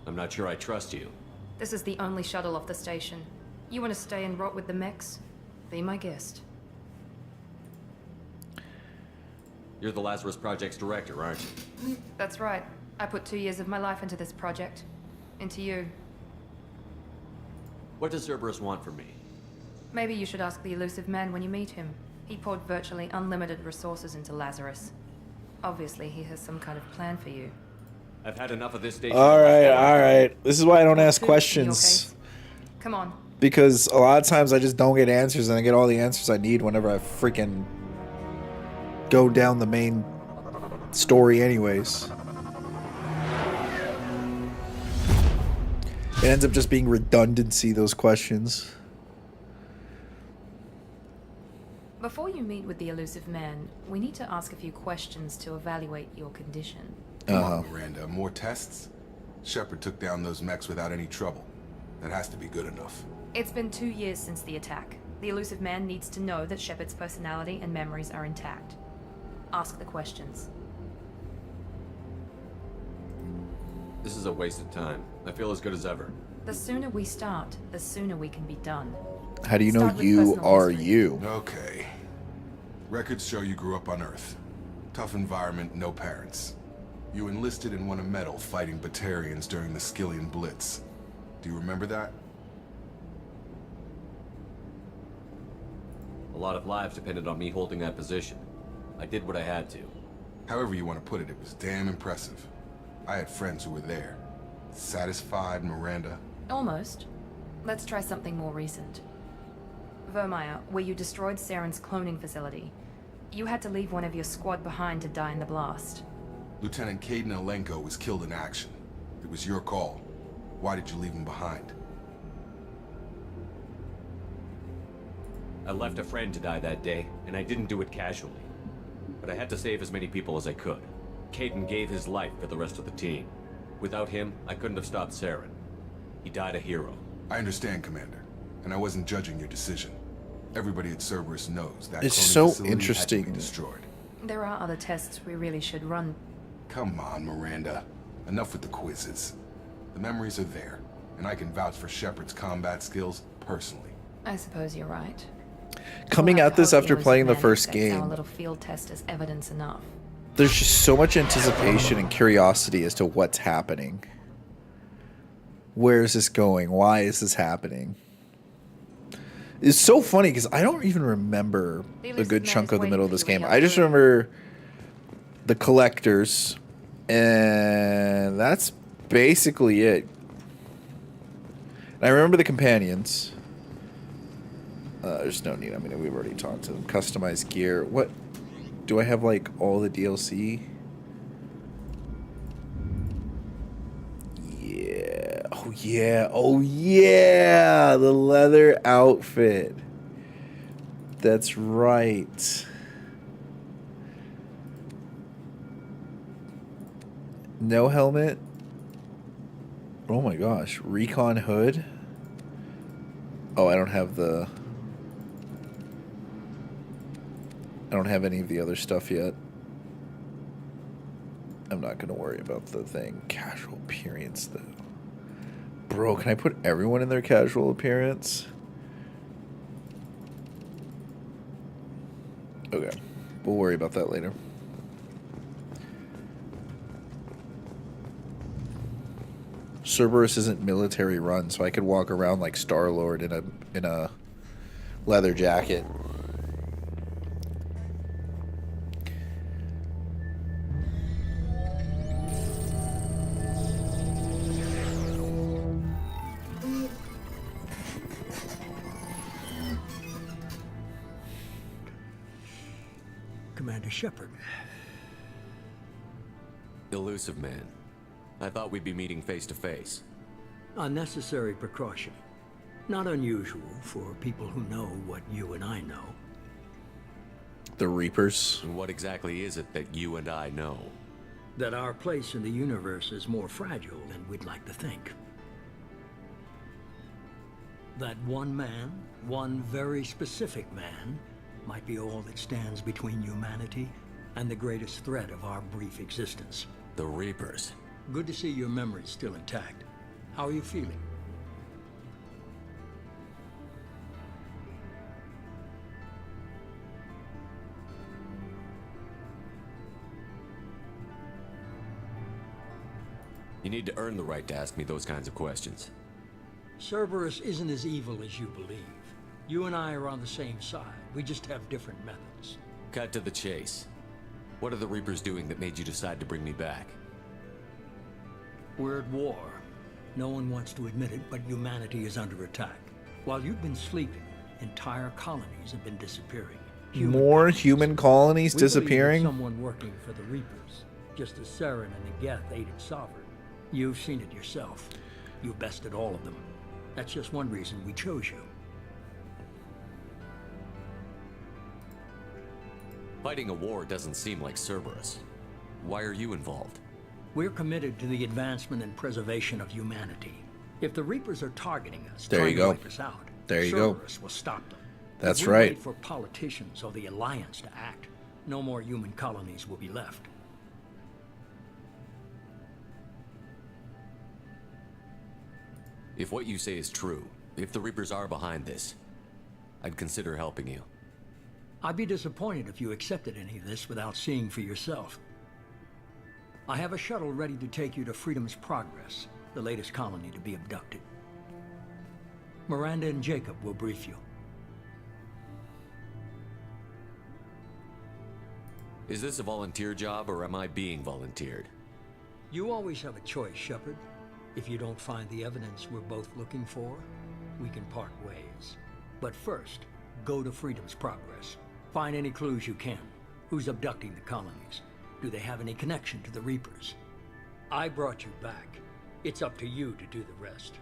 I'm not sure I trust you. This is the only shuttle off the station. You want to stay and rot with the mechs? Be my guest. You're the Lazarus Project's director, aren't you? That's right. I put 2 years of my life into this project. Into you. What does Cerberus want from me? Maybe you should ask the elusive man when you meet him. He poured virtually unlimited resources into Lazarus. Obviously, he has some kind of plan for you. I've had enough of this station. All right. This is why I don't ask questions. Come on. Because a lot of times I just don't get answers, and I get all the answers I need whenever I freaking go down the main story anyways. It ends up just being redundancy, those questions. Before you meet with the elusive man, we need to ask a few questions to evaluate your condition. Come on, Miranda. More tests? Shepard took down those mechs without any trouble. That has to be good enough. It's been 2 years since the attack. The elusive man needs to know that Shepard's personality and memories are intact. Ask the questions. This is a waste of time. I feel as good as ever. The sooner we start, the sooner we can be done. How do you know Start with you personal are history. you? Okay. Records show you grew up on Earth. Tough environment, no parents. You enlisted and won a medal fighting Batarians during the Skillian Blitz. Do you remember that? A lot of lives depended on me holding that position. I did what I had to. However you want to put it, it was damn impressive. I had friends who were there. Satisfied, Miranda? Almost. Let's try something more recent. Vermeer, where you destroyed Saren's cloning facility. You had to leave one of your squad behind to die in the blast. Lieutenant Caden Alenko was killed in action. It was your call. Why did you leave him behind? I left a friend to die that day, and I didn't do it casually. But I had to save as many people as I could. Caden gave his life for the rest of the team. Without him, I couldn't have stopped Saren. He died a hero. I understand, Commander. And I wasn't judging your decision. Everybody at Cerberus knows that It's cloning so facility had to interesting. be destroyed. There are other tests we really should run. Come on, Miranda. Enough with the quizzes. The memories are there, and I can vouch for Shepard's combat skills personally. I suppose you're right. Coming We'll at have this to hope after elusive playing the man first accepts Our game, little field test as evidence enough. there's just so much anticipation and curiosity as to what's happening. Where is this going? Why is this happening? It's so funny because I don't even remember a good chunk of the middle of this game. I just remember the collectors, and that's basically it. And I remember the companions. There's no need. I mean, we've already talked to them. Customized gear. What? Do I have, like, all the DLC? Yeah. Oh, yeah. Oh, yeah. The leather outfit. That's right. No helmet. Oh, my gosh. Recon hood. Oh, I don't have the... I don't have any of the other stuff yet. I'm not going to worry about the thing. Casual appearance, though. Bro, can I put everyone in their casual appearance? Okay. We'll worry about that later. Cerberus isn't military run, so I could walk around like Star-Lord in a leather jacket. Commander Shepard. Elusive man. I thought we'd be meeting face to face. Unnecessary precaution. Not unusual for people who know what you and I know. The Reapers. And what exactly is it that you and I know? That our place in the universe is more fragile than we'd like to think. That one man, one very specific man, might be all that stands between humanity and the greatest threat of our brief existence. The Reapers. Good to see your memory's still intact. How are you feeling? You need to earn the right to ask me those kinds of questions. Cerberus isn't as evil as you believe. You and I are on the same side. We just have different methods. Cut to the chase. What are the Reapers doing that made you decide to bring me back? We're at war. No one wants to admit it, but humanity is under attack. While you've been sleeping, entire colonies have been disappearing. More human colonies We believe disappearing? there's someone working for the Reapers, just as Saren and the Geth aided Sovereign. You've seen it yourself. You bested all of them. That's just one reason we chose you. Fighting a war doesn't seem like Cerberus. Why are you involved? We're committed to the advancement and preservation of humanity. If the Reapers are targeting us, There trying you to go. wipe us out, There you go. Cerberus will stop them. That's If we right. wait for politicians or the Alliance to act, no more human colonies will be left. If what you say is true, if the Reapers are behind this, I'd consider helping you. I'd be disappointed if you accepted any of this without seeing for yourself. I have a shuttle ready to take you to Freedom's Progress, the latest colony to be abducted. Miranda and Jacob will brief you. Is this a volunteer job, or am I being volunteered? You always have a choice, Shepard. If you don't find the evidence we're both looking for, we can part ways. But first, go to Freedom's Progress. Find any clues you can. Who's abducting the colonies? Do they have any connection to the Reapers? I brought you back. It's up to you to do the rest.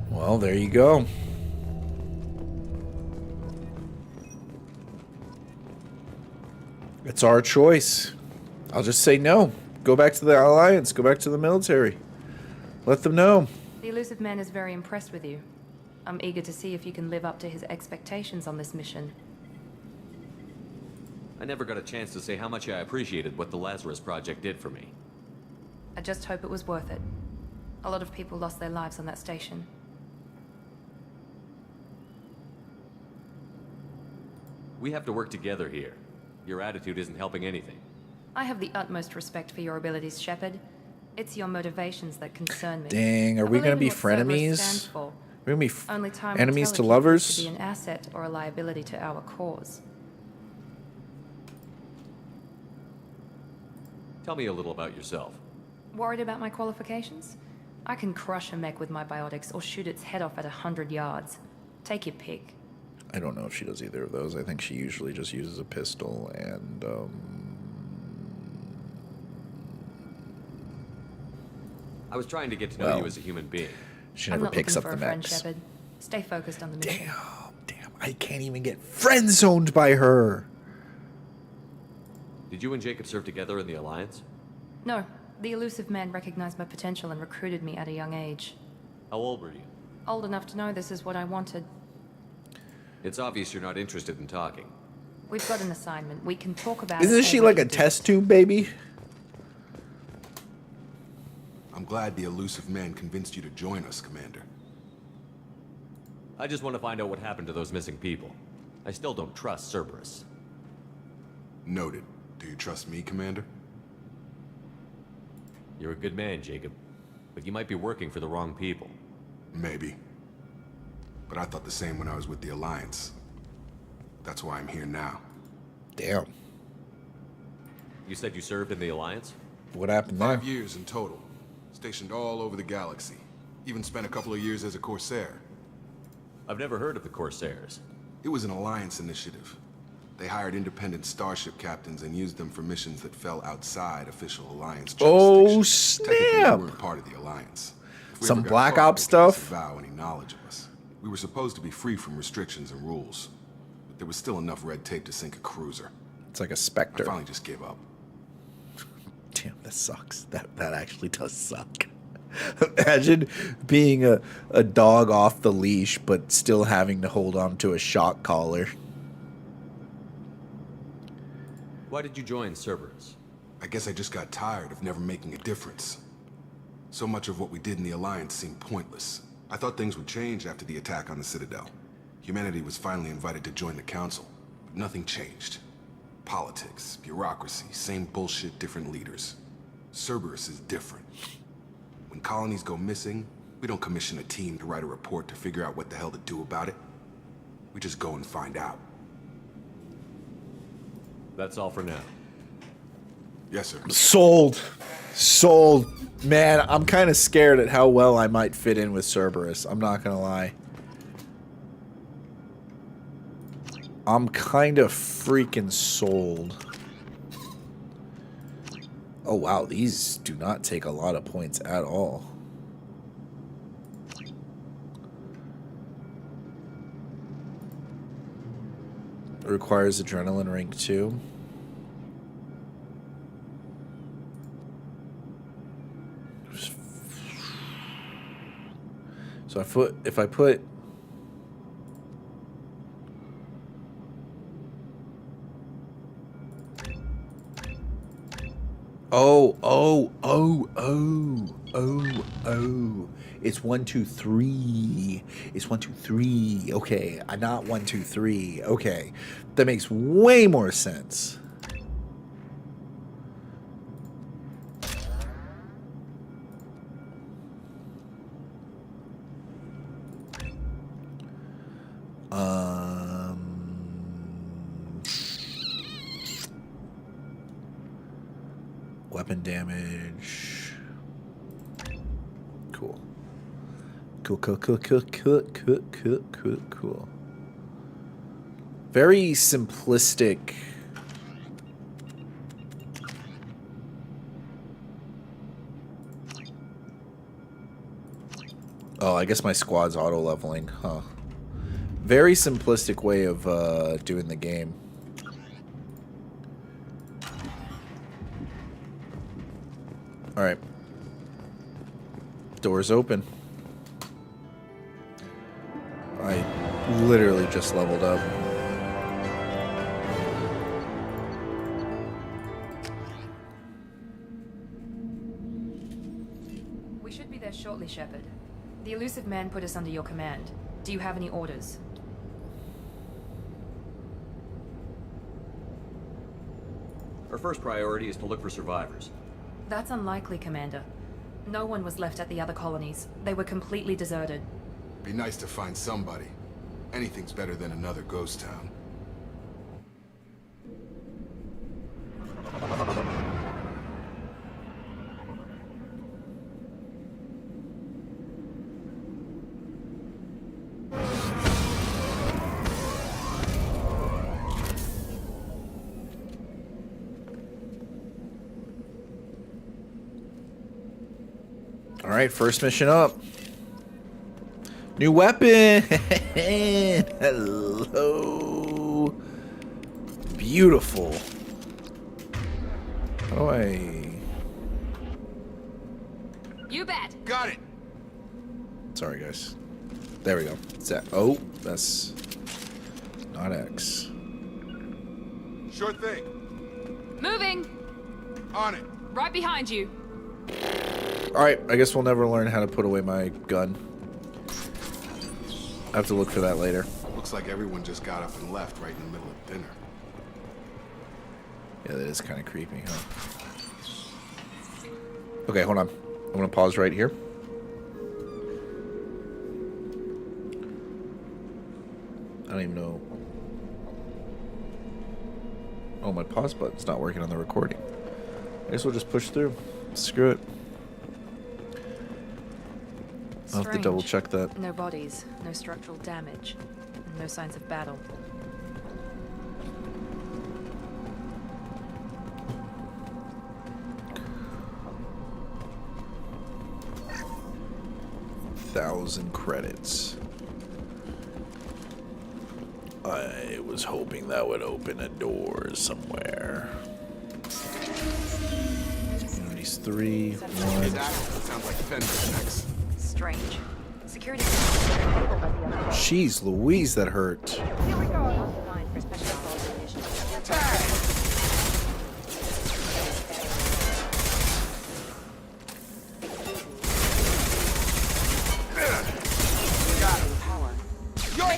Well, there you go. It's our choice. I'll just say no. Go back to the Alliance. Go back to the military. Let them know. The Elusive Man is very impressed with you. I'm eager to see if you can live up to his expectations on this mission. I never got a chance to say how much I appreciated what the Lazarus Project did for me. I just hope it was worth it. A lot of people lost their lives on that station. We have to work together here. Your attitude isn't helping anything. I have the utmost respect for your abilities, Shepard. It's your motivations that concern me. Dang, are I we believe gonna in be what Cerberus frenemies? stands for. We're gonna be Only time will enemies tell to if you lovers? prove to be an asset or a liability to our cause. Tell me a little about yourself. Worried about my qualifications? I can crush a mech with my biotics or shoot its head off at 100 yards. Take your pick. I don't know if she does either of those. I think she usually just uses a pistol and I was trying to get to know Well, you as a human being. she I'm never not picks looking up for the a friend, mechs. Shepard. Stay focused on the mission. I can't even get friend zoned by her. Did you and Jacob serve together in the Alliance? No, the Elusive Man recognized my potential and recruited me at a young age. How old were you? Old enough to know this is what I wanted. It's obvious you're not interested in talking. We've got an assignment. We can talk about Isn't it she or we like a can do test tube baby? I'm glad the elusive man convinced you to join us, Commander. I just want to find out what happened to those missing people. I still don't trust Cerberus. Noted. Do you trust me, Commander? You're a good man, Jacob. But you might be working for the wrong people. Maybe. But I thought the same when I was with the Alliance. That's why I'm here now. Damn. You said you served in the Alliance? What happened there? 5 years in total. Stationed all over the galaxy. Even spent a couple of years as a Corsair. I've never heard of the Corsairs. It was an Alliance initiative. They hired independent starship captains and used them for missions that fell outside official Alliance jurisdiction. Technically, snap! we weren't part of the Alliance. If we Some ever got Black caught, Ops they couldn't stuff? disavow any knowledge of us. We were supposed to be free from restrictions and rules, but there was still enough red tape to sink a cruiser. It's like a Spectre. I finally just gave up. Damn, that sucks. That actually does suck. Imagine being a dog off the leash, but still having to hold on to a shock collar. Why did you join Cerberus? I guess I just got tired of never making a difference. So much of what we did in the Alliance seemed pointless. I thought things would change after the attack on the Citadel. Humanity was finally invited to join the Council, but nothing changed. Politics, bureaucracy, same bullshit, different leaders. Cerberus is different. When colonies go missing, we don't commission a team to write a report to figure out what the hell to do about it. We just go and find out. That's all for now. Yes, sir. Sold. Sold. Man, I'm kind of scared at how well I might fit in with Cerberus. I'm not going to lie. I'm kind of freaking sold. Oh, wow. These do not take a lot of points at all. It requires adrenaline rank 2. So if I put it's 1, 2, 3. It's 1, 2, 3. Okay, not 1, 2, 3. Okay, that makes way more sense. Weapon damage. Cool. Cool. Very simplistic. Oh, I guess my squad's auto leveling, huh? Very simplistic way of doing the game. All right. Doors open. I literally just leveled up. We should be there shortly, Shepard. The elusive man put us under your command. Do you have any orders? Our first priority is to look for survivors. That's unlikely, Commander. No one was left at the other colonies. They were completely deserted. Be nice to find somebody. Anything's better than another ghost town. All right, first mission up. New weapon. Hello. Beautiful. How do I... You bet. Got it. Sorry, guys. There we go. It's that. Oh, that's not X. Sure thing. Moving. On it. Right behind you. Alright, I guess we'll never learn how to put away my gun. I have to look for that later. Looks like everyone just got up and left right in the middle of dinner. Yeah, that is kind of creepy, huh? Okay, hold on. I'm gonna pause right here. I don't even know. Oh, my pause button's not working on the recording. I guess we'll just push through. Screw it. I'll have to double check that. No bodies, no structural damage, and no signs of battle. $1,000 credits. I was hoping that would open a door somewhere. These 3, 1. Sounds like fence checks. Strange. Security. Jeez Louise, that hurt. Here we go. Designed for special qualifications.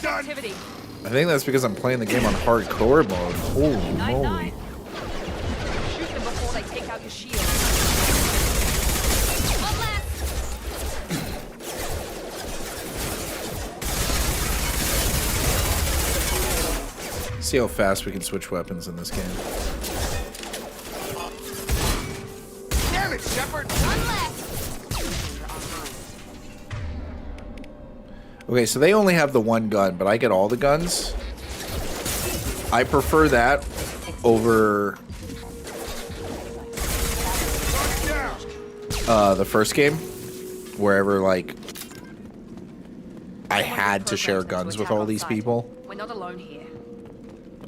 Activity. I think that's because I'm playing the game on hardcore mode. Holy moly. Shoot them before they take out your shield. See how fast we can switch weapons in this game. Damn it, Shepard! One left! Okay, so they only have the one gun, but I get all the guns. I prefer that over the first game, wherever like I had to share guns with all these people. We're not alone here.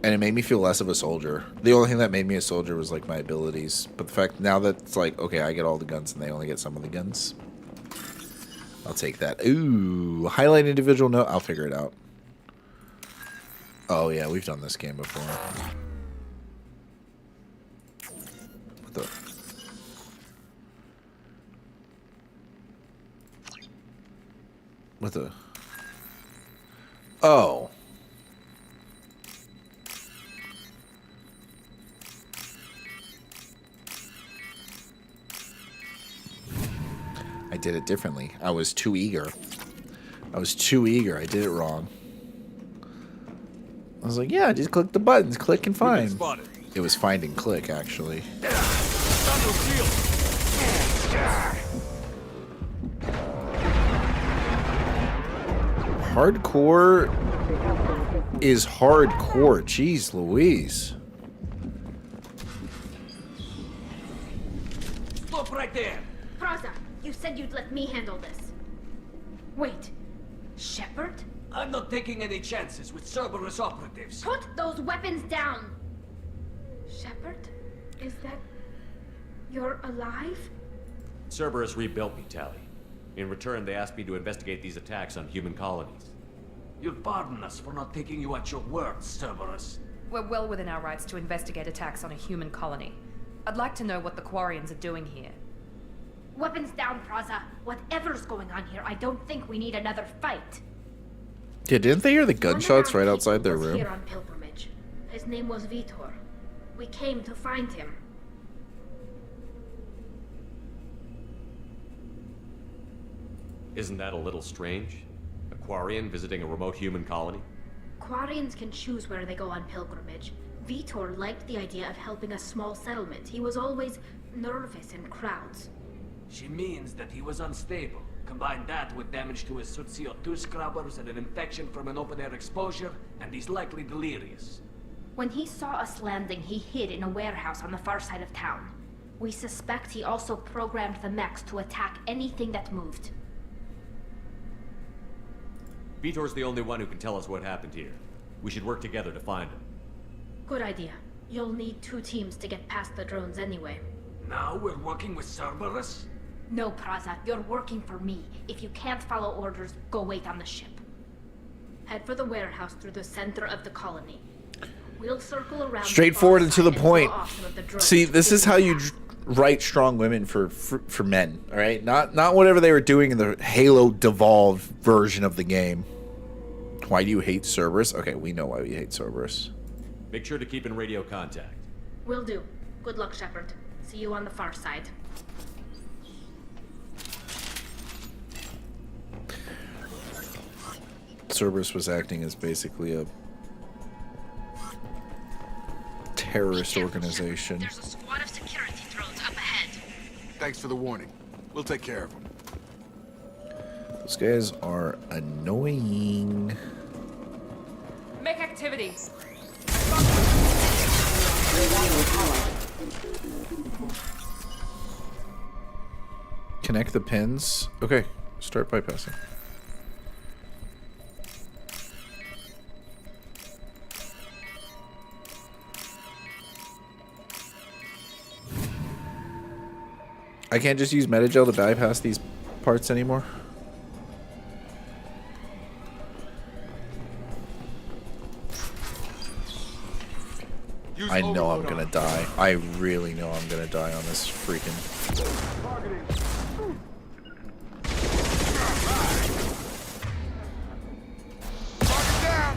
And it made me feel less of a soldier. The only thing that made me a soldier was like my abilities. But the fact now that it's like, okay, I get all the guns and they only get some of the guns. I'll take that. Ooh, highlight individual note. I'll figure it out. Oh yeah, we've done this game before. What the? What the? Oh. I did it differently. I was too eager. I did it wrong. I was like, yeah, just click the buttons. Click and find. It was find and click, actually. Hardcore is hardcore. Jeez Louise. Stop right there! Praza, you said you'd let me handle this. Wait, Shepard? I'm not taking any chances with Cerberus operatives. Put those weapons down! Shepard? Is that... you're alive? Cerberus rebuilt me, Tali. In return, they asked me to investigate these attacks on human colonies. You'll pardon us for not taking you at your word, Cerberus. We're well within our rights to investigate attacks on a human colony. I'd like to know what the Quarians are doing here. Weapons down, Praza. Whatever's going on here, I don't think we need another fight. Yeah, didn't they hear the gunshots right outside their room? Here on pilgrimage. His name was Vitor. We came to find him. Isn't that a little strange? A Quarian visiting a remote human colony? Quarians can choose where they go on pilgrimage. Vitor liked the idea of helping a small settlement. He was always nervous in crowds. She means that he was unstable. Combine that with damage to his CO2 scrubbers and an infection from an open-air exposure, and he's likely delirious. When he saw us landing, he hid in a warehouse on the far side of town. We suspect he also programmed the mechs to attack anything that moved. Vitor's the only one who can tell us what happened here. We should work together to find him. Good idea. You'll need 2 teams to get past the drones anyway. Now we're working with Cerberus? No, Praza, you're working for me. If you can't follow orders, go wait on the ship. Head for the warehouse through the center of the colony. We'll circle around. Straightforward and to the point. See, this is how you right strong women for men. All right, not whatever they were doing in the Halo Devolved version of the game. Why do you hate Cerberus? Okay, we know why we hate Cerberus. Make sure to keep in radio contact. Will do. Good luck, Shepard. See you on the far side. Cerberus was acting as basically a terrorist organization. There's a squad of security drones up ahead. Thanks for the warning. We'll take care of them. Those guys are annoying. Make activity. Connect the pins. Okay, start bypassing. I can't just use Metagel to bypass these parts anymore. I know I'm gonna die. I really know I'm gonna die on this freaking...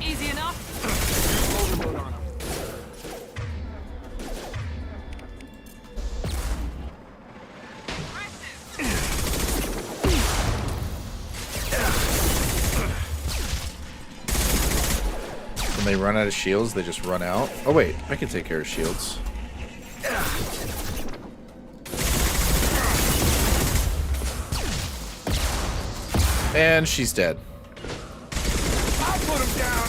Easy enough. When they run out of shields, they just run out. Oh wait, I can take care of shields. And she's dead. I'll put him down.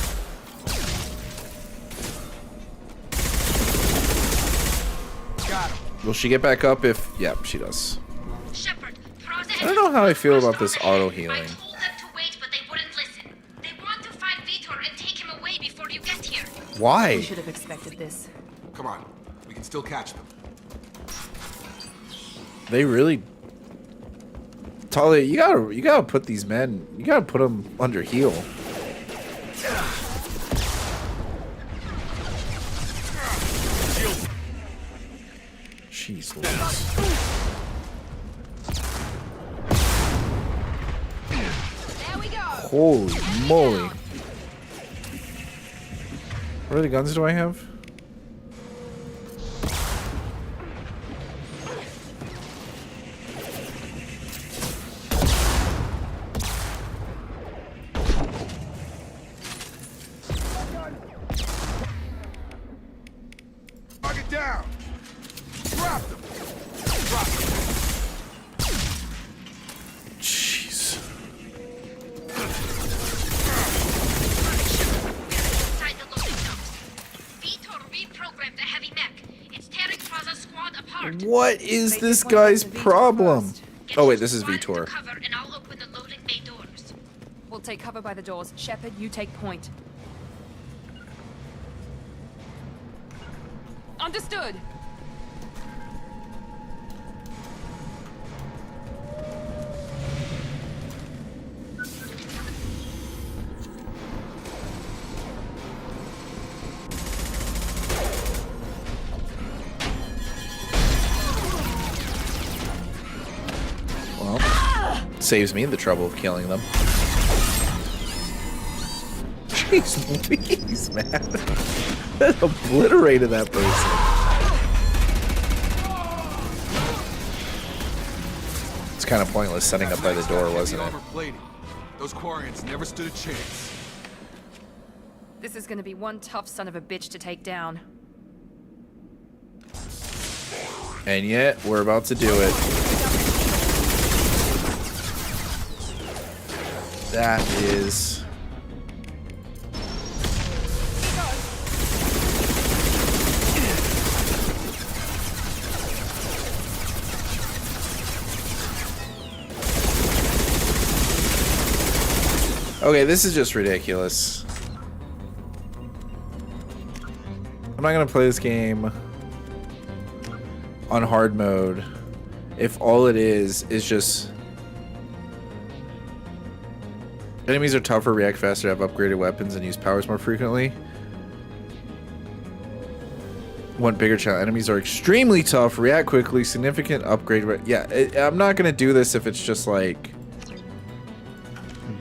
Got him. Will she get back up if... Yep, she does. Shepard, I don't know how I feel about this auto healing. told them to wait, but they wouldn't listen. They want to find Vitor and take him away before you get here. Why? We should have expected this. Come on. We can still catch them. They really... Talia, you gotta put these men... You gotta put them under heal. Jeez Louise. There we go. Holy moly. What other guns do I have? Knock it down. Drop them. Drop them. Jeez. Inside the loading docks. Vitor reprogrammed the heavy mech. It's tearing Praza's squad apart. What is this guy's problem? Oh wait, this is Vitor. Cover and I'll open the loading bay doors. We'll take cover by the doors. Shepard, you take point. Understood. Well, saves me the trouble of killing them. Jeez Louise, man. That obliterated that person. It's kind of pointless setting up by the door, wasn't it? Overplayed it. Those Quarians never stood a chance. This is gonna be one tough son of a bitch to take down. And yet, we're about to do it. That is... Okay, this is just ridiculous. I'm not gonna play this game on hard mode if all it is just enemies are tougher, react faster, have upgraded weapons, and use powers more frequently. Want bigger challenge. Enemies are extremely tough, react quickly, significant upgrade. Yeah, I'm not going to do this if it's just like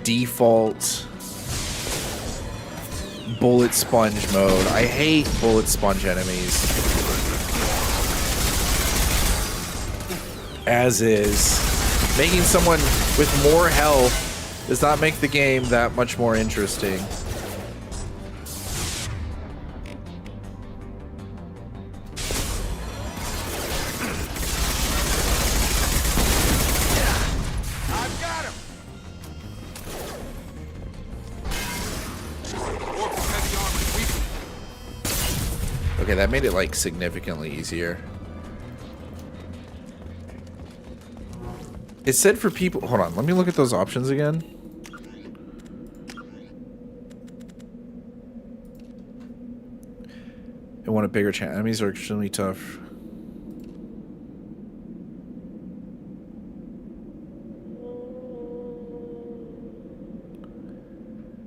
default bullet sponge mode. I hate bullet sponge enemies. As is. Making someone with more health does not make the game that much more interesting. Okay, that made it like significantly easier. It said for people, hold on, let me look at those options again. I want a bigger chance. Enemies are extremely tough.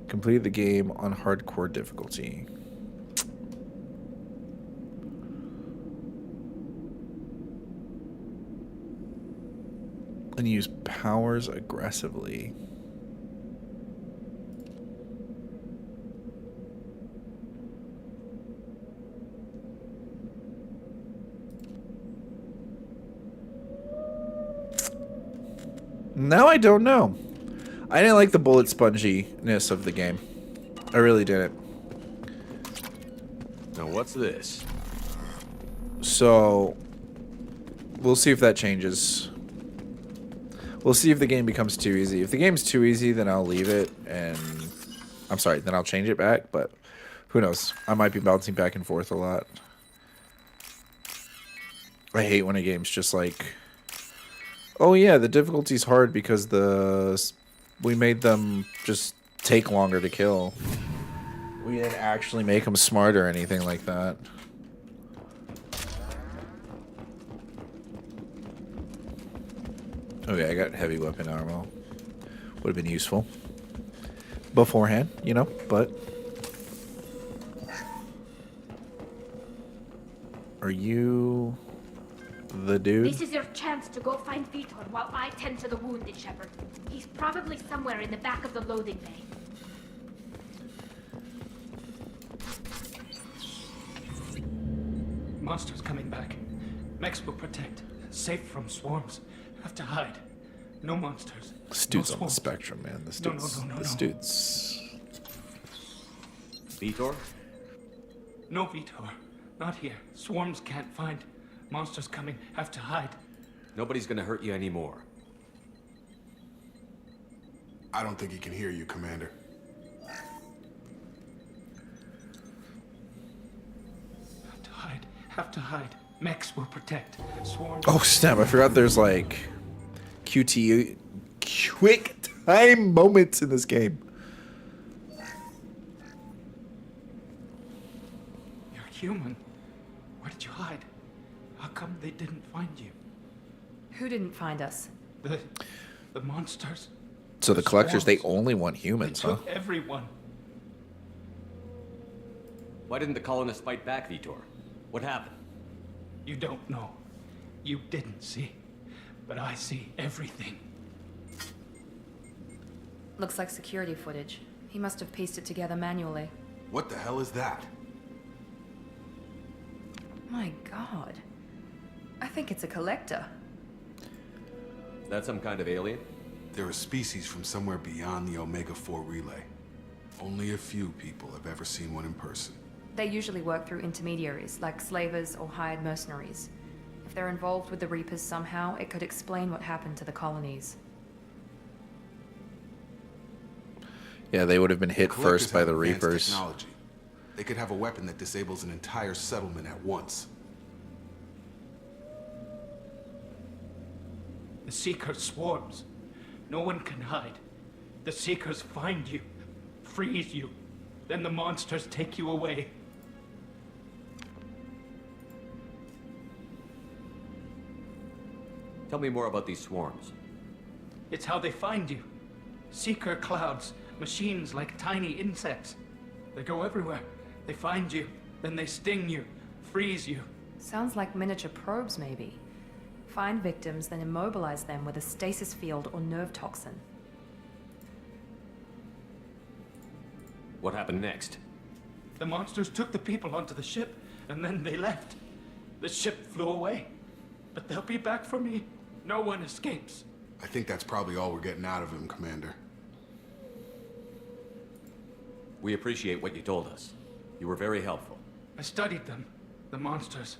Complete the game on hardcore difficulty. And use powers aggressively. Now I don't know. I didn't like the bullet sponginess of the game. I really didn't. Now what's this? So we'll see if that changes. We'll see if the game becomes too easy. If the game's too easy, then I'll leave it and... I'm sorry, then I'll change it back, but who knows? I might be bouncing back and forth a lot. I hate when a game's just like... Oh yeah, the difficulty's hard because we made them just take longer to kill. We didn't actually make them smart or anything like that. Okay, I got heavy weapon ammo. Would have been useful beforehand, you know, but... Are you the dude? This is your chance to go find Vitor while I tend to the wounded, Shepard. He's probably somewhere in the back of the loading bay. Monsters coming back. Mex will protect. Safe from swarms. Have to hide. No monsters. This dude's no on the spectrum, man. This dude's... No. This dude's... Vitor? No, Vitor. Not here. Swarms can't find. Monsters coming. Have to hide. Nobody's gonna hurt you anymore. I don't think he can hear you, Commander. Have to hide. Have to hide. Mex will protect. Swarms. Oh snap, I forgot there's like QT quick time moments in this game. You're human. Where did you hide? How come they didn't find you? Who didn't find us? The monsters. So the collectors, they Swarms. only want humans, They huh? took everyone. Why didn't the colonists fight back, Vitor? What happened? You don't know. You didn't see. But I see everything. Looks like security footage. He must have pieced it together manually. What the hell is that? My god. I think it's a collector. Is that some kind of alien? They're a species from somewhere beyond the Omega-4 relay. Only a few people have ever seen one in person. They usually work through intermediaries, like slavers or hired mercenaries. If they're involved with the Reapers somehow, it could explain what happened to the colonies. Yeah, they would have been hit Collectors first by have the advanced Reapers. Technology. They could have a weapon that disables an entire settlement at once. The Seeker swarms. No one can hide. The Seekers find you, freeze you, then the monsters take you away. Tell me more about these swarms. It's how they find you. Seeker clouds, machines like tiny insects. They go everywhere. They find you, then they sting you, freeze you. Sounds like miniature probes, maybe. Find victims, then immobilize them with a stasis field or nerve toxin. What happened next? The monsters took the people onto the ship, and then they left. The ship flew away. But they'll be back for me. No one escapes. I think that's probably all we're getting out of him, Commander. We appreciate what you told us. You were very helpful. I studied them. The monsters.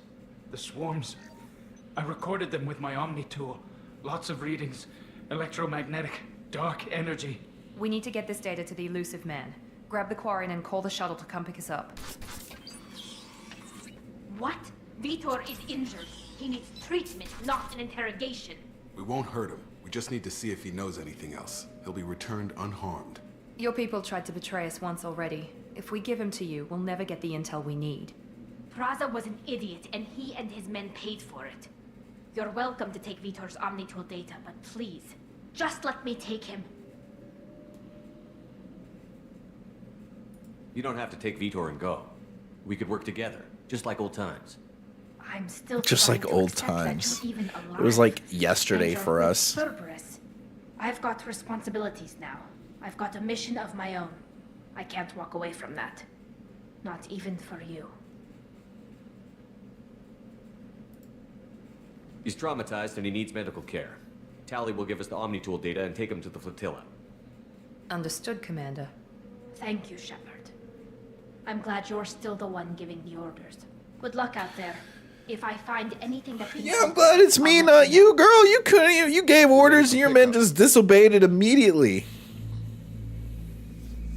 The swarms. I recorded them with my Omni tool. Lots of readings. Electromagnetic. Dark energy. We need to get this data to the elusive man. Grab the Quarian and call the shuttle to come pick us up. What? Vitor is injured. He needs treatment, not an interrogation. We won't hurt him. We just need to see if he knows anything else. He'll be returned unharmed. Your people tried to betray us once already. If we give him to you, we'll never get the intel we need. Praza was an idiot, and he and his men paid for it. You're welcome to take Vitor's Omnitool data, but please, just let me take him. You don't have to take Vitor and go. We could work together, just like old times. I'm still Just trying like to old accept that times. you're even It was alive. like yesterday And you're for with us. Cerberus. I've got responsibilities now. I've got a mission of my own. I can't walk away from that. Not even for you. He's traumatized and he needs medical care. Tali will give us the Omnitool data and take him to the flotilla. Understood, Commander. Thank you, Shepard. I'm glad you're still the one giving the orders. Good luck out there. If I find anything that can Yeah, I'm glad it's me, not you, girl. You couldn't even, you gave orders and your men just disobeyed it immediately.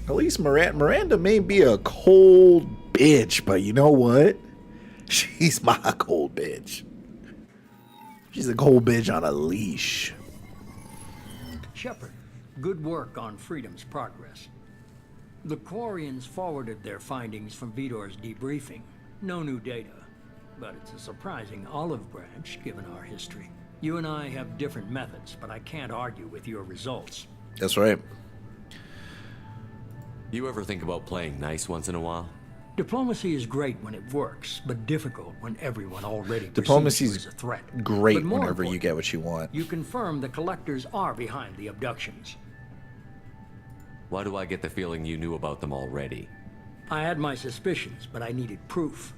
At least Miranda may be a cold bitch, but you know what? She's my cold bitch. She's a cold bitch on a leash. Shepard, good work on Freedom's progress. The Quarians forwarded their findings from Vitor's debriefing. No new data, but it's a surprising olive branch given our history. You and I have different methods, but I can't argue with your results. That's right. You ever think about playing nice once in a while? Diplomacy is great when it works, but difficult when everyone already Diplomacy perceives you as a threat. Great But more whenever you important, get what you want. You confirm the collectors are behind the abductions. Why do I get the feeling you knew about them already? I had my suspicions, but I needed proof.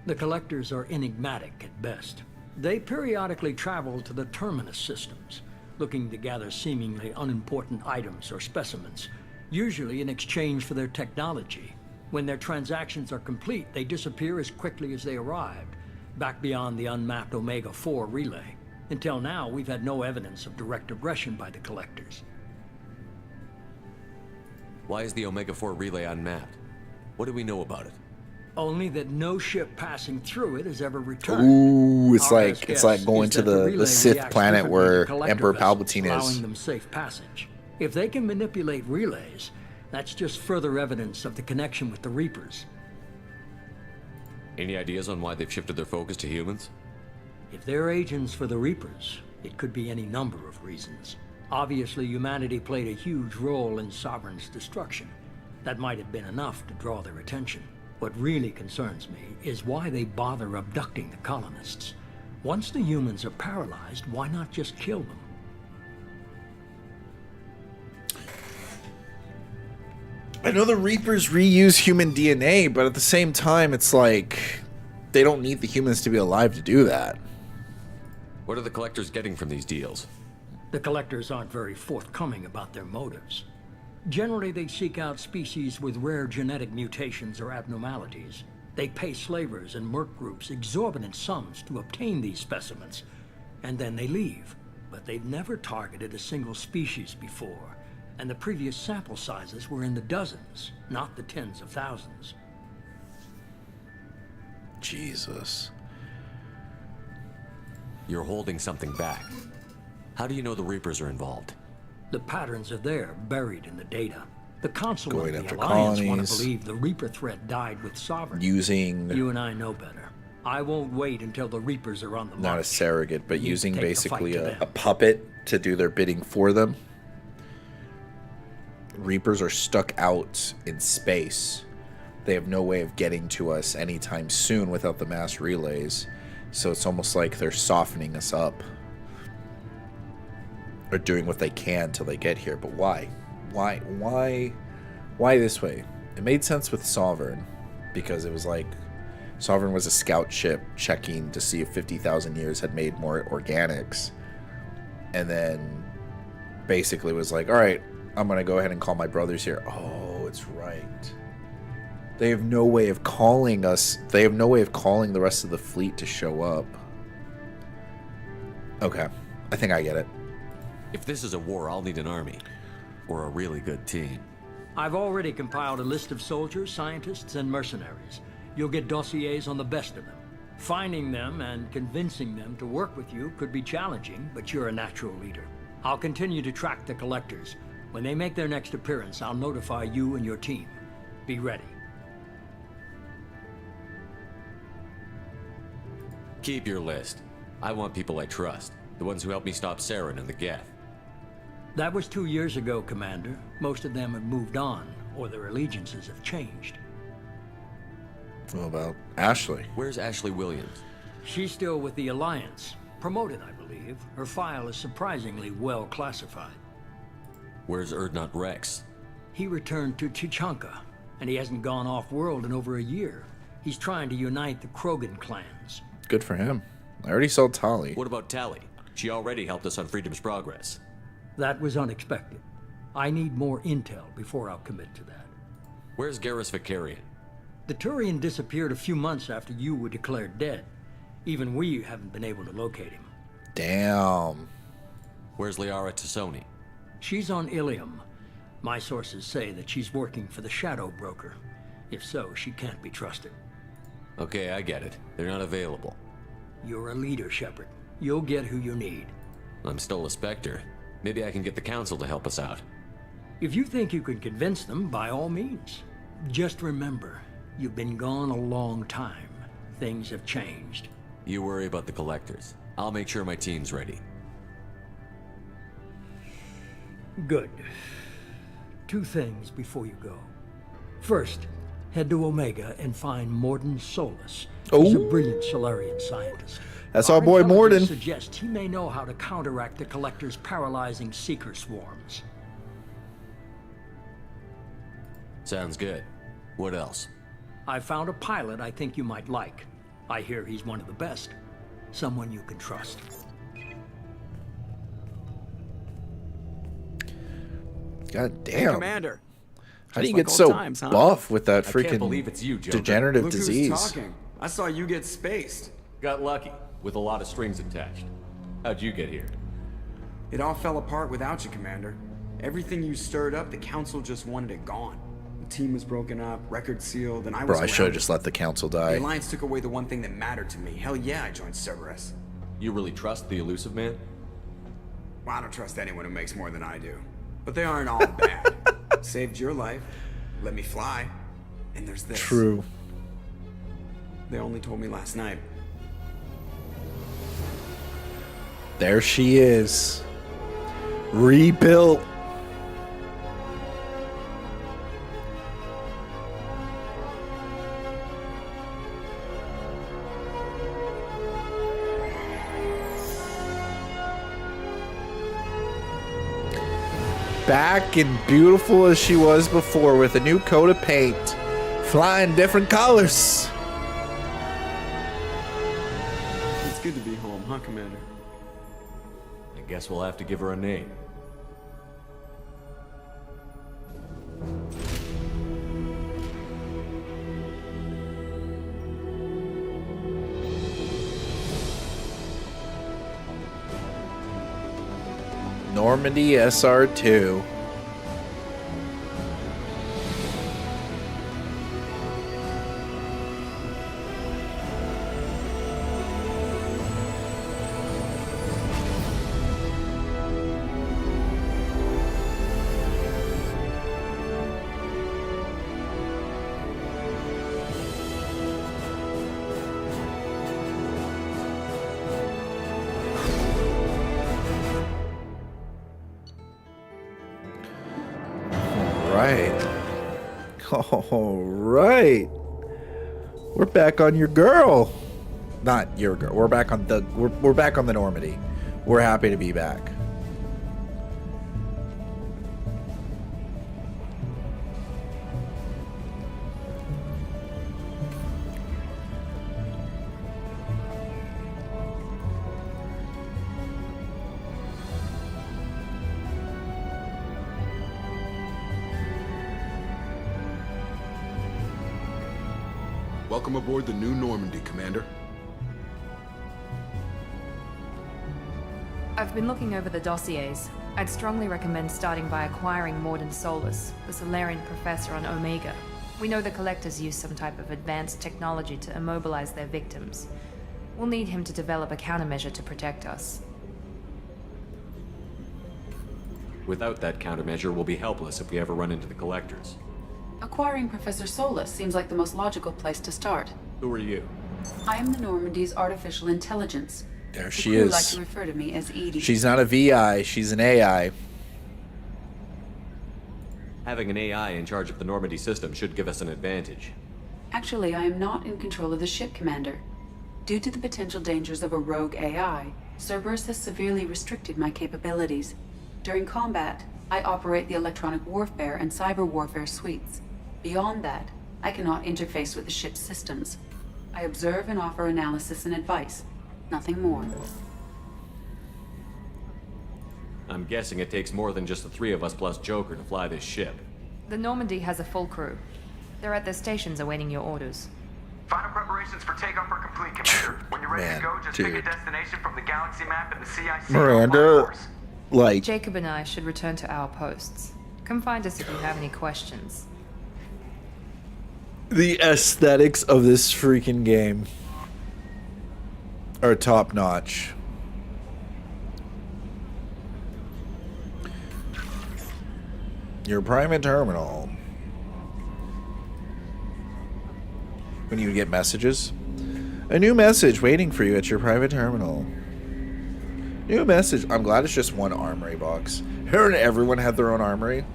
The collectors are enigmatic at best. They periodically travel to the Terminus systems, looking to gather seemingly unimportant items or specimens, usually in exchange for their technology. When their transactions are complete, they disappear as quickly as they arrived, back beyond the unmapped Omega-4 relay. Until now, we've had no evidence of direct aggression by the collectors. Why is the Omega-4 relay unmapped? What do we know about it? Only that no ship passing through it has ever returned. Ooh, it's Our like best it's guess like going is to that the relay Sith reacts planet differently where to collector Emperor vessels, Palpatine allowing is. them safe passage. If they can manipulate relays, that's just further evidence of the connection with the Reapers. Any ideas on why they've shifted their focus to humans? If they're agents for the Reapers, it could be any number of reasons. Obviously, humanity played a huge role in Sovereign's destruction. That might have been enough to draw their attention. What really concerns me is why they bother abducting the colonists. Once the humans are paralyzed, why not just kill them? I know the Reapers reuse human DNA, but at the same time, it's like they don't need the humans to be alive to do that. What are the collectors getting from these deals? The collectors aren't very forthcoming about their motives. Generally, they seek out species with rare genetic mutations or abnormalities. They pay slavers and merc groups exorbitant sums to obtain these specimens, and then they leave. But they've never targeted a single species before, and the previous sample sizes were in the dozens, not the tens of thousands. Jesus. You're holding something back. How do you know the Reapers are involved? The patterns are there, buried in the data. The Council Going and the after Alliance want colonies. to believe the Reaper threat died with Sovereign. Using You and I know better. I won't wait until the Reapers are on the not a march. surrogate, but You using take the basically fight to a them. puppet to do their bidding for them. Reapers are stuck out in space. they have no way of getting to us anytime soon without the mass relays. So it's almost like they're softening us up. Or doing what they can till they get here. But why? Why this way? It made sense with Sovereign, because it was like Sovereign was a scout ship checking to see if 50,000 years had made more organics, and then basically was like, all right, I'm gonna go ahead and call my brothers here. Oh, it's right. They have no way of calling us. They have no way of calling the rest of the fleet to show up. Okay, I think I get it. If this is a war, I'll need an army. Or a really good team. I've already compiled a list of soldiers, scientists, and mercenaries. You'll get dossiers on the best of them. Finding them and convincing them to work with you could be challenging, but you're a natural leader. I'll continue to track the collectors. When they make their next appearance, I'll notify you and your team. Be ready. Keep your list. I want people I trust. The ones who helped me stop Saren and the Geth. That was 2 years ago, Commander. Most of them have moved on, or their allegiances have changed. What about Ashley? Where's Ashley Williams? She's still with the Alliance. Promoted, I believe. Her file is surprisingly well classified. Where's Urdnot Rex? He returned to Tuchanka, and he hasn't gone off-world in over a year. He's trying to unite the Krogan clans. Good for him. I already saw Tali. What about Tali? She already helped us on Freedom's Progress. That was unexpected. I need more intel before I'll commit to that. Where's Garrus Vakarian? The Turian disappeared a few months after you were declared dead. Even we haven't been able to locate him. Damn. Where's Liara Tassoni? She's on Ilium. My sources say that she's working for the Shadow Broker. If so, she can't be trusted. Okay, I get it. They're not available. You're a leader, Shepard. You'll get who you need. I'm still a Spectre. Maybe I can get the Council to help us out. If you think you can convince them, by all means. Just remember, you've been gone a long time. Things have changed. You worry about the Collectors. I'll make sure my team's ready. Good. 2 things before you go. First, head to Omega and find Mordin Solus. He's a brilliant Solarian scientist. That's our boy Mordin. Suggests he may know how to counteract the Collector's paralyzing Seeker swarms. Sounds good. What else? I found a pilot I think you might like. I hear he's one of the best. Someone you can trust. God damn. Hey, Commander. How do you Just get like so old times, huh? buff with that I can't freaking believe it's you, Joker. degenerative Look who's disease? talking. I saw you get spaced. Got lucky, with a lot of strings attached. How'd you get here? It all fell apart without you, Commander. Everything you stirred up, the Council just wanted it gone. The team was broken up, record sealed, and I was Bro, I should have surrounded. just let the Council die. The Alliance took away the one thing that mattered to me. Hell yeah, I joined Cerberus. You really trust the Elusive Man? Well, I don't trust anyone who makes more than I do. But they aren't all bad. Saved your life, let me fly, and there's this. True. They only told me last night. There she is. Rebuilt. Back and beautiful as she was before with a new coat of paint. Flying different colors. It's good to be home, huh, Commander? I guess we'll have to give her a name. Normandy SR2. All right. We're back on your girl. Not your girl. We're back on the we're back on the Normandy. We're happy to be back. Welcome aboard the new Normandy, Commander. I've been looking over the dossiers. I'd strongly recommend starting by acquiring Mordin Solus, the Solarian professor on Omega. We know the Collectors use some type of advanced technology to immobilize their victims. We'll need him to develop a countermeasure to protect us. Without that countermeasure, we'll be helpless if we ever run into the Collectors. Acquiring Professor Solus seems like the most logical place to start. Who are you? I am the Normandy's artificial intelligence. There she the crew is. like to refer to me as Edie. She's not a VI, she's an AI. Having an AI in charge of the Normandy system should give us an advantage. Actually, I am not in control of the ship, Commander. Due to the potential dangers of a rogue AI, Cerberus has severely restricted my capabilities. During combat, I operate the electronic warfare and cyber warfare suites. Beyond that, I cannot interface with the ship's systems. I observe and offer analysis and advice. Nothing more. I'm guessing it takes more than just the three of us plus Joker to fly this ship. The Normandy has a full crew. They're at their stations awaiting your orders. Final preparations for takeoff are complete, Commander. When you're ready to go, just pick a destination from the galaxy map and the CIC. Miranda, like... Jacob and I should return to our posts. Come find us if you have any questions. The aesthetics of this freaking game are top notch. Your private terminal. When you get messages, a new message waiting for you at your private terminal. New message. I'm glad it's just one armory box. Haven't everyone had their own armory?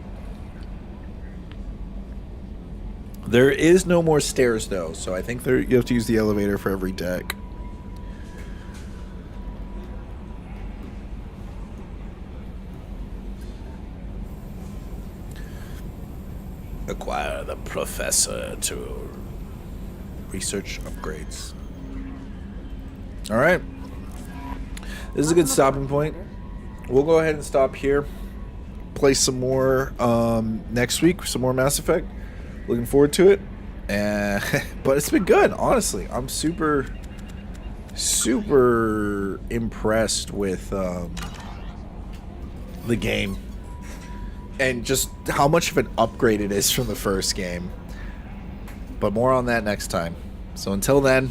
There is no more stairs though, so I think you have to use the elevator for every deck. Acquire the professor to research upgrades. All right. This is a good stopping point. We'll go ahead and stop here. Play some more next week, some more Mass Effect. Looking forward to it. But it's been good, honestly. I'm super impressed with the game. And just how much of an upgrade it is from the first game. But more on that next time. So until then...